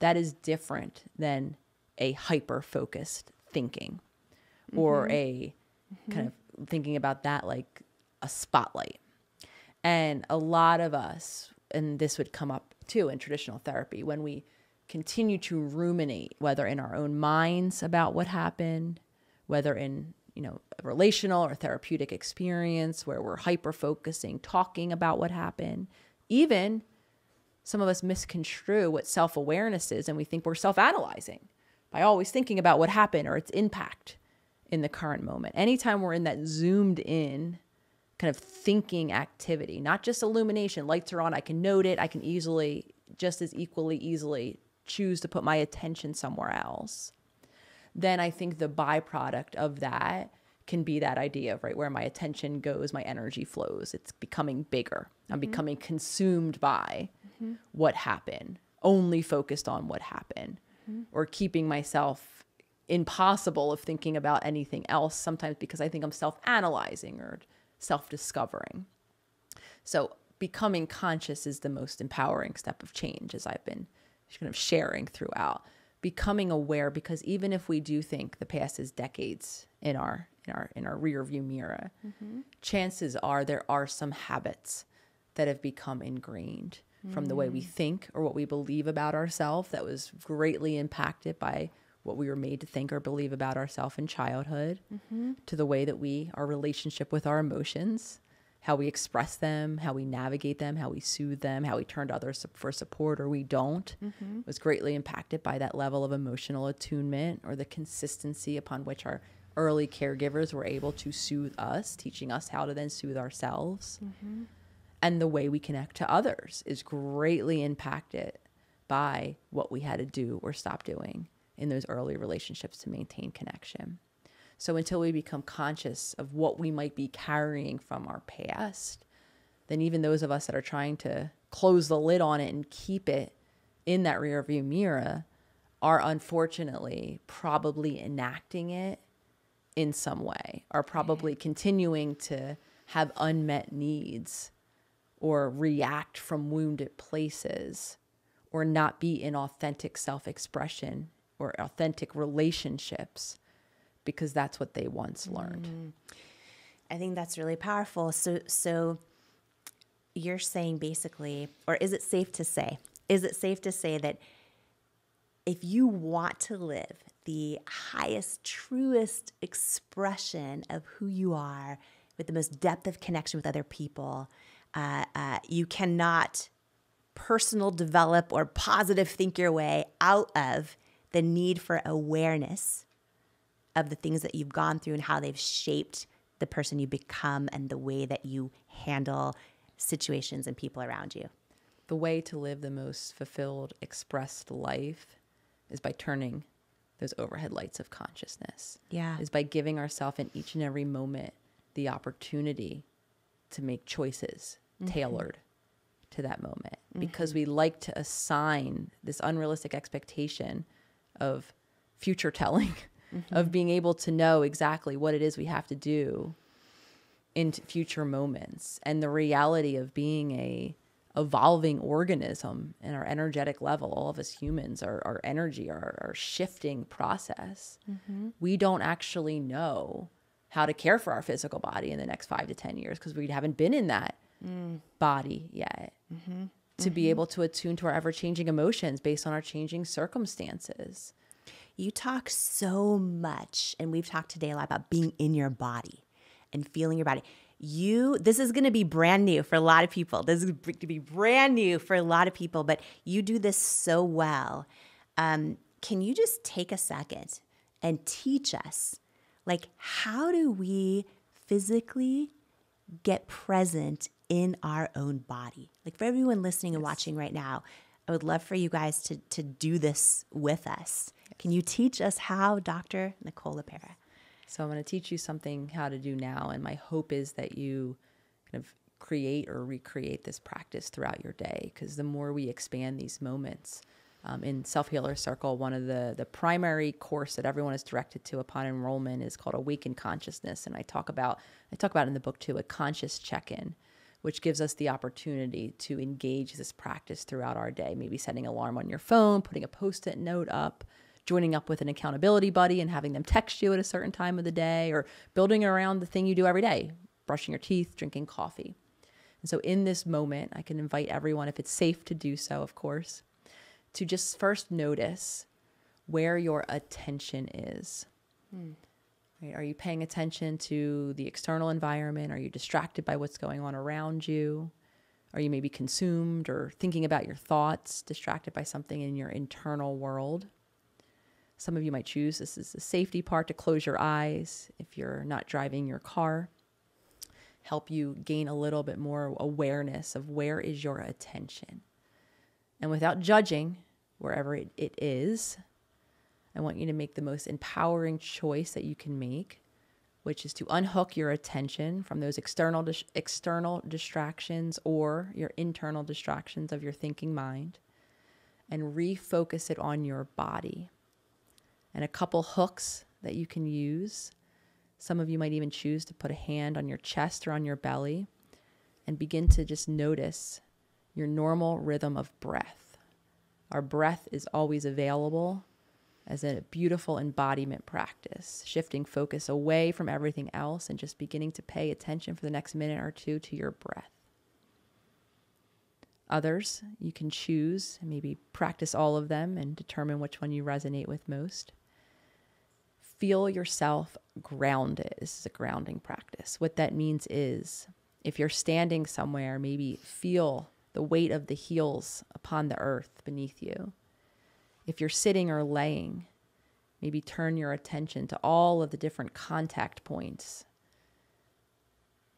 That is different than a hyper-focused thinking or a kind of thinking about that like a spotlight. And a lot of us, and this would come up too in traditional therapy, when we continue to ruminate, whether in our own minds about what happened, whether in, you know, a relational or therapeutic experience where we're hyper-focusing, talking about what happened. Even some of us misconstrue what self-awareness is, and we think we're self-analyzing by always thinking about what happened or its impact in the current moment. Anytime we're in that zoomed in kind of thinking activity, not just illumination, lights are on, I can note it, I can easily, just as easily choose to put my attention somewhere else, then I think the byproduct of that can be that idea of, right, where my attention goes, my energy flows. It's becoming bigger. I'm becoming consumed by what happened, only focused on what happened, or keeping myself impossible of thinking about anything else, sometimes because I think I'm self-analyzing or self-discovering. So becoming conscious is the most empowering step of change, as I've been kind of sharing throughout. Becoming aware, because even if we do think the past is decades in our rear view mirror, chances are there are some habits that have become ingrained from the way we think or what we believe about ourselves that was greatly impacted by what we were made to think or believe about ourselves in childhood, to the way that our relationship with our emotions, how we express them, how we navigate them, how we soothe them, how we turn to others for support or we don't, was greatly impacted by that level of emotional attunement or the consistency upon which our early caregivers were able to soothe us, teaching us how to then soothe ourselves. And the way we connect to others is greatly impacted by what we had to do or stop doing in those early relationships to maintain connection. So until we become conscious of what we might be carrying from our past, then even those of us that are trying to close the lid on it and keep it in that rear view mirror are unfortunately probably enacting it in some way, are probably continuing to have unmet needs or react from wounded places or not be in authentic self-expression or authentic relationships, because that's what they once learned. I think that's really powerful. So you're saying basically, or is it safe to say that if you want to live the highest, truest expression of who you are with the most depth of connection with other people, you cannot personal develop or positive think your way out of the need for awareness of the things that you've gone through and how they've shaped the person you become and the way that you handle situations and people around you? The way to live the most fulfilled, expressed life is by turning those overhead lights of consciousness. Yeah. Is by giving ourselves in each and every moment the opportunity to make choices tailored to that moment. Because we like to assign this unrealistic expectation of future telling, of being able to know exactly what it is we have to do in future moments. And the reality of being a evolving organism in our energetic level, all of us humans, our energy, our shifting process, we don't actually know how to care for our physical body in the next 5 to 10 years because we haven't been in that body yet to be able to attune to our ever-changing emotions based on our changing circumstances. You talk so much, and we've talked today a lot about being in your body and feeling your body. This is going to be brand new for a lot of people. This is going to be brand new for a lot of people, but you do this so well. Can you just take a second and teach us, like, how do we physically get present in our own body? Like, for everyone listening and watching right now, I would love for you guys to do this with us. Can you teach us how, Dr. Nicole LePera? So I'm going to teach you something how to do now. And my hope is that you kind of create or recreate this practice throughout your day. Because the more we expand these moments, in Self-Healer Circle, one of the primary course that everyone is directed to upon enrollment is called Awaken Consciousness. And I talk about in the book too, a conscious check-in, which gives us the opportunity to engage this practice throughout our day. Maybe setting an alarm on your phone, putting a Post-it note up, joining up with an accountability buddy and having them text you at a certain time of the day, or building around the thing you do every day, brushing your teeth, drinking coffee. And so in this moment, I can invite everyone, if it's safe to do so, of course, to just first notice where your attention is. Right? Are you paying attention to the external environment? Are you distracted by what's going on around you? Are you maybe consumed or thinking about your thoughts, distracted by something in your internal world? Some of you might choose, this is the safety part, to close your eyes if you're not driving your car. Help you gain a little bit more awareness of where is your attention. And without judging wherever it is, I want you to make the most empowering choice that you can make, which is to unhook your attention from those external distractions or your internal distractions of your thinking mind, and refocus it on your body. And a couple hooks that you can use. Some of you might even choose to put a hand on your chest or on your belly and begin to just notice your normal rhythm of breath. Our breath is always available as a beautiful embodiment practice, shifting focus away from everything else and just beginning to pay attention for the next minute or two to your breath. Others, you can choose and maybe practice all of them and determine which one you resonate with most. Feel yourself grounded. This is a grounding practice. What that means is, if you're standing somewhere, maybe feel the weight of the heels upon the earth beneath you. If you're sitting or laying, maybe turn your attention to all of the different contact points.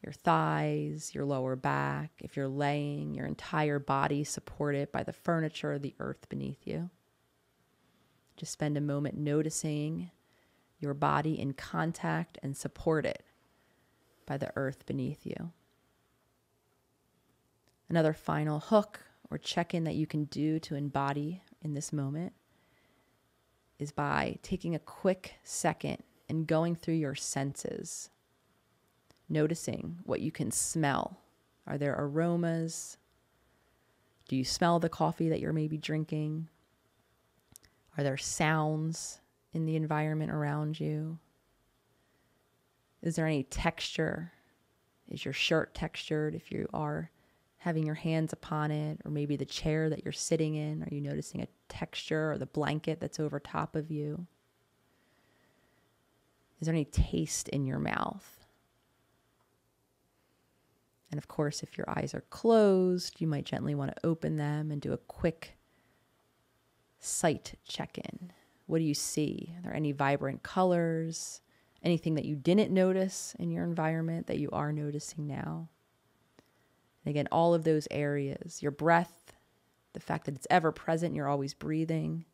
Your thighs, your lower back. If you're laying, your entire body supported by the furniture or the earth beneath you. Just spend a moment noticing your body in contact and supported by the earth beneath you. Another final hook or check-in that you can do to embody in this moment is by taking a quick second and going through your senses, noticing what you can smell. Are there aromas? Do you smell the coffee that you're maybe drinking? Are there sounds in the environment around you? Is there any texture? Is your shirt textured if you are having your hands upon it, or maybe the chair that you're sitting in? Are you noticing a texture, or the blanket that's over top of you? Is there any taste in your mouth? And of course, if your eyes are closed, you might gently want to open them and do a quick sight check-in. What do you see? Are there any vibrant colors? anything that you didn't notice in your environment that you are noticing now. And again, all of those areas, your breath, the fact that it's ever present, you're always breathing,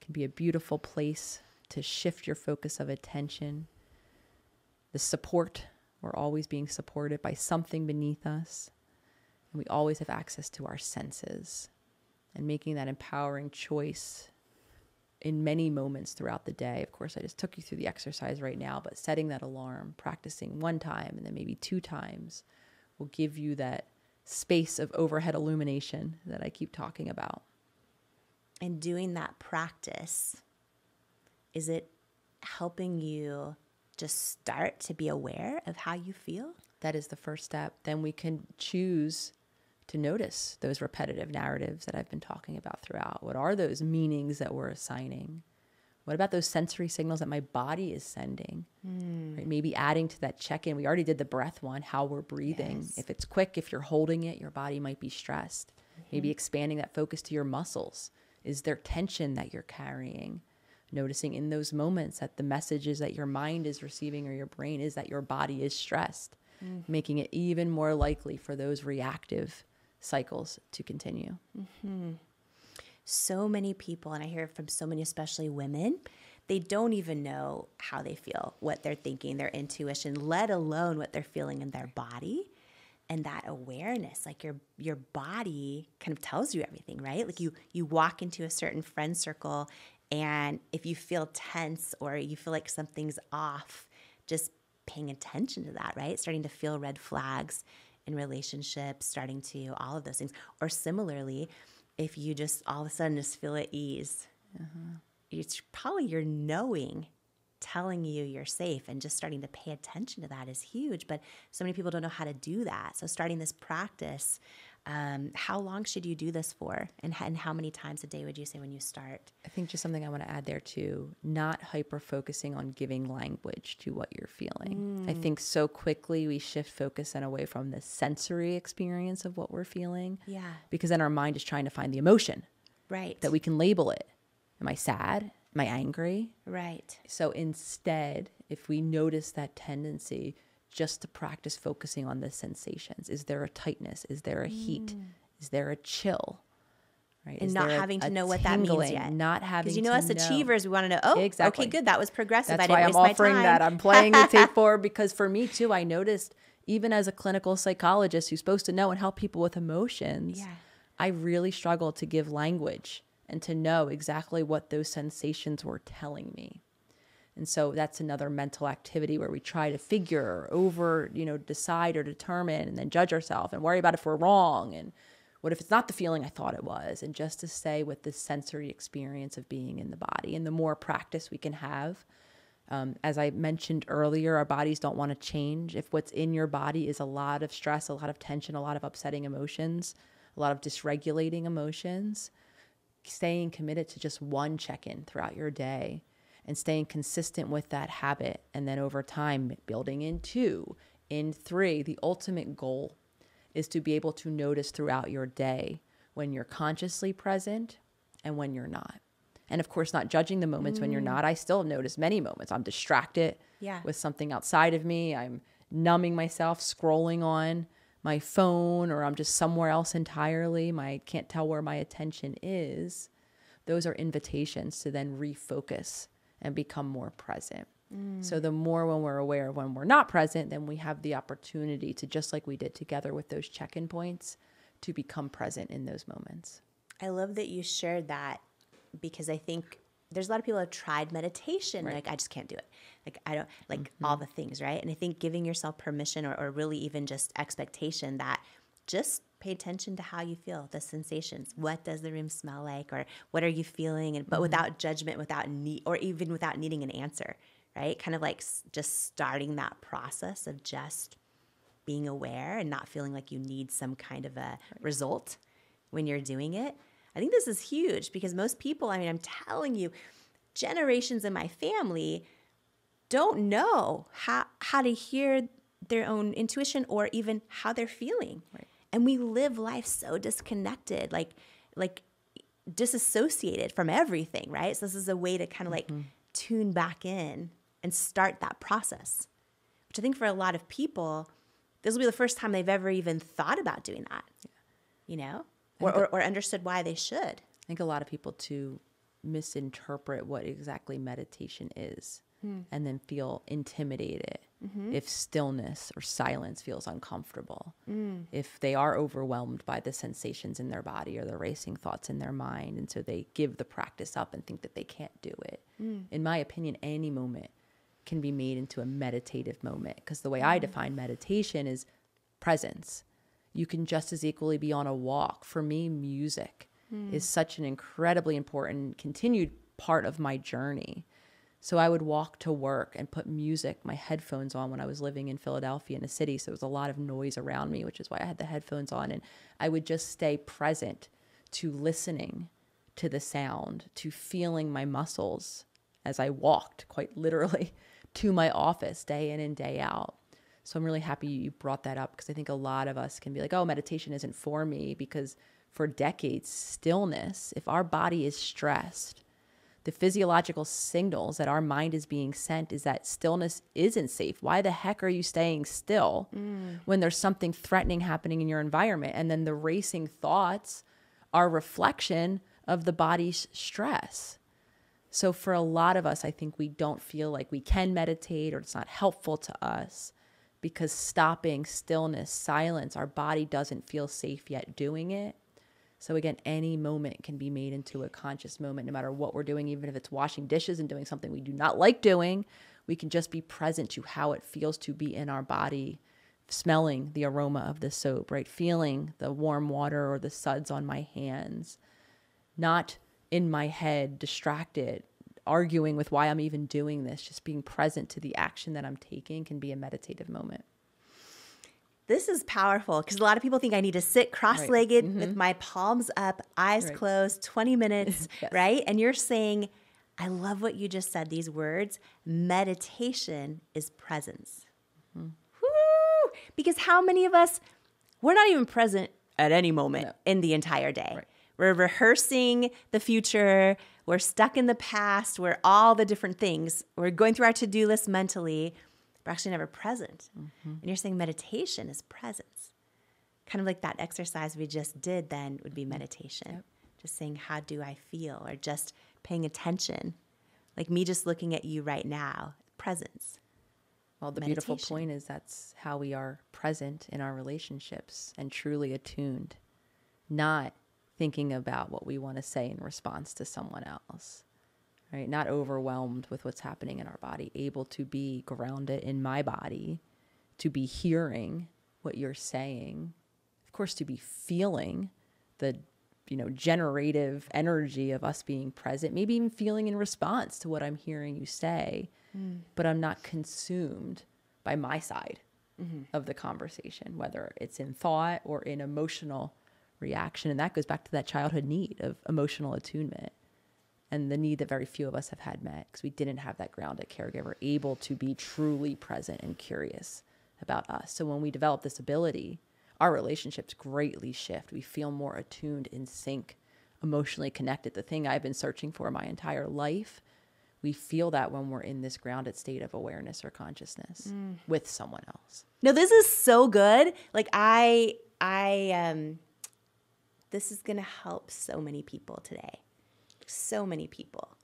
can be a beautiful place to shift your focus of attention. The support, we're always being supported by something beneath us. And we always have access to our senses. And making that empowering choice in many moments throughout the day. Of course, I just took you through the exercise right now, but setting that alarm, practicing one time and then maybe 2 times will give you that space of overhead illumination that I keep talking about. And doing that practice, is it helping you just start to be aware of how you feel? That is the first step. Then we can choose to notice those repetitive narratives that I've been talking about throughout. What are those meanings that we're assigning? What about those sensory signals that my body is sending? Right? Maybe adding to that check-in. We already did the breath one, how we're breathing. Yes. If it's quick, if you're holding it, your body might be stressed. Maybe expanding that focus to your muscles. Is there tension that you're carrying? Noticing in those moments that the messages that your mind is receiving or your brain is that your body is stressed, making it even more likely for those reactive cycles to continue. So many people, and I hear from so many, especially women, they don't even know how they feel, what they're thinking, their intuition, let alone what they're feeling in their body. And that awareness, like your body kind of tells you everything, right? Like you walk into a certain friend circle, and if you feel tense or you feel like something's off, just paying attention to that, right? Starting to feel red flags in relationships, starting to all of those things. Or similarly, if you just all of a sudden just feel at ease, it's probably your knowing telling you you're safe, and just starting to pay attention to that is huge. But so many people don't know how to do that. So starting this practice, how long should you do this for? And how many times a day would you say when you start? I think just something I want to add there too, not hyper-focusing on giving language to what you're feeling. I think so quickly we shift focus and away from the sensory experience of what we're feeling. Yeah. Because then our mind is trying to find the emotion. Right. That we can label it. Am I sad? Am I angry? Right. So instead, if we notice that tendency, just to practice focusing on the sensations. Is there a tightness? Is there a heat? Is there a chill? Right? And Is not there having to know what tingling? that means yet. Not having to know. Because us achievers, we want to know, oh, exactly. Okay, good, that was progressive. That's I why didn't I'm waste offering my time. that. I'm playing the tape forward because for me too, I noticed even as a clinical psychologist who's supposed to know and help people with emotions, I really struggled to give language and to know exactly what those sensations were telling me. And so that's another mental activity where we try to figure over, decide or determine and then judge ourselves and worry about if we're wrong. And what if it's not the feeling I thought it was? And just to stay with the sensory experience of being in the body. And the more practice we can have, as I mentioned earlier, our bodies don't want to change. If what's in your body is a lot of stress, a lot of tension, a lot of upsetting emotions, a lot of dysregulating emotions, staying committed to just one check-in throughout your day and staying consistent with that habit. And then over time, building in 2, in 3, the ultimate goal is to be able to notice throughout your day when you're consciously present and when you're not. And of course, not judging the moments when you're not. I still notice many moments. I'm distracted with something outside of me. I'm numbing myself, scrolling on my phone, or I'm just somewhere else entirely. I can't tell where my attention is. Those are invitations to then refocus and become more present. So the more when we're aware of when we're not present, then we have the opportunity to, just like we did together with those check-in points, to become present in those moments. I love that you shared that, because I think there's a lot of people who have tried meditation. Right. Like, I just can't do it. Like, I don't like all the things, right? And I think giving yourself permission or really even just expectation that just pay attention to how you feel, the sensations. What does the room smell like? Or what are you feeling? And but without judgment, without need, or even without needing an answer, right? Kind of like just starting that process of just being aware and not feeling like you need some kind of a result when you're doing it. I think this is huge because most people, I'm telling you, generations in my family don't know how to hear their own intuition or even how they're feeling. Right. And we live life so disconnected, like disassociated from everything, right? So this is a way to kind of like tune back in and start that process, which I think for a lot of people, this will be the first time they've ever even thought about doing that, you know, or understood why they should. I think a lot of people too misinterpret what exactly meditation is and then feel intimidated if stillness or silence feels uncomfortable, if they are overwhelmed by the sensations in their body or the racing thoughts in their mind. And so they give the practice up and think that they can't do it. In my opinion, any moment can be made into a meditative moment, because the way I define meditation is presence. You can just as equally be on a walk. For me, music is such an incredibly important continued part of my journey. So I would walk to work and put music, my headphones on when I was living in Philadelphia in a city. So there was a lot of noise around me, which is why I had the headphones on. And I would just stay present to listening to the sound, to feeling my muscles as I walked, quite literally, to my office day in and day out. So I'm really happy you brought that up, because I think a lot of us can be like, oh, meditation isn't for me, because for decades, stillness, if our body is stressed, the physiological signals that our mind is being sent is that stillness isn't safe. Why the heck are you staying still when there's something threatening happening in your environment? And then the racing thoughts are a reflection of the body's stress. So for a lot of us, I think we don't feel like we can meditate, or it's not helpful to us, because stopping, stillness, silence, our body doesn't feel safe yet doing it. So again, any moment can be made into a conscious moment, no matter what we're doing, even if it's washing dishes and doing something we do not like doing. We can just be present to how it feels to be in our body, smelling the aroma of the soap, right? Feeling the warm water or the suds on my hands, not in my head, distracted, arguing with why I'm even doing this. Just being present to the action that I'm taking can be a meditative moment. This is powerful, because a lot of people think I need to sit cross-legged with my palms up, eyes closed, 20 minutes, Yes. right? And you're saying, I love what you just said, these words, meditation is presence. Woo! Because how many of us, we're not even present at any moment in the entire day. Right. We're rehearsing the future. We're stuck in the past. We're all the different things. We're going through our to-do list mentally. We're actually never present. And you're saying meditation is presence. Kind of like that exercise we just did then would be meditation. Just saying, how do I feel? Or just paying attention. Like me just looking at you right now. Presence. Well, the beautiful point is that's how we are present in our relationships and truly attuned, not thinking about what we want to say in response to someone else, right? Not overwhelmed with what's happening in our body, able to be grounded in my body, to be hearing what you're saying, of course, to be feeling the, generative energy of us being present, maybe even feeling in response to what I'm hearing you say, but I'm not consumed by my side of the conversation, whether it's in thought or in emotional reaction. And that goes back to that childhood need of emotional attunement and the need that very few of us have had met, because we didn't have that grounded caregiver able to be truly present and curious about us. So when we develop this ability, our relationships greatly shift. We feel more attuned, in sync, emotionally connected. The thing I've been searching for my entire life, we feel that when we're in this grounded state of awareness or consciousness with someone else. No, this is so good. Like this is going to help so many people today. So many people.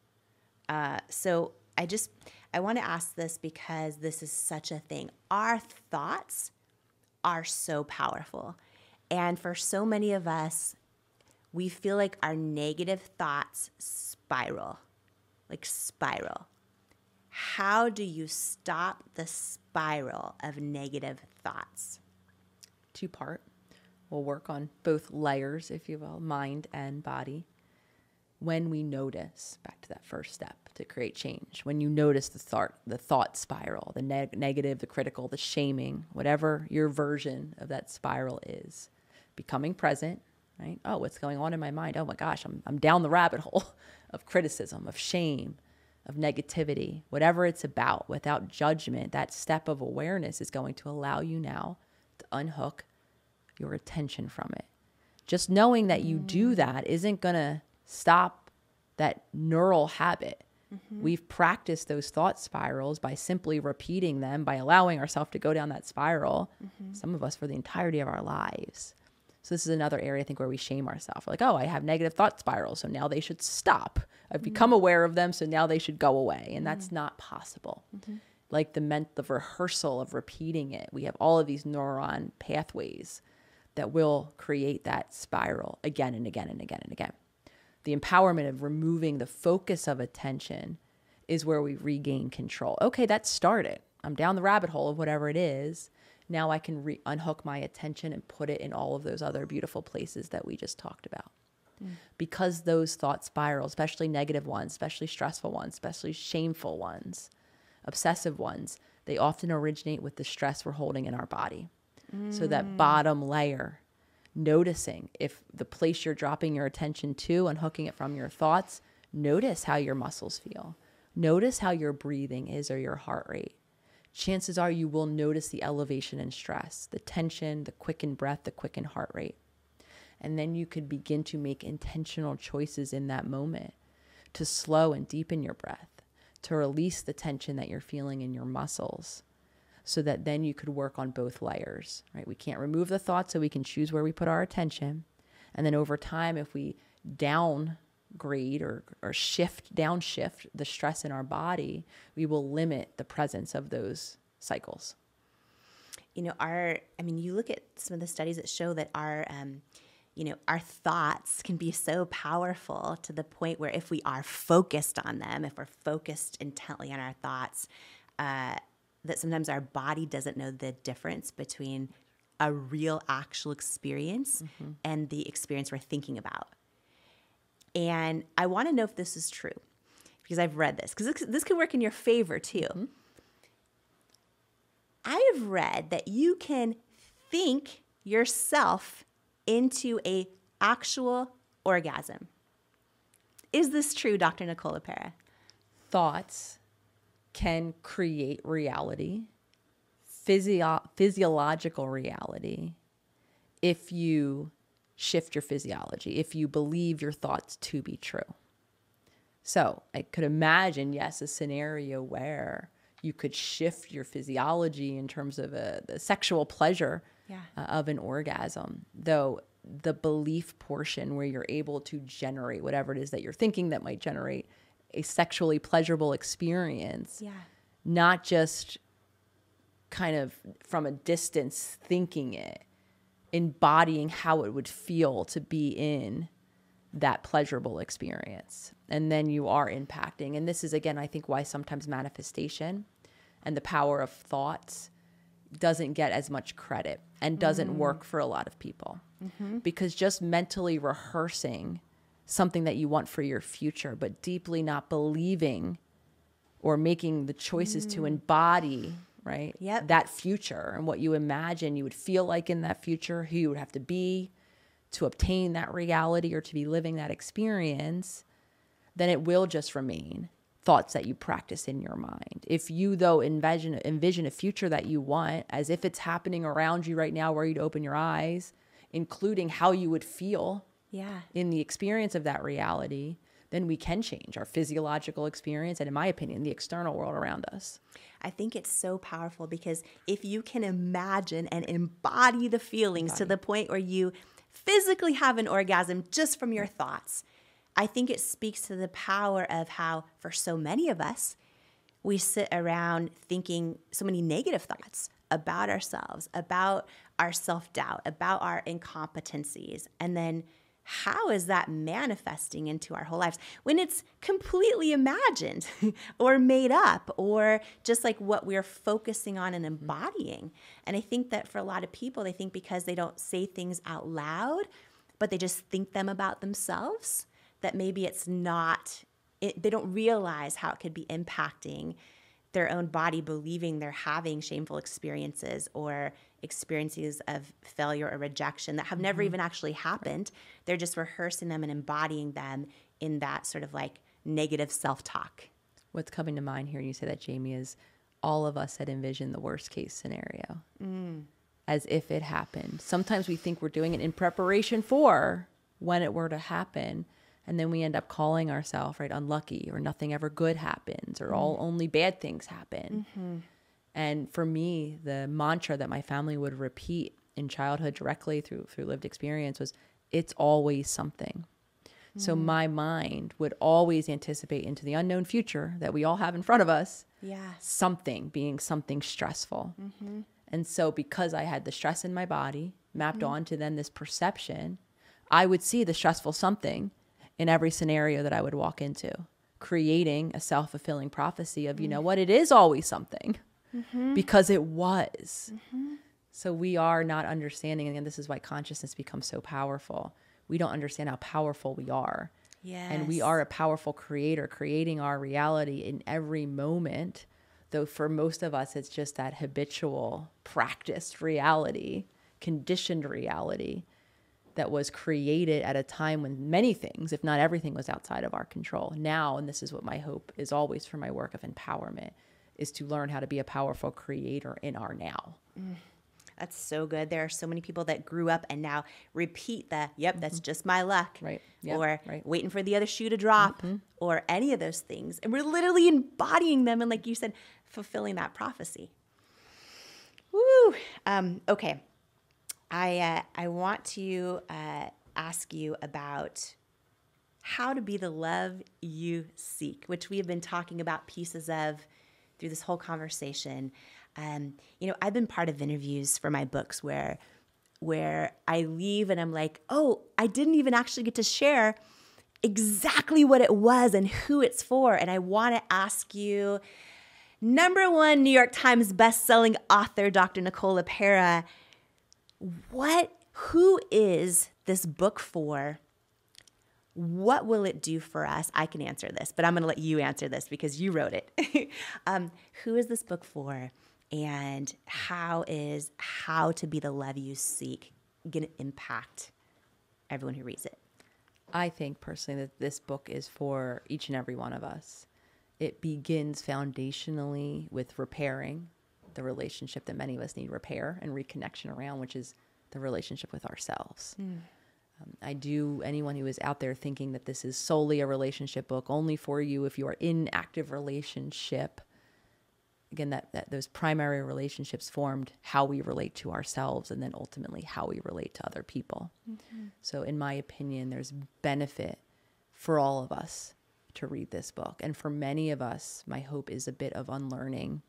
So I want to ask this, because this is such a thing. Our thoughts are so powerful. And for so many of us, we feel like our negative thoughts spiral. How do you stop the spiral of negative thoughts? Two-part. We'll work on both layers, if you will, mind and body. When we notice, back to that first step to create change, when you notice the thought spiral, the negative, the critical, the shaming, whatever your version of that spiral is, becoming present, right? Oh, what's going on in my mind? Oh my gosh, I'm down the rabbit hole of criticism, of shame, of negativity, whatever it's about, without judgment. That step of awareness is going to allow you now to unhook your attention from it. Just knowing that you do that isn't going to stop that neural habit We've practiced those thought spirals by simply repeating them, by allowing ourselves to go down that spiral, some of us for the entirety of our lives. So this is another area I think where we shame ourselves. Like, oh, I have negative thought spirals, so now they should stop. I've become aware of them, so now they should go away. And that's not possible. Like the rehearsal of repeating it, we have all of these neuron pathways that will create that spiral again and again and again and again. The empowerment of removing the focus of attention is where we regain control. Okay, that started. I'm down the rabbit hole of whatever it is. Now I can unhook my attention and put it in all of those other beautiful places that we just talked about. Because those thought spirals, especially negative ones, especially stressful ones, especially shameful ones, obsessive ones, they often originate with the stress we're holding in our body. So that bottom layer, noticing if the place you're dropping your attention to, unhooking it from your thoughts, notice how your muscles feel. Notice how your breathing is or your heart rate. Chances are you will notice the elevation in stress, the tension, the quickened breath, the quickened heart rate. And then you could begin to make intentional choices in that moment to slow and deepen your breath, to release the tension that you're feeling in your muscles, so that then you could work on both layers, right? We can't remove the thoughts, so we can choose where we put our attention. And then over time, if we downgrade or downshift the stress in our body, we will limit the presence of those cycles. You know, you look at some of the studies that show that our thoughts can be so powerful to the point where if we are focused on them, if we're focused intently on our thoughts, that sometimes our body doesn't know the difference between a real actual experience and the experience we're thinking about. And I want to know if this is true because I've read this, because this could work in your favor too. I have read that you can think yourself into a actual orgasm. Is this true, Dr. Nicole LePera? Thoughts can create reality, physiological reality, if you shift your physiology, if you believe your thoughts to be true. So I could imagine, yes, a scenario where you could shift your physiology in terms of the sexual pleasure of an orgasm, though the belief portion where you're able to generate whatever it is that you're thinking that might generate a sexually pleasurable experience, not just kind of from a distance thinking it, embodying how it would feel to be in that pleasurable experience. And then you are impacting. And this is, again, I think why sometimes manifestation and the power of thoughts doesn't get as much credit and doesn't work for a lot of people. Because just mentally rehearsing something that you want for your future, but deeply not believing or making the choices to embody, right? That future and what you imagine you would feel like in that future, who you would have to be to obtain that reality or to be living that experience, then it will just remain thoughts that you practice in your mind. If you, though, envision a future that you want as if it's happening around you right now, where you'd open your eyes, including how you would feel in the experience of that reality, then we can change our physiological experience and, in my opinion, the external world around us. I think it's so powerful because if you can imagine and embody the feelings to the point where you physically have an orgasm just from your thoughts, I think it speaks to the power of how, for so many of us, we sit around thinking so many negative thoughts about ourselves, about our self-doubt, about our incompetencies, and then how is that manifesting into our whole lives when it's completely imagined or made up or just like what we're focusing on and embodying? And I think that for a lot of people, they think because they don't say things out loud, but they just think them about themselves, that maybe it's not, they don't realize how it could be impacting their own body, believing they're having shameful experiences or experiences of failure or rejection that have never even actually happened. They're just rehearsing them and embodying them in that sort of like negative self-talk. What's coming to mind here, and you say that, Jamie, is all of us had envisioned the worst case scenario as if it happened. Sometimes we think we're doing it in preparation for when it were to happen. And then we end up calling ourselves, right, unlucky, or nothing ever good happens, or only bad things happen. And for me, the mantra that my family would repeat in childhood directly through lived experience was, it's always something. So my mind would always anticipate into the unknown future that we all have in front of us, something being something stressful. And so because I had the stress in my body mapped onto then this perception, I would see the stressful something in every scenario that I would walk into, creating a self-fulfilling prophecy of, you know what, it is always something, because it was. So we are not understanding, and this is why consciousness becomes so powerful. We don't understand how powerful we are. And we are a powerful creator, creating our reality in every moment. Though for most of us, it's just that habitual, practiced reality, conditioned reality that was created at a time when many things, if not everything, was outside of our control. Now, and this is what my hope is always for my work of empowerment, is to learn how to be a powerful creator in our now. That's so good. There are so many people that grew up and now repeat the, yep, that's just my luck. Right. Yep. Or right. waiting for the other shoe to drop, or any of those things. And we're literally embodying them and, like you said, fulfilling that prophecy. Woo. Okay. I want to ask you about how to be the love you seek, which we have been talking about pieces of through this whole conversation. I've been part of interviews for my books where I leave and I'm like, oh, I didn't even actually get to share exactly what it was and who it's for. And I want to ask you, #1 New York Times bestselling author, Dr. Nicole LePera, who is this book for? What will it do for us? I can answer this, but I'm going to let you answer this because you wrote it. Who is this book for? And how is How to Be the Love You Seek going to impact everyone who reads it? I think personally that this book is for each and every one of us. It begins foundationally with repairing the relationship that many of us need repair and reconnection around, which is the relationship with ourselves. Anyone who is out there thinking that this is solely a relationship book, only for you if you are in active relationship, again, that those primary relationships formed how we relate to ourselves and then ultimately how we relate to other people. So in my opinion, there's benefit for all of us to read this book. And for many of us, my hope is a bit of unlearning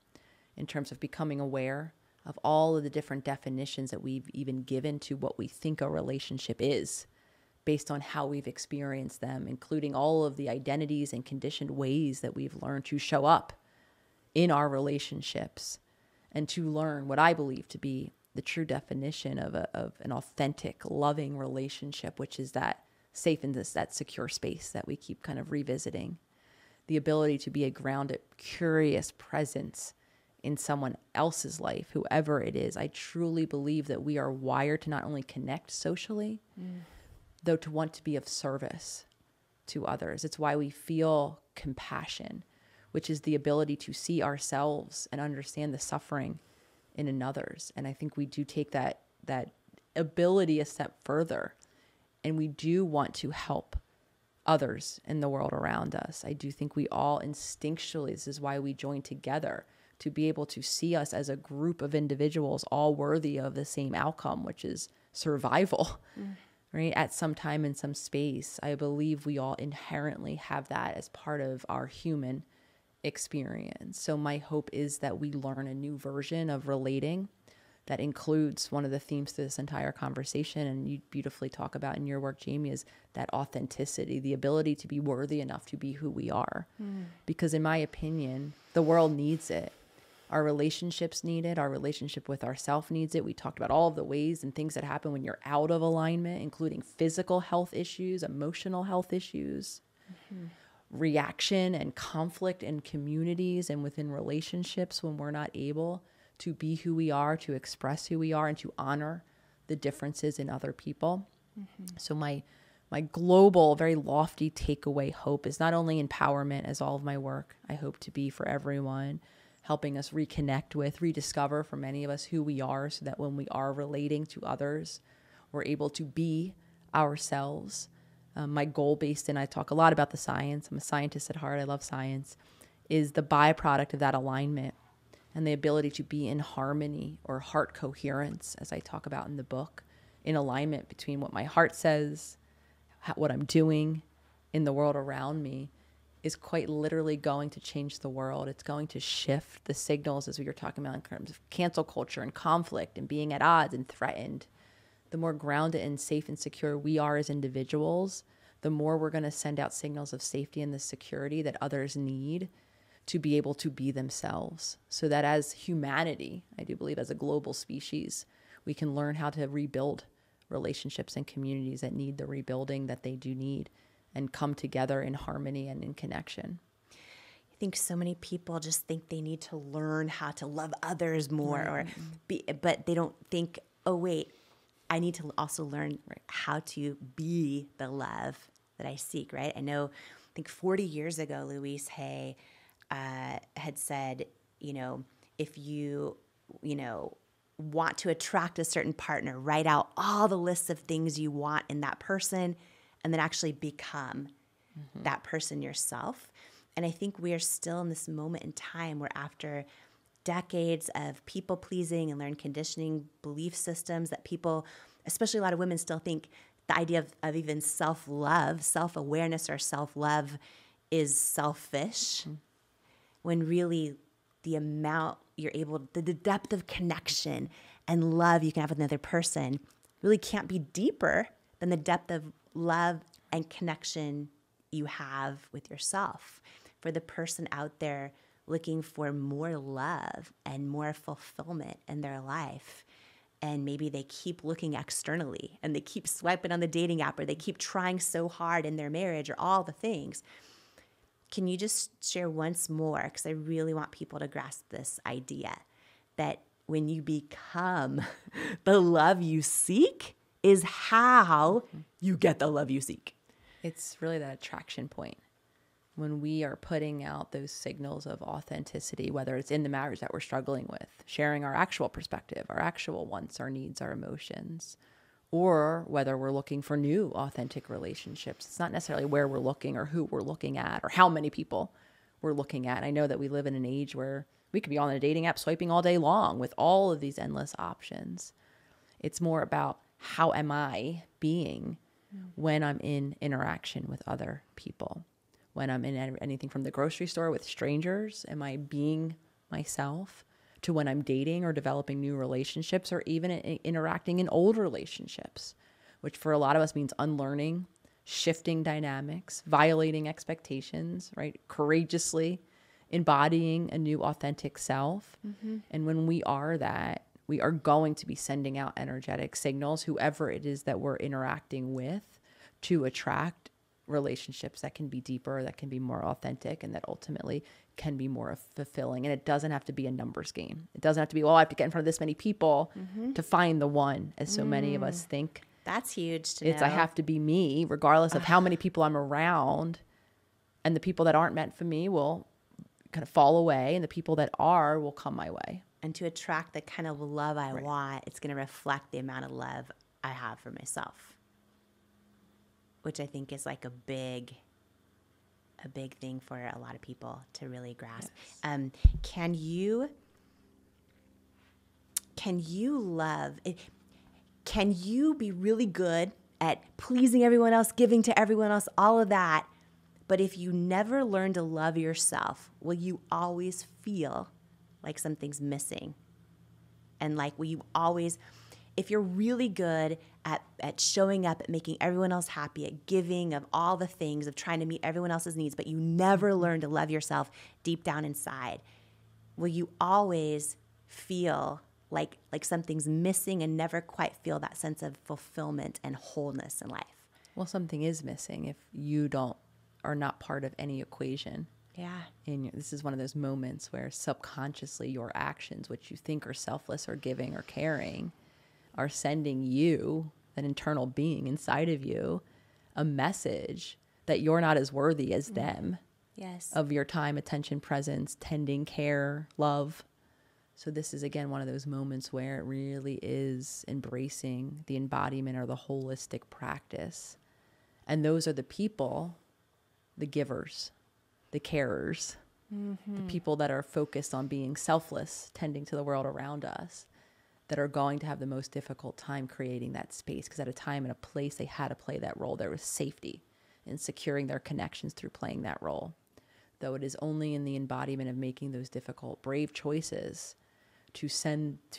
in terms of becoming aware of all of the different definitions that we've even given to what we think a relationship is based on how we've experienced them, including all of the identities and conditioned ways that we've learned to show up in our relationships, and to learn what I believe to be the true definition of an authentic, loving relationship, which is that safe and that secure space that we keep kind of revisiting. The ability to be a grounded, curious presence in someone else's life, whoever it is. I truly believe that we are wired to not only connect socially, though to want to be of service to others. It's why we feel compassion, which is the ability to see ourselves and understand the suffering in another's. And I think we do take that ability a step further, and we do want to help others in the world around us. I do think we all instinctually, this is why we join together, to be able to see us as a group of individuals all worthy of the same outcome, which is survival, right? At some time in some space, I believe we all inherently have that as part of our human experience. So my hope is that we learn a new version of relating that includes one of the themes to this entire conversation, and you beautifully talk about in your work, Jamie, is that authenticity, the ability to be worthy enough to be who we are. Because in my opinion, the world needs it. Our relationships need it. Our relationship with ourselves needs it. We talked about all of the ways and things that happen when you're out of alignment, including physical health issues, emotional health issues, reaction and conflict in communities and within relationships when we're not able to be who we are, to express who we are, and to honor the differences in other people. So my global, very lofty takeaway hope is not only empowerment, as all of my work I hope to be for everyone, helping us reconnect with, rediscover for many of us who we are, so that when we are relating to others, we're able to be ourselves my goal based in, I talk a lot about the science. I'm a scientist at heart. I love science, is the byproduct of that alignment and the ability to be in harmony or heart coherence, as I talk about in the book, in alignment between what my heart says, what I'm doing in the world around me, is quite literally going to change the world. It's going to shift the signals, as we were talking about, in terms of cancel culture and conflict and being at odds and threatened. The more grounded and safe and secure we are as individuals, the more we're going to send out signals of safety and the security that others need to be able to be themselves. So that as humanity, I do believe as a global species, we can learn how to rebuild relationships and communities that need the rebuilding that they do need, and come together in harmony and in connection. I think so many people just think they need to learn how to love others more, or but they don't think, oh wait, I need to also learn how to be the love that I seek, right? I think 40 years ago, Louise Hay had said, if you want to attract a certain partner, write out all the lists of things you want in that person, and then actually become that person yourself. And I think we are still in this moment in time where, after decades of people pleasing and learned conditioning belief systems, that people, especially a lot of women, still think the idea of even self-love, self-awareness or self-love is selfish, when really the amount you're able, the depth of connection and love you can have with another person really can't be deeper than the depth of love and connection you have with yourself. For the person out there looking for more love and more fulfillment in their life, and maybe they keep looking externally and they keep swiping on the dating app, or they keep trying so hard in their marriage, or all the things. Can you just share once more, because I really want people to grasp this idea, that when you become the love you seek is how you get the love you seek? It's really that attraction point. When we are putting out those signals of authenticity, whether it's in the marriage that we're struggling with, sharing our actual perspective, our actual wants, our needs, our emotions, or whether we're looking for new authentic relationships. It's not necessarily where we're looking or who we're looking at or how many people we're looking at. I know that we live in an age where we could be on a dating app swiping all day long with all of these endless options. It's more about, how am I being when I'm in interaction with other people? When I'm in anything from the grocery store with strangers, am I being myself? To when I'm dating or developing new relationships, or even interacting in old relationships, which for a lot of us means unlearning, shifting dynamics, violating expectations, right? Courageously embodying a new authentic self. And when we are that, we are going to be sending out energetic signals, whoever it is that we're interacting with, to attract relationships that can be deeper, that can be more authentic, and that ultimately can be more fulfilling. And it doesn't have to be a numbers game. It doesn't have to be, well, I have to get in front of this many people to find the one, as so many of us think. That's huge to It's know. I have to be me, regardless of how many people I'm around. And the people that aren't meant for me will kind of fall away, and the people that are will come my way. And to attract the kind of love I want, it's going to reflect the amount of love I have for myself, which I think is like a big thing for a lot of people to really grasp. Yes. Can you love it? Can you be really good at pleasing everyone else, giving to everyone else, all of that? But if you never learn to love yourself, will you always feel like something's missing? And like, will you always, if you're really good at showing up, at making everyone else happy, at giving of all the things, of trying to meet everyone else's needs, but you never learn to love yourself deep down inside, will you always feel like something's missing and never quite feel that sense of fulfillment and wholeness in life? Well, something is missing if you are not part of any equation. Yeah. And this is one of those moments where subconsciously your actions, which you think are selfless or giving or caring, are sending you, that internal being inside of you, a message that you're not as worthy as them. Yes. Of your time, attention, presence, tending, care, love. So this is, again, one of those moments where it really is embracing the embodiment or the holistic practice And those are the people, the givers, the carers, the people that are focused on being selfless, tending to the world around us, that are going to have the most difficult time creating that space, because at a time and a place they had to play that role. There was safety in securing their connections through playing that role. Though it is only in the embodiment of making those difficult, brave choices to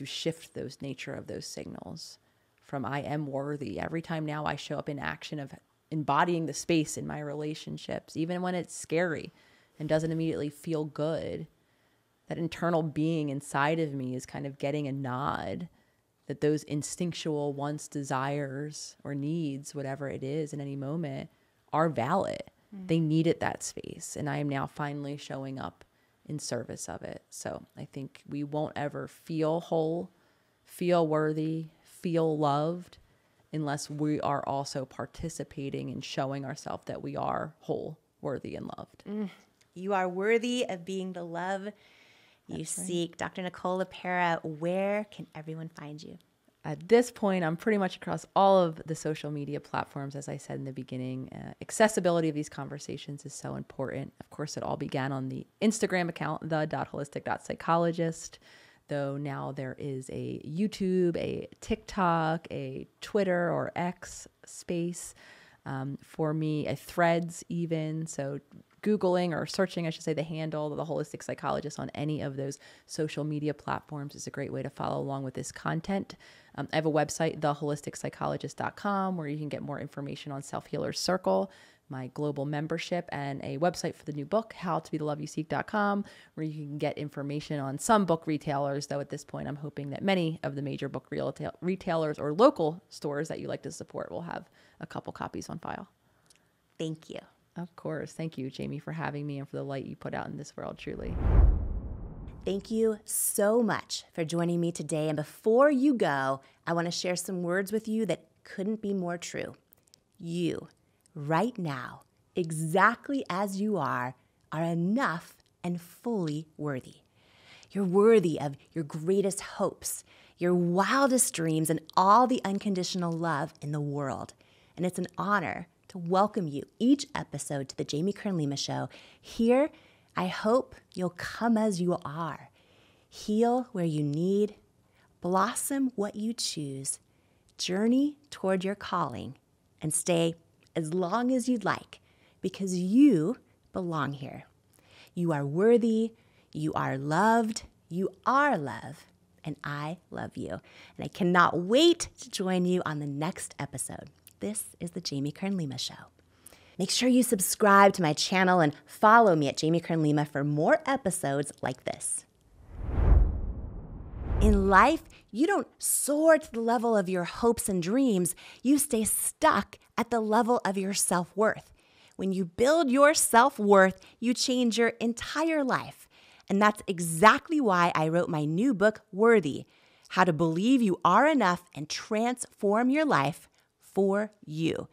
shift those nature of those signals from I am worthy. Every time now I show up in action of embodying the space in my relationships, even when it's scary and doesn't immediately feel good, that internal being inside of me is kind of getting a nod that those instinctual wants, desires, or needs, whatever it is in any moment, are valid. They needed that space. And I am now finally showing up in service of it. So I think we won't ever feel whole, feel worthy, feel loved, unless we are also participating in showing ourselves that we are whole, worthy, and loved. You are worthy of being the love you seek. Dr. Nicole LePera, where can everyone find you? At this point, I'm pretty much across all of the social media platforms. As I said in the beginning, accessibility of these conversations is so important. Of course, it all began on the Instagram account, the.holistic.psychologist, though now there is a YouTube, a TikTok, a Twitter or X space. For me, a Threads even. So Googling or searching, I should say, the handle, the Holistic Psychologist on any of those social media platforms is a great way to follow along with this content. I have a website, theholisticspsychologist.com, where you can get more information on Self Healer's Circle, my global membership, and a website for the new book, howtobethelove-you-seek.com, where you can get information on some book retailers, though at this point I'm hoping that many of the major book retailers or local stores that you like to support will have a couple copies on file. Thank you. Of course. Thank you, Jamie, for having me and for the light you put out in this world, truly. Thank you so much for joining me today. And before you go, I want to share some words with you that couldn't be more true. You, right now, exactly as you are enough and fully worthy. You're worthy of your greatest hopes, your wildest dreams, and all the unconditional love in the world. And it's an honor to welcome you each episode to the Jamie Kern Lima Show. Here, I hope you'll come as you are. Heal where you need, blossom what you choose, journey toward your calling, and stay as long as you'd like, because you belong here. You are worthy, you are loved, you are love, and I love you. And I cannot wait to join you on the next episode. This is the Jamie Kern Lima Show. Make sure you subscribe to my channel and follow me at Jamie Kern Lima for more episodes like this. In life, you don't soar to the level of your hopes and dreams. You stay stuck at the level of your self-worth. When you build your self-worth, you change your entire life. And that's exactly why I wrote my new book, Worthy: How to Believe You Are Enough and Transform Your Life for You.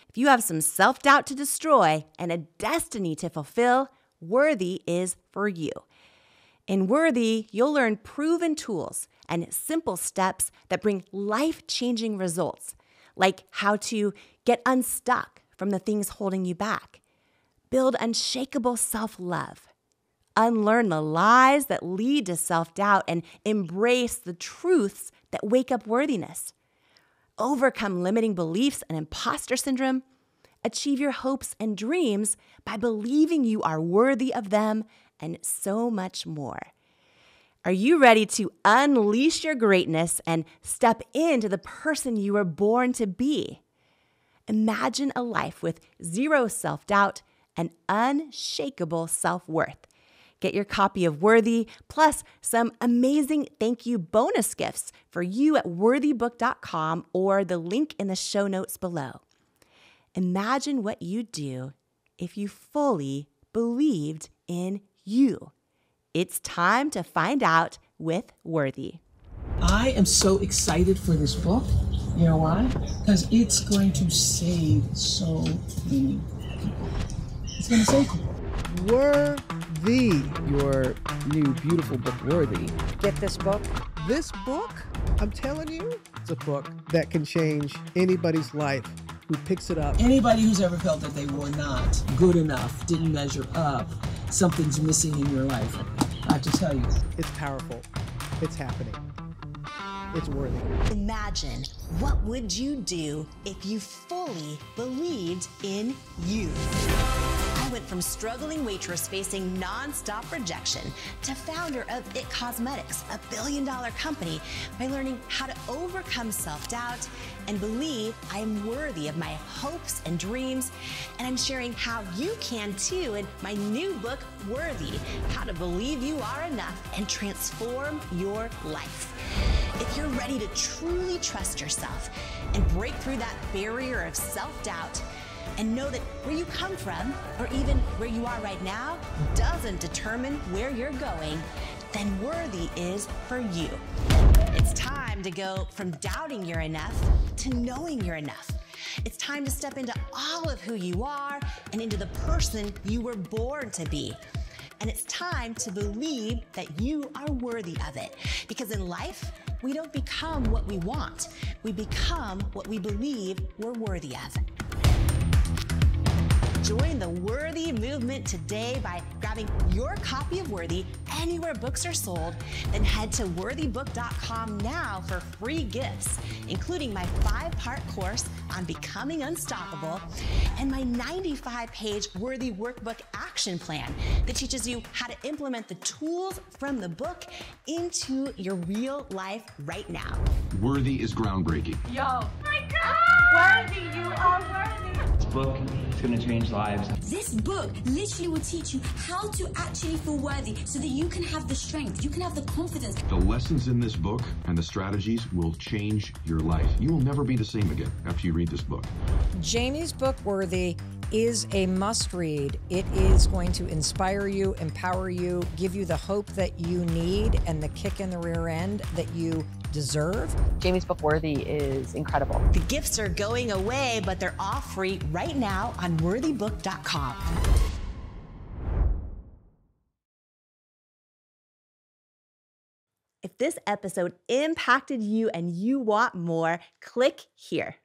If you have some self-doubt to destroy and a destiny to fulfill, Worthy is for you. In Worthy, you'll learn proven tools and simple steps that bring life-changing results, like how to get unstuck from the things holding you back, build unshakable self-love, unlearn the lies that lead to self-doubt, and embrace the truths that wake up worthiness, overcome limiting beliefs and imposter syndrome, achieve your hopes and dreams by believing you are worthy of them, and so much more. Are you ready to unleash your greatness and step into the person you were born to be? Imagine a life with zero self-doubt and unshakable self-worth. Get your copy of Worthy, plus some amazing thank you bonus gifts for you at worthybook.com or the link in the show notes below. Imagine what you'd do if you fully believed in you. It's time to find out with Worthy. I am so excited for this book. You know why? Because it's going to save so many people. It's going to save people. Worthy. Your new beautiful book, Worthy. Get this book. This book, I'm telling you, it's a book that can change anybody's life who picks it up. Anybody who's ever felt that they were not good enough, didn't measure up, something's missing in your life, I have to tell you. It's powerful. It's happening. It's worthy. Imagine, what would you do if you fully believed in you? I went from struggling waitress facing non-stop rejection to founder of It Cosmetics, a billion-dollar company, by learning how to overcome self-doubt and believe I am worthy of my hopes and dreams. And I'm sharing how you can too in my new book, Worthy, How to Believe You Are Enough and Transform Your Life. If you're ready to truly trust yourself and break through that barrier of self-doubt, and know that where you come from, or even where you are right now, doesn't determine where you're going, then Worthy is for you. It's time to go from doubting you're enough to knowing you're enough. It's time to step into all of who you are and into the person you were born to be. And it's time to believe that you are worthy of it. Because in life, we don't become what we want. We become what we believe we're worthy of. Join the Worthy movement today by grabbing your copy of Worthy anywhere books are sold. Then head to worthybook.com now for free gifts, including my 5-part course on becoming unstoppable and my 95-page Worthy Workbook action plan that teaches you how to implement the tools from the book into your real life right now. Worthy is groundbreaking. Yo, my God! Worthy, you are worthy. This book is going to change lives. This book literally will teach you how to actually feel worthy so that you can have the strength, you can have the confidence. The lessons in this book and the strategies will change your life. You will never be the same again after you read this book. Jamie's book, Worthy, is a must-read. It is going to inspire you, empower you, give you the hope that you need and the kick in the rear end that you deserve. Jamie's book, Worthy, is incredible. The gifts are going away, but they're all free right now on worthybook.com. If this episode impacted you and you want more, click here.